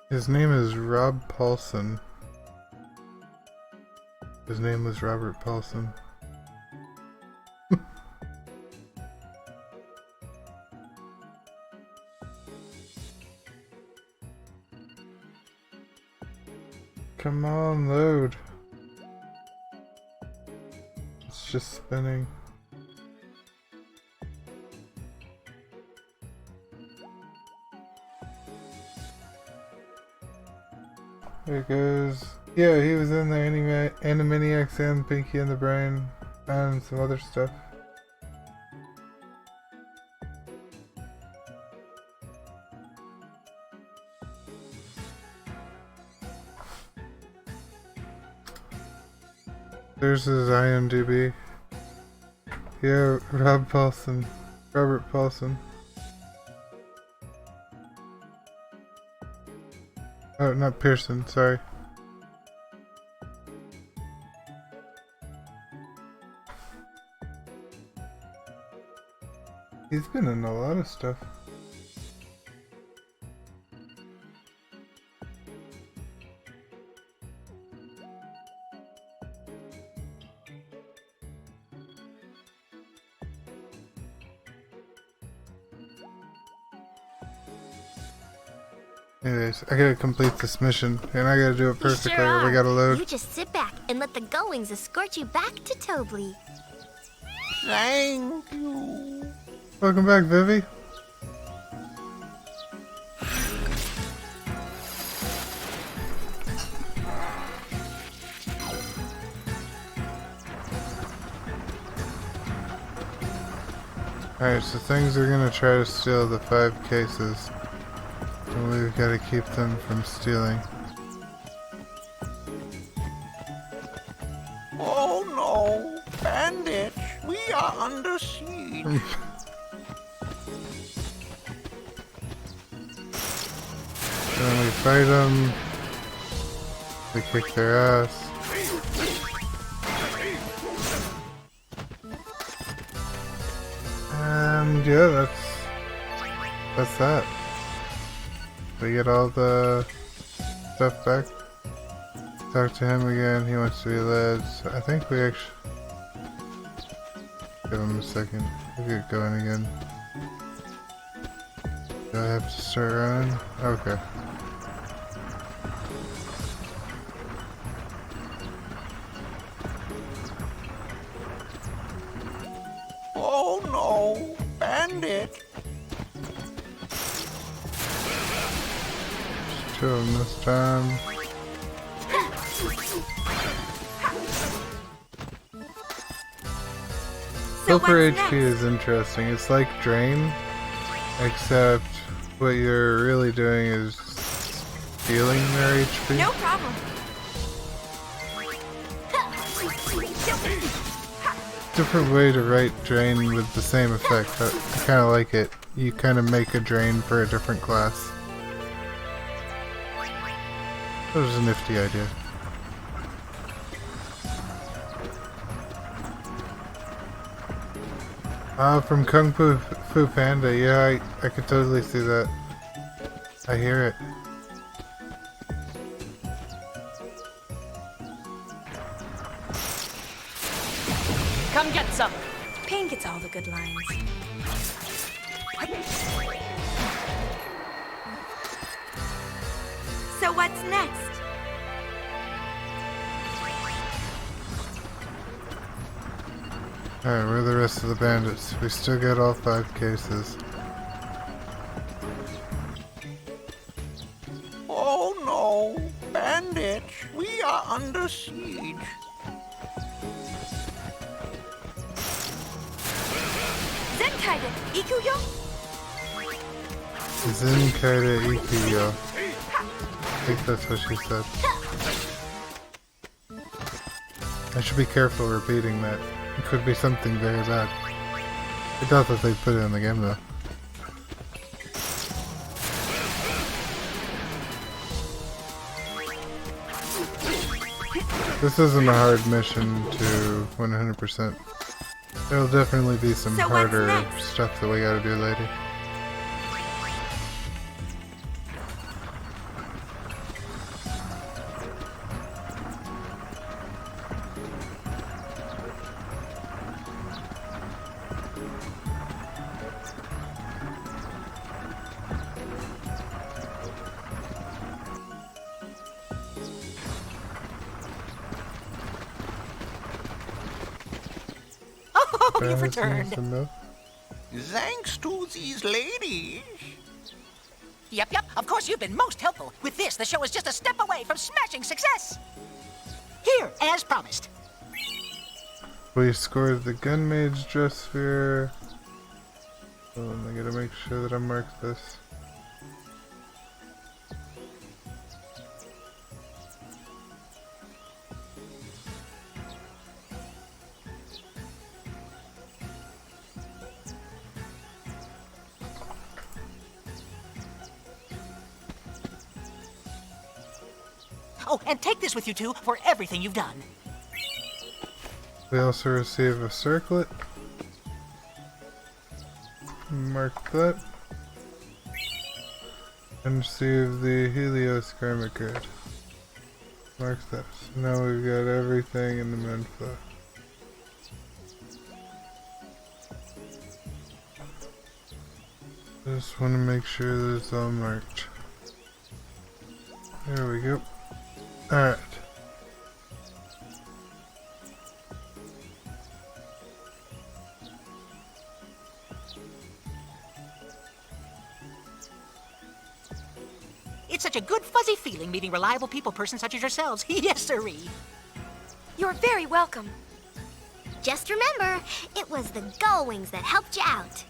His name is Rob Paulson. His name was Robert Paulson. Come on, load. It's just spinning. There it goes. Yeah, he was in the Animaniacs and Pinky and the Brain and some other stuff. There's his IMDb. Yeah, Robert Paulson. Oh, not Pearson, sorry. He's been in a lot of stuff. Anyways, I gotta complete this mission, and I gotta do it perfectly, or we gotta load. You just sit back and let the goings escort you back to Tobley. Thank you. Welcome back, Vivi. Alright, so things are gonna try to steal the 5 cases. And we've gotta keep them from stealing. Oh no, bandits, we are under siege. fight them. We kick their ass. And yeah, that's that. We get all the stuff back. Talk to him again. He wants to be led. So I think we actually give him a second. We'll get going again. Do I have to start running? Okay. Oh no, bandit! Two of them this time. Silver HP is interesting. It's like Drain, except what you're really doing is stealing their HP. No problem. Different way to write Drain with the same effect. I kind of like it. You kind of make a Drain for a different class. That was a nifty idea. From Kung Fu Panda, yeah, I could totally see that. I hear it. Come get some. Pain gets all the good lines. So what's next? Alright, where are the rest of the bandits? We still get all 5 cases. Oh no, bandits! We are under siege. Zenkaide, Ikuyo? Zenkaide Ikuyo. I think that's what she said. I should be careful repeating that. It could be something very bad. I doubt that they put it in the game though. This isn't a hard mission to 100%. There'll definitely be some harder stuff that we gotta do later. Oh, you've returned. Thanks to these ladies. Yep, of course you've been most helpful. With this, the show is just a step away from smashing success. Here, as promised. We scored the gun mage dress sphere. Hold on, I gotta make sure that I mark this. Oh, and take this with you two for everything you've done. We also receive a circlet. Mark that. And receive the Helios Karma card. Mark that. So now we've got everything in the Menflow. Just want to make sure that it's all marked. There we go. Alright. It's such a good fuzzy feeling meeting reliable people persons such as yourselves. Yes, sirree. You're very welcome. Just remember, it was the Gullwings that helped you out.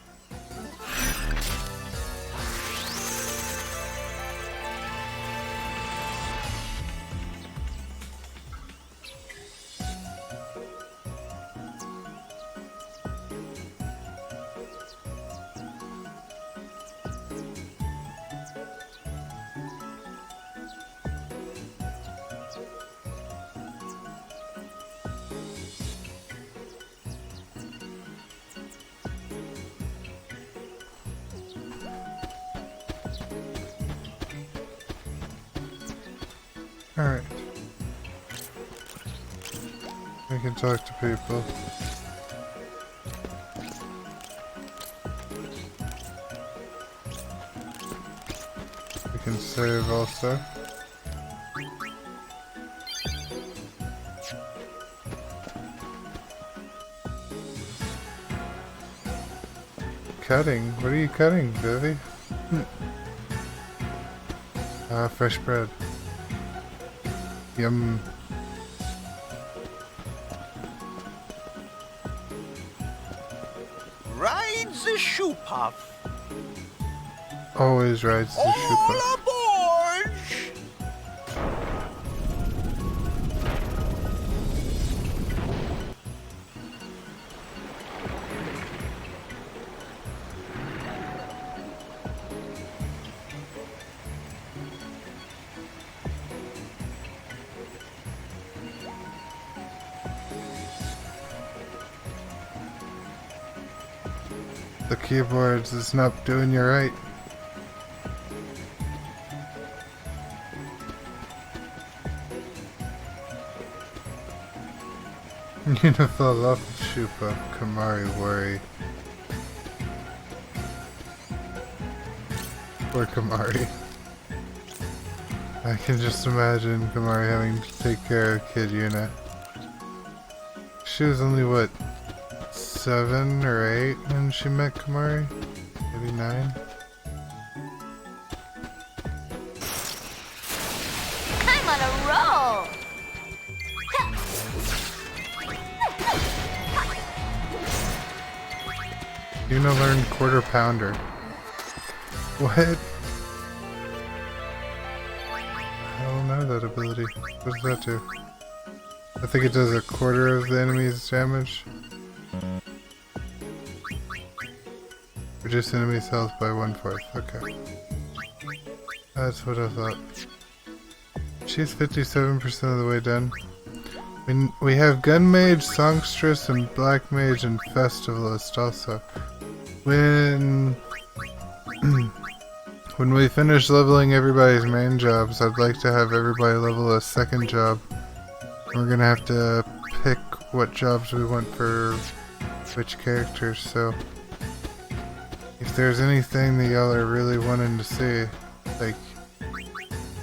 Alright. We can talk to people. We can save also. Cutting? What are you cutting, Vivi? Fresh bread. Yum. Rides the shoe puff. Always rides the shoe puff. All aboard! The keyboards is not doing you right. You know, fall off the shoe puff, Kamari worry. Poor Kamari. I can just imagine Kamari having to take care of Kid Yuna. She was only what, 7 or 8 when she met Kamari? Maybe 9? I'm on a roll! Yuna learned quarter pounder. What? I don't know that ability. What does that do? I think it does a quarter of the enemy's damage. Reduce enemy's health by 1/4. Okay. That's what I thought. She's 57% of the way done. We have Gun Mage, Songstress, and Black Mage, and Festivalist also. When we finish leveling everybody's main jobs, I'd like to have everybody level a second job. We're gonna have to pick what jobs we want for which characters, so if there's anything that y'all are really wanting to see, like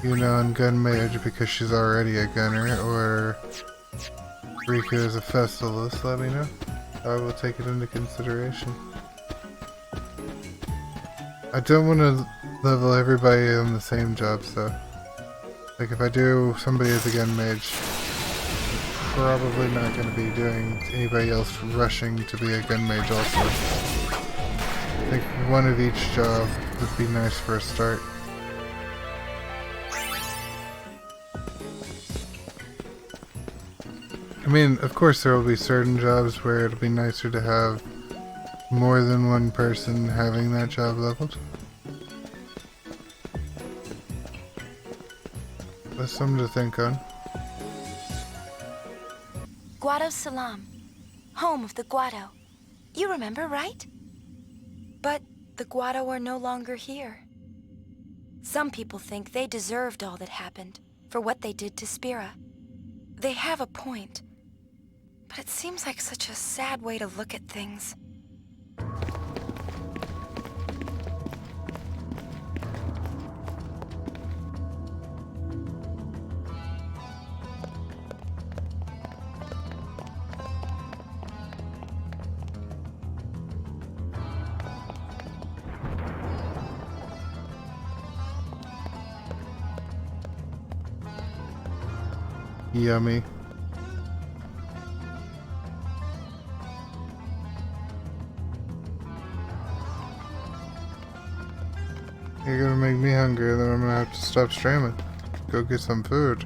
Yuna on Gun Mage because she's already a gunner, or Riku as a Festivalist, let me know. I will take it into consideration. I don't want to level everybody on the same job, so like if I do somebody as a Gun Mage, I'm probably not going to be doing anybody else rushing to be a Gun Mage also. I think one of each job would be nice for a start. I mean, of course there will be certain jobs where it'll be nicer to have more than one person having that job leveled. That's something to think on. Guado Salam, home of the Guado. You remember, right? But the Guado are no longer here. Some people think they deserved all that happened for what they did to Spira. They have a point, but it seems like such a sad way to look at things. Yummy. You're gonna make me hungry, then I'm gonna have to stop streaming. Go get some food.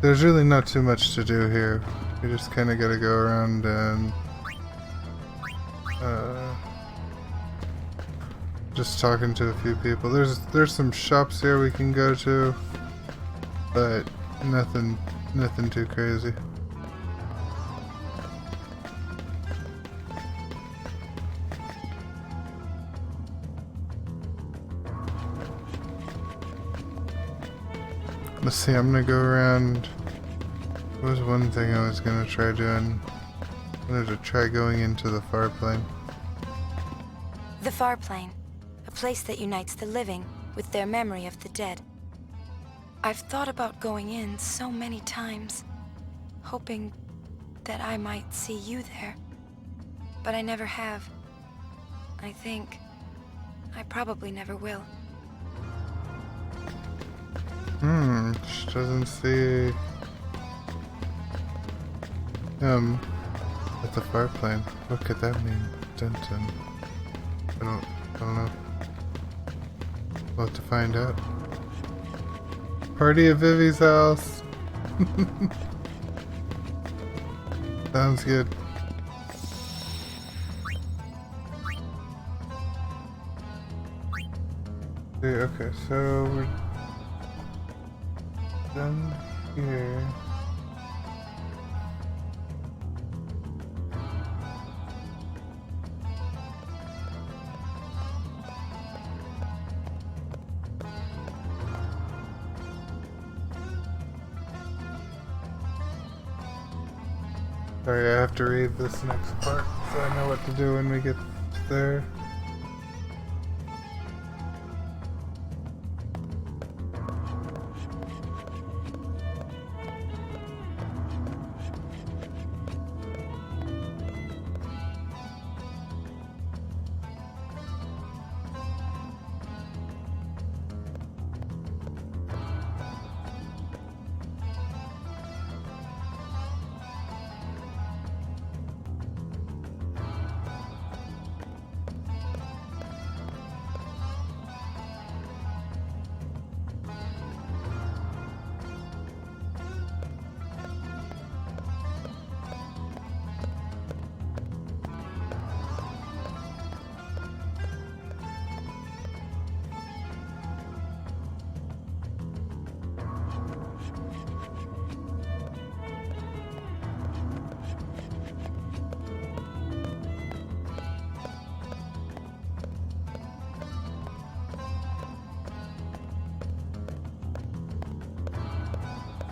There's really not too much to do here. We just kind of gotta go around and Just talking to a few people. There's some shops here we can go to, but nothing too crazy. Let's see, I'm gonna go around. What was one thing I was gonna try doing? I wanted to try going into the far plane. The far plane, a place that unites the living with their memory of the dead. I've thought about going in so many times, hoping that I might see you there, but I never have. I think I probably never will. She doesn't see him at the far plane. What could that mean? Denton. I don't know. We'll have to find out. Party at Vivi's house. Sounds good. Okay, so we're done here. Sorry, I have to read this next part so I know what to do when we get there.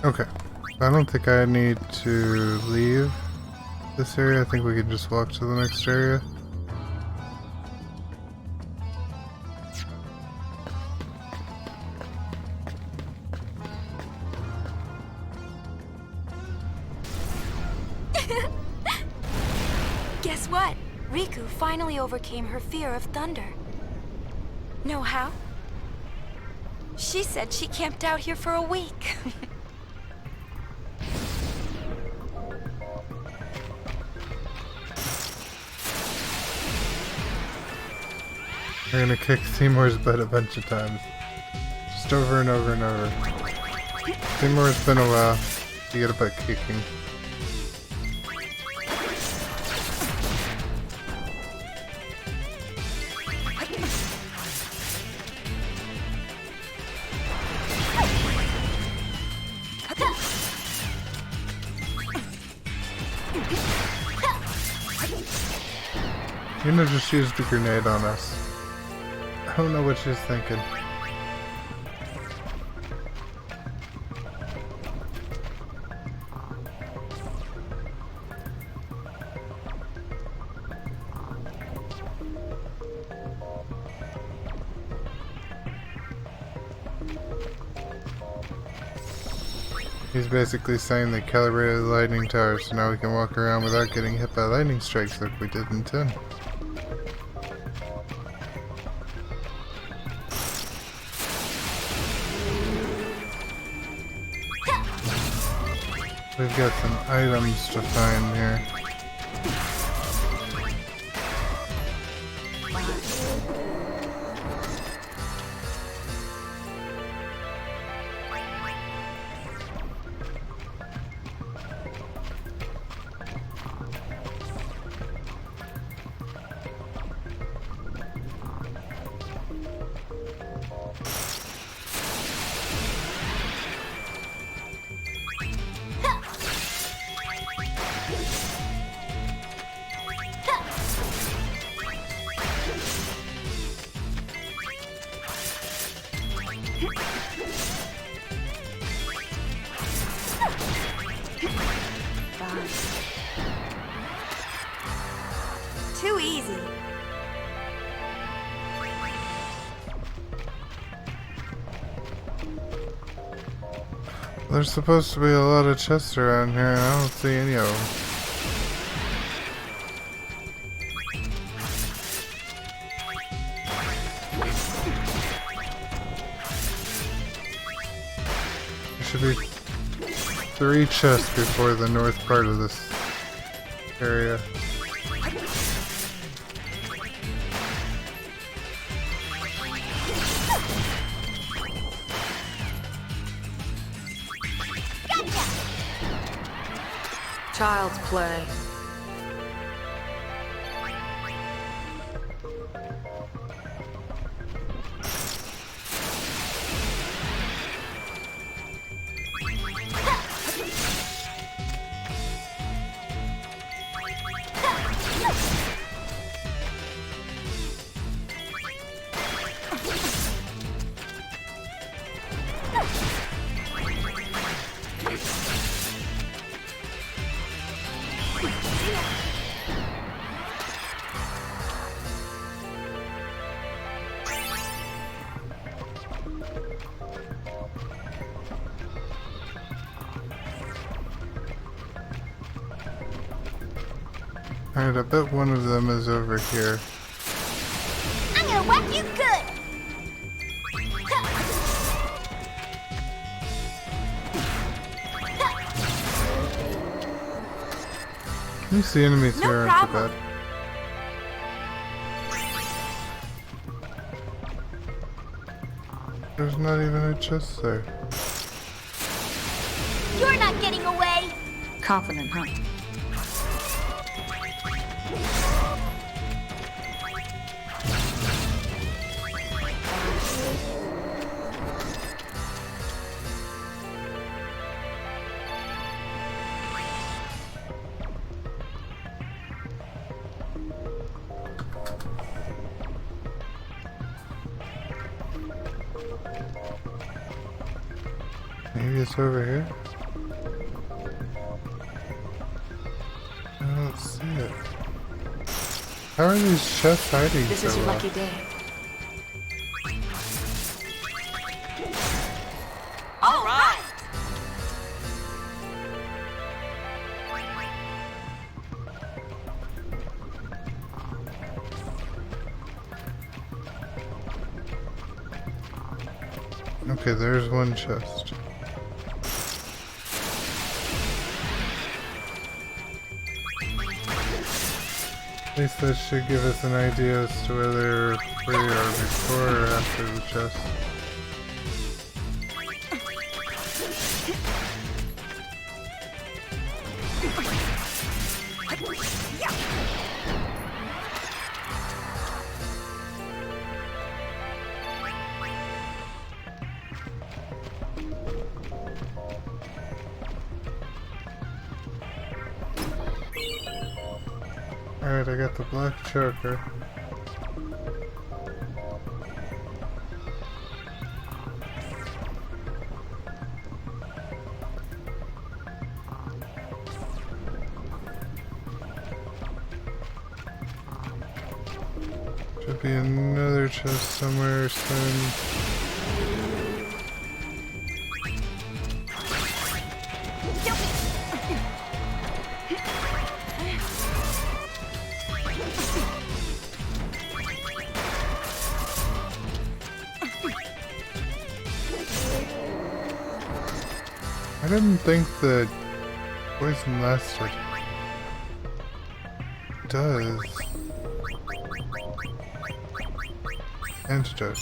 Okay, I don't think I need to leave this area. I think we can just walk to the next area. Guess what? Riku finally overcame her fear of thunder. Know how? She said she camped out here for a week. We're gonna kick Seymour's butt a bunch of times. Just over and over and over. Seymour, it's been a while. You get a butt kicking. Yuna just used a grenade on us. I don't know what she's thinking. He's basically saying they calibrated the lightning tower, so now we can walk around without getting hit by lightning strikes like we did in 10. We've got some items to find here. time. Too easy. There's supposed to be a lot of chests around here, and I don't see any of them. There should be 3 chests before the north part of this area. Child's play. Alright, I bet one of them is over here. I'm gonna whack you good! Can you see enemies here? Aren't too bad. There's not even a chest there. You're not getting away! Confident, huh? Maybe it's over here? I don't see it. How are these chests hiding This so is your well? lucky day. All right! Okay, there's one chest. At least that should give us an idea as to whether we are before or after the chest. Alright, I got the black choker. Should be another chest somewhere soon. I didn't think that poison lasted. It does. Antidote.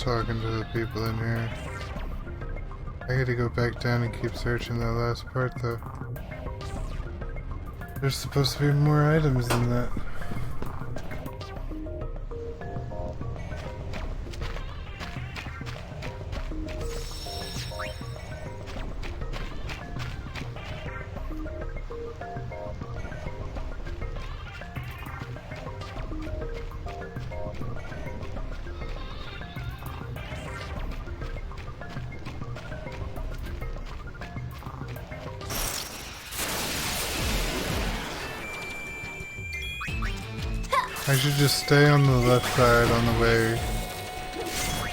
talking to the people in here. I gotta go back down and keep searching that last part though. There's supposed to be more items than that. I should just stay on the left side on the way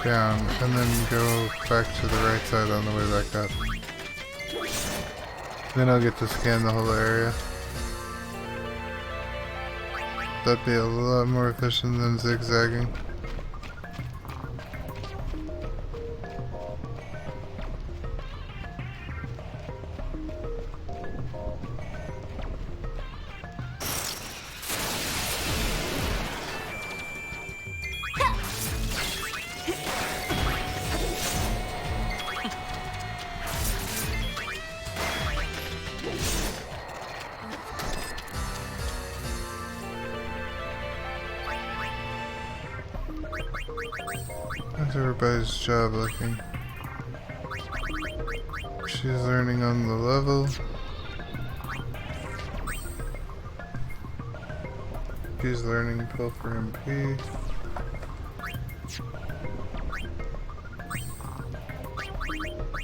down, and then go back to the right side on the way back up. Then I'll get to scan the whole area. That'd be a lot more efficient than zigzagging. How's everybody's job looking? She's learning on the level. She's learning Pilfer MP.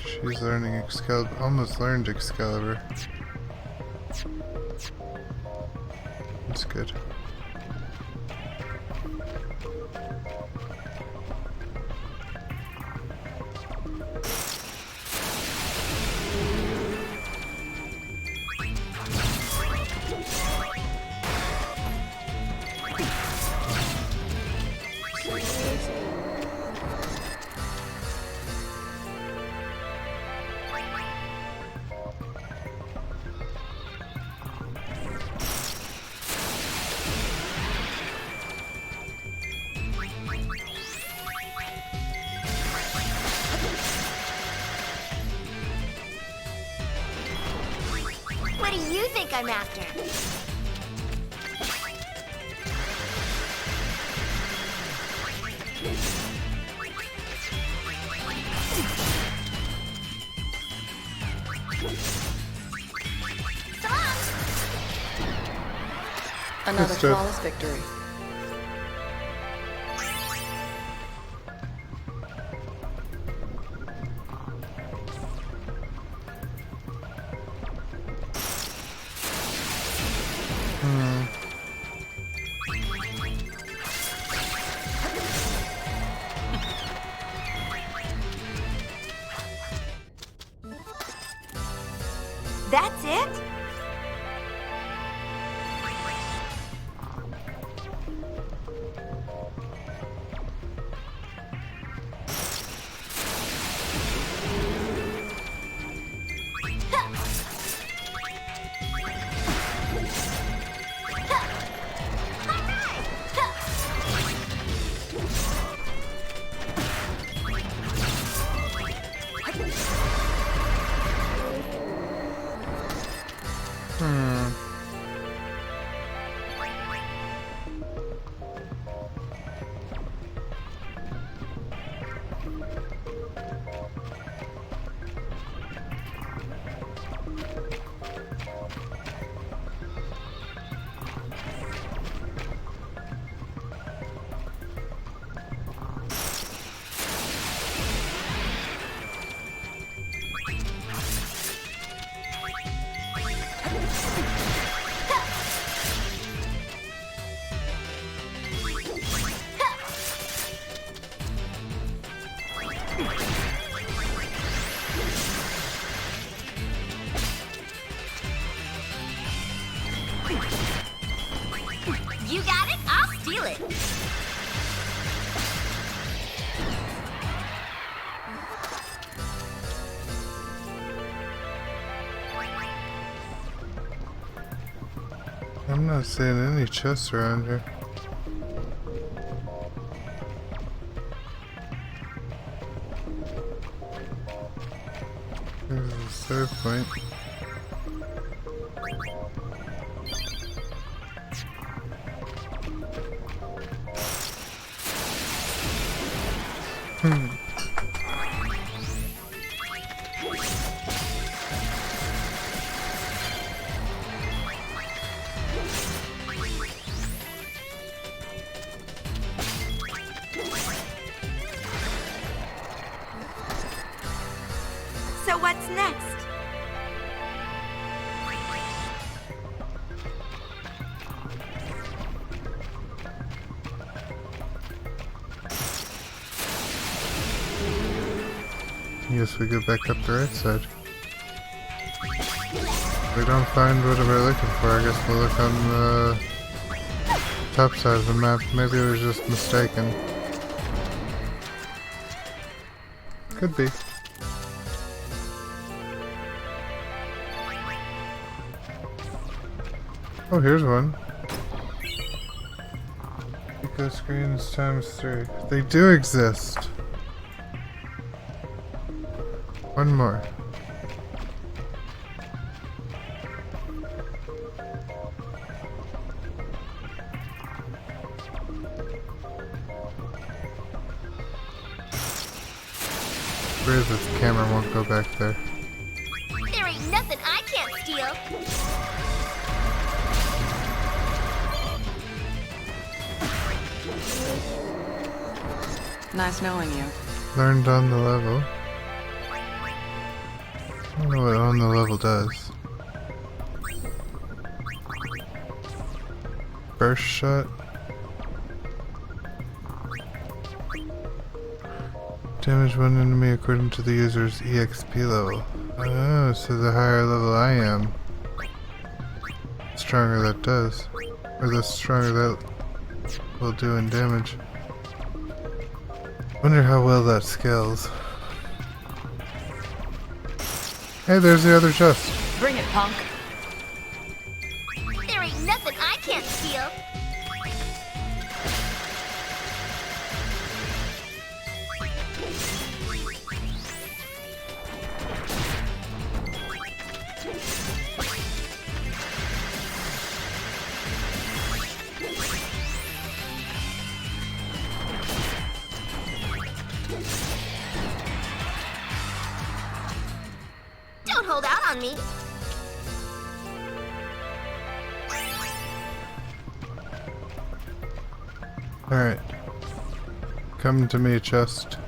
She's learning Excalibur. Almost learned Excalibur. That's good. What do you think I'm after? Another flawless victory. That's it? You got it? I'll steal it. I'm not seeing any chests around here. There's a save point. So what's next? Guess we go back up the right side. If we don't find what we're looking for, I guess we'll look on the top side of the map. Maybe it was just mistaken. Could be. Oh, here's one. Eco screens ×3. They do exist. One more. Where is it? The camera won't go back there. There ain't nothing I can't steal. Nice knowing you. Learned on the level. I don't know what on the level does. Burst shot. Damage one enemy according to the user's EXP level. Oh, so the higher level I am, the stronger that does. Or the stronger that will do in damage. Wonder how well that scales. Hey, there's the other chest. Bring it, punk. There ain't nothing I can't steal. Don't hold out on me. Alright. Come to me, chest.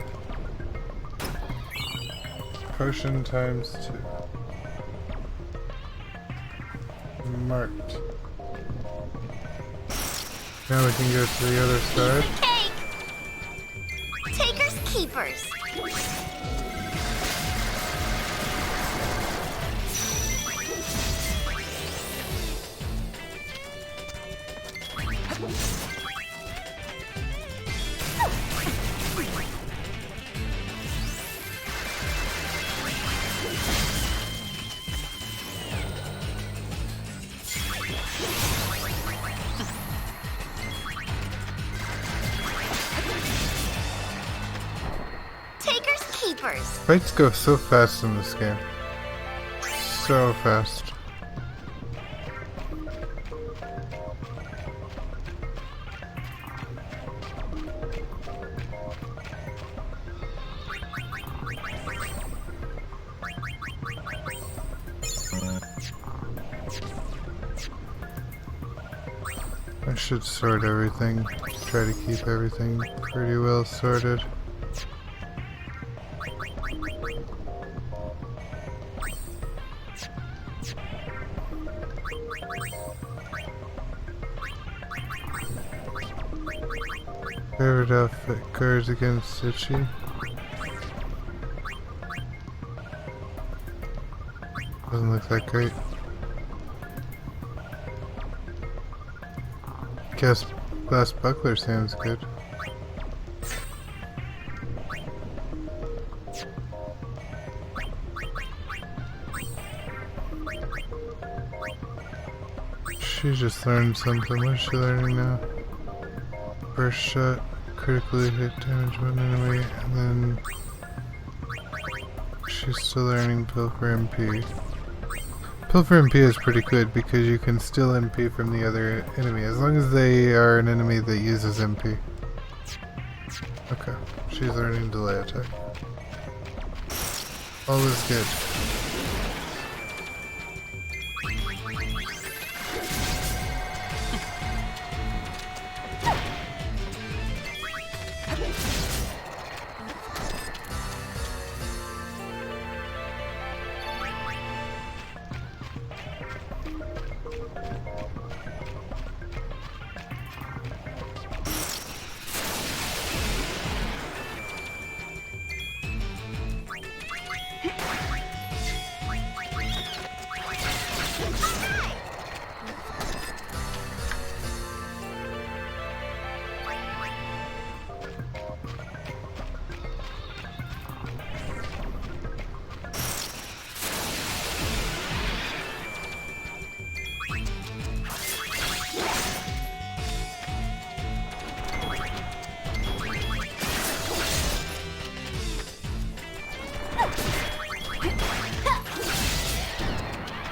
Potion ×2. Marked. Now we can go to the other side. Cake! Takers, keepers. Takers, keepers. Fights go so fast in this game. So fast. I should sort everything. Try to keep everything pretty well sorted. Favorite outfit guards against itchy. Doesn't look that great. Guess glass buckler sounds good. She just learned something. What is she learning now? First shot, critically hit damage one enemy, and then she's still learning Pilfer MP. Pilfer MP is pretty good because you can steal MP from the other enemy as long as they are an enemy that uses MP. Okay, she's learning delay attack. All is good.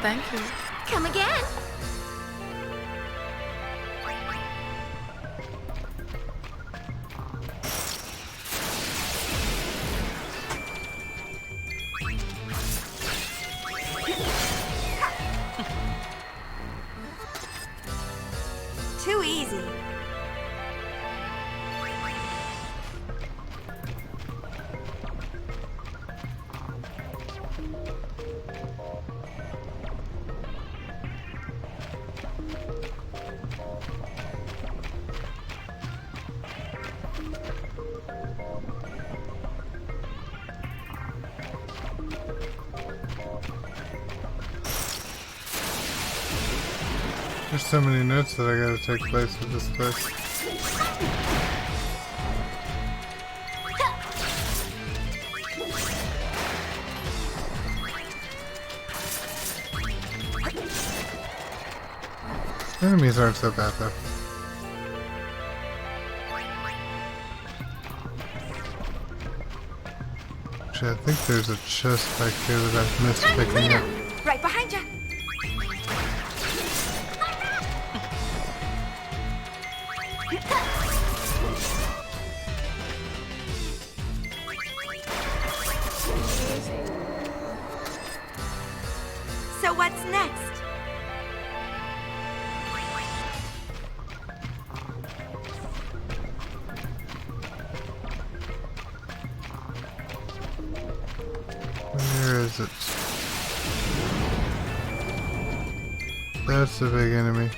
Thank you. Come again. Too easy. There's so many notes that I gotta take place with this place. Enemies aren't so bad though. Actually, I think there's a chest back here that I've missed picking up. Right behind you. So what's next? Where is it? That's the big enemy.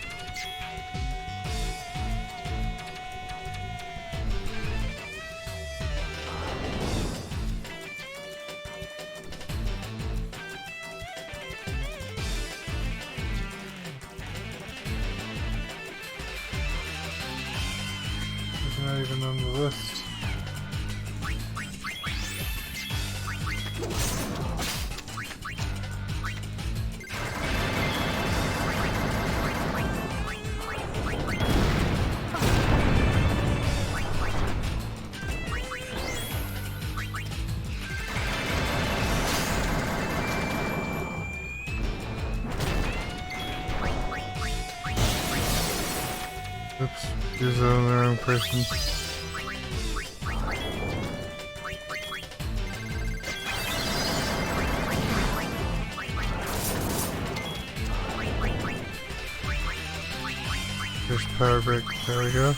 It's not even on the list. Oops, used it on the wrong person. There's power break, there we go.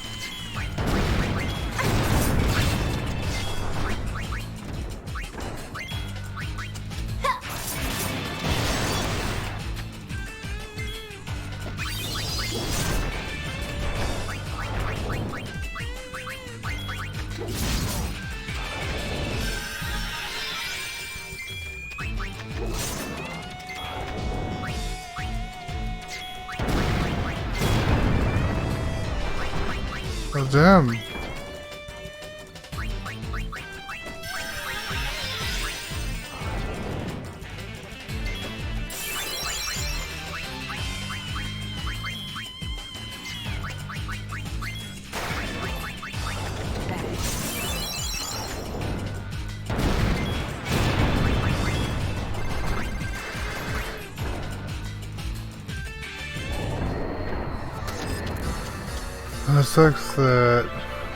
Oh damn. It sucks that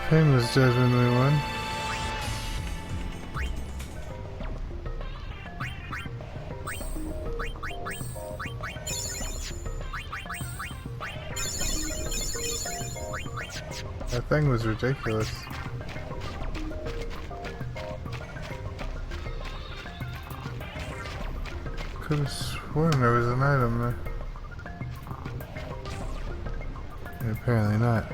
Pain was dead when we won. That thing was ridiculous. Could have sworn there was an item there. And apparently not.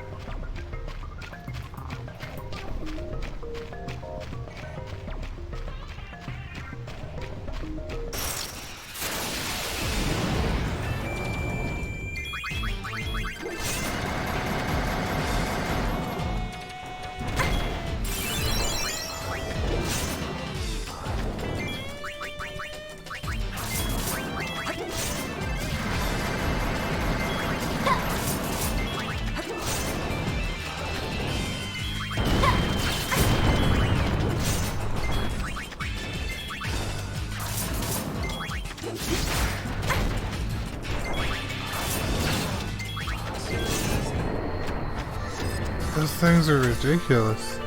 Those things are ridiculous.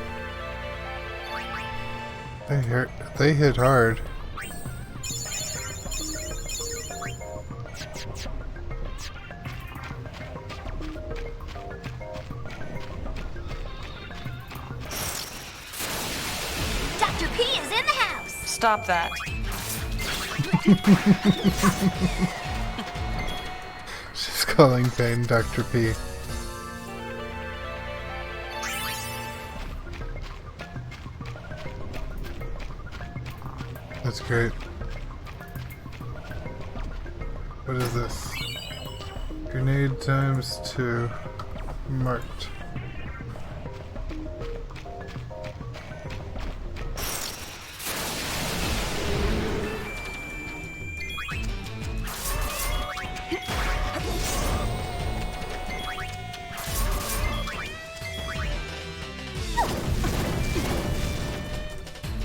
They hit hard. Dr. P is in the house! Stop that. She's calling Pain Dr. P. That's great. What is this? Grenade ×2. Marked.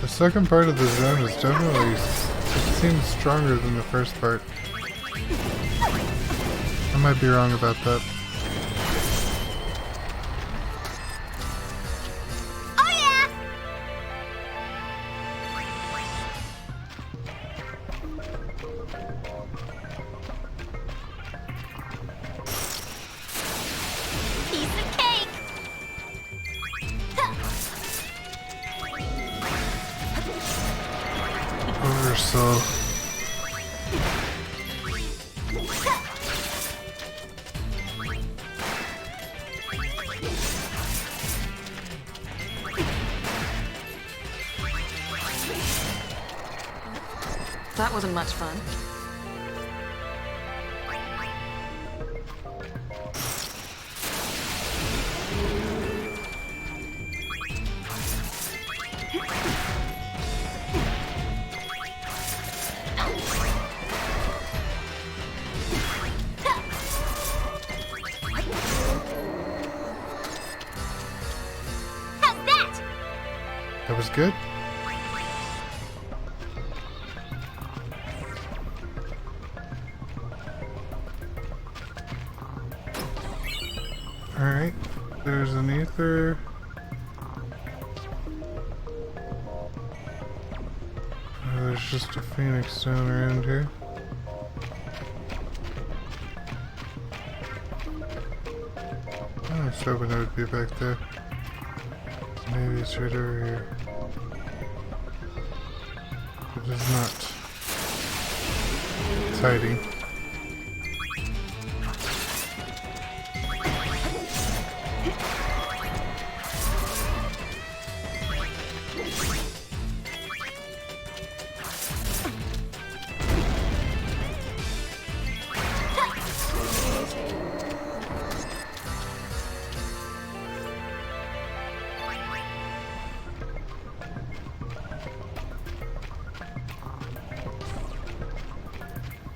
The second part of the zone is definitely, it seems stronger than the first part. I might be wrong about that. Oh yeah! Piece of cake! Oversoul. That wasn't much fun. How's that? That was good. Alright, there's an ether. There's just a phoenix stone around here. I was hoping it would be back there. Maybe it's right over here. It is not. It's hiding.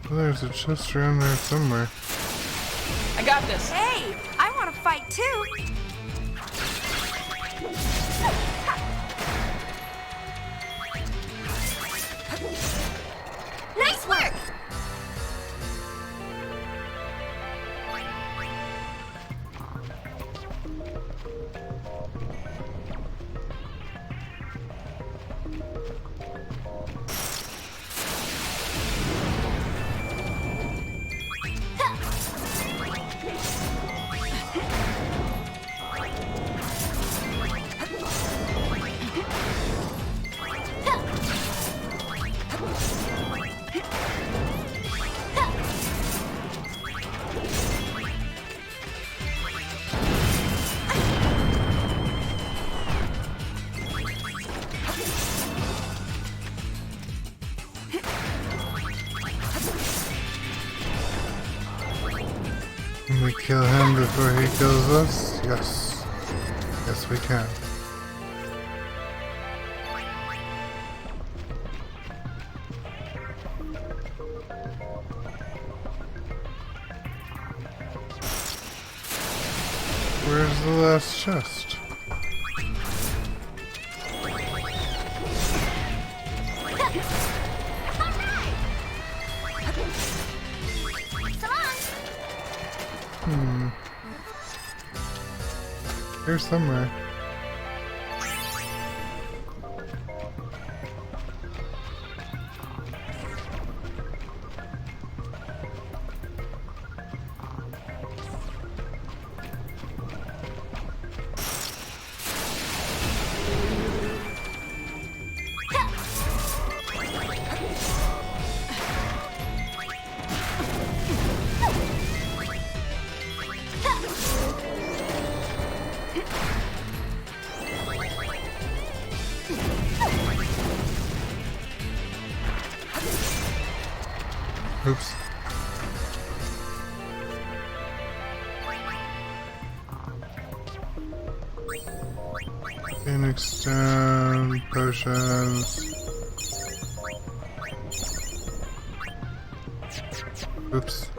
Well, there's a chest around there somewhere. I got this. Hey, I want to fight too. Nice work! Can we kill him before he kills us? Yes. Yes, we can. Where's the last chest? Here somewhere. Oops. Phoenix down, potions. Oops.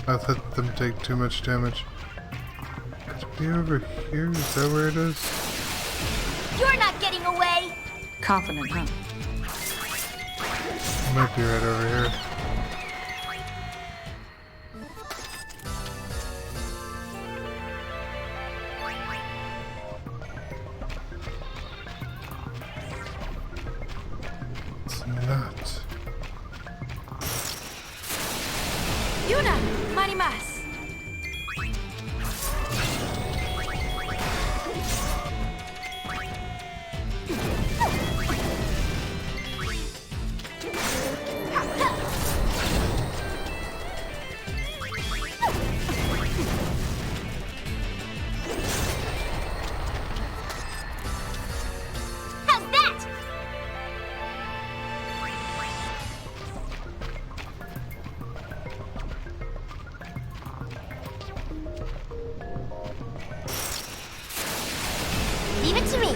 I let them take too much damage. Could it be over here? Is that where it is? You're not getting away! Confident, huh? It might be right over here. Not. Yuna! Marimas! How's that? Leave it to me.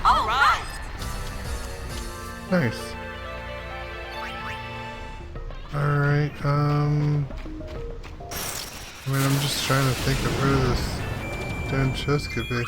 All right. Nice. Alright, I mean, I'm just trying to think of where this damn chest could be.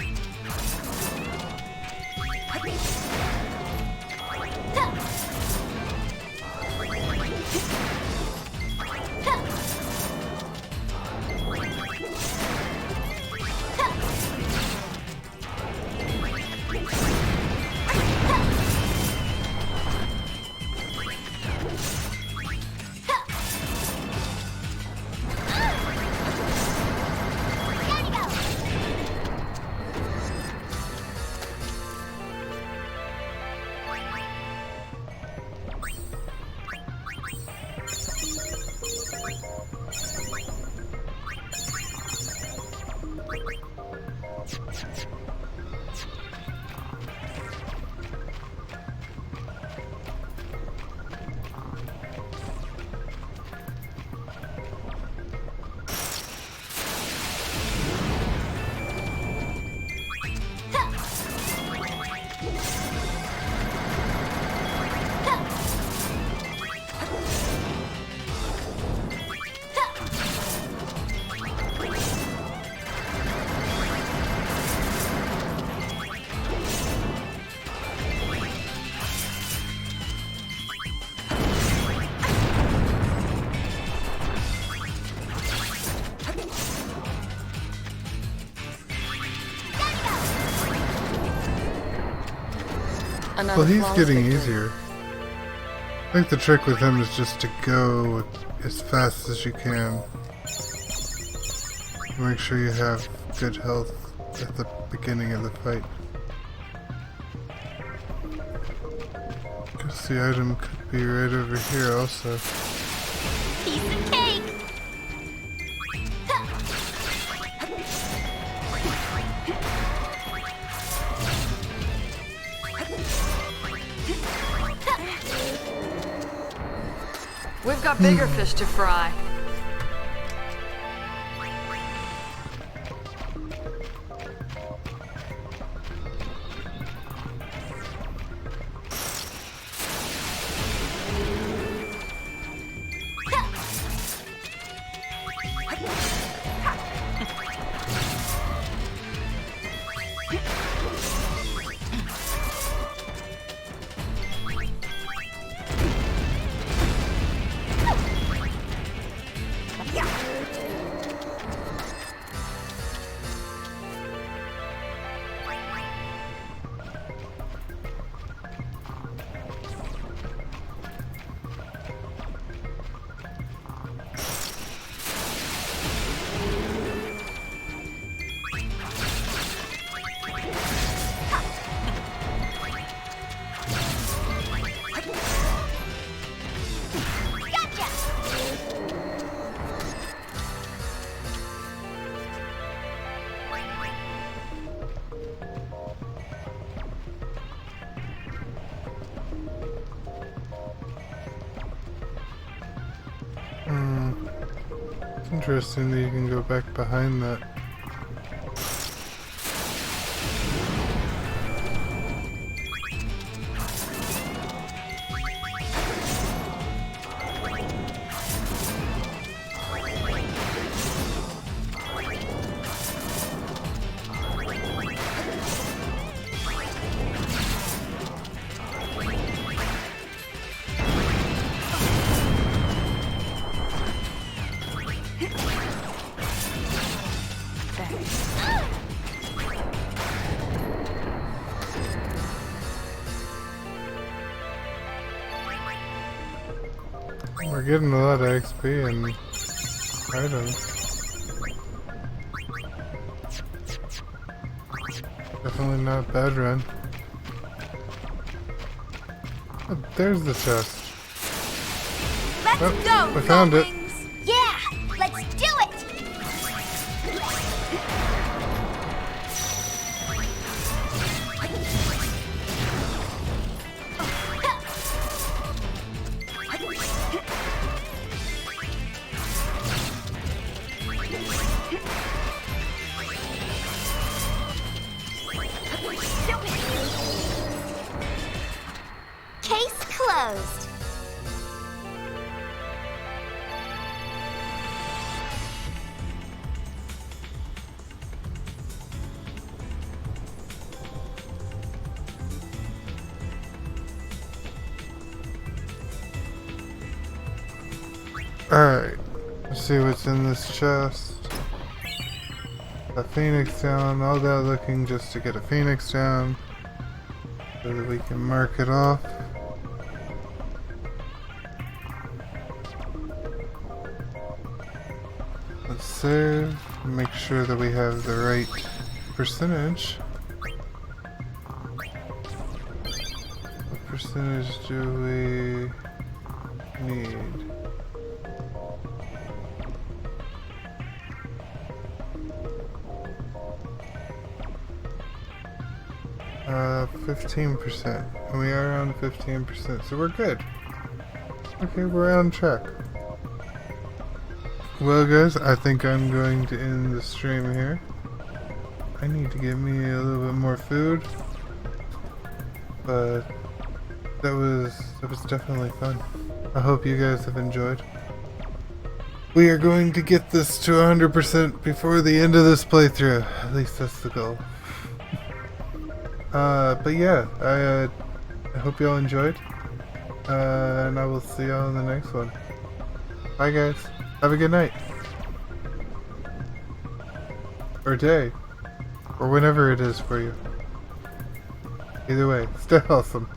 Well, he's getting easier. I think the trick with him is just to go as fast as you can. Make sure you have good health at the beginning of the fight. Guess the item could be right over here also. Piece of cake! We've got bigger fish to fry. It's interesting that you can go back behind that. We're getting a lot of XP and items. Definitely not a bad run. Oh, there's the chest. Let's go, we found it. Yeah, let's do it! Case closed. Alright, let's see what's in this chest. A phoenix down, all that looking just to get a phoenix down so that we can mark it off. Let's save, make sure that we have the right percentage. What percentage do we need? 15%. And we are around 15%, so we're good. Okay, we're on track. Well guys, I think I'm going to end the stream here. I need to get me a little bit more food. But that was definitely fun. I hope you guys have enjoyed. We are going to get this to 100% before the end of this playthrough. At least that's the goal. But yeah, I hope y'all enjoyed. And I will see y'all in the next one. Bye guys. Have a good night. Or day. Or whenever it is for you. Either way, stay awesome.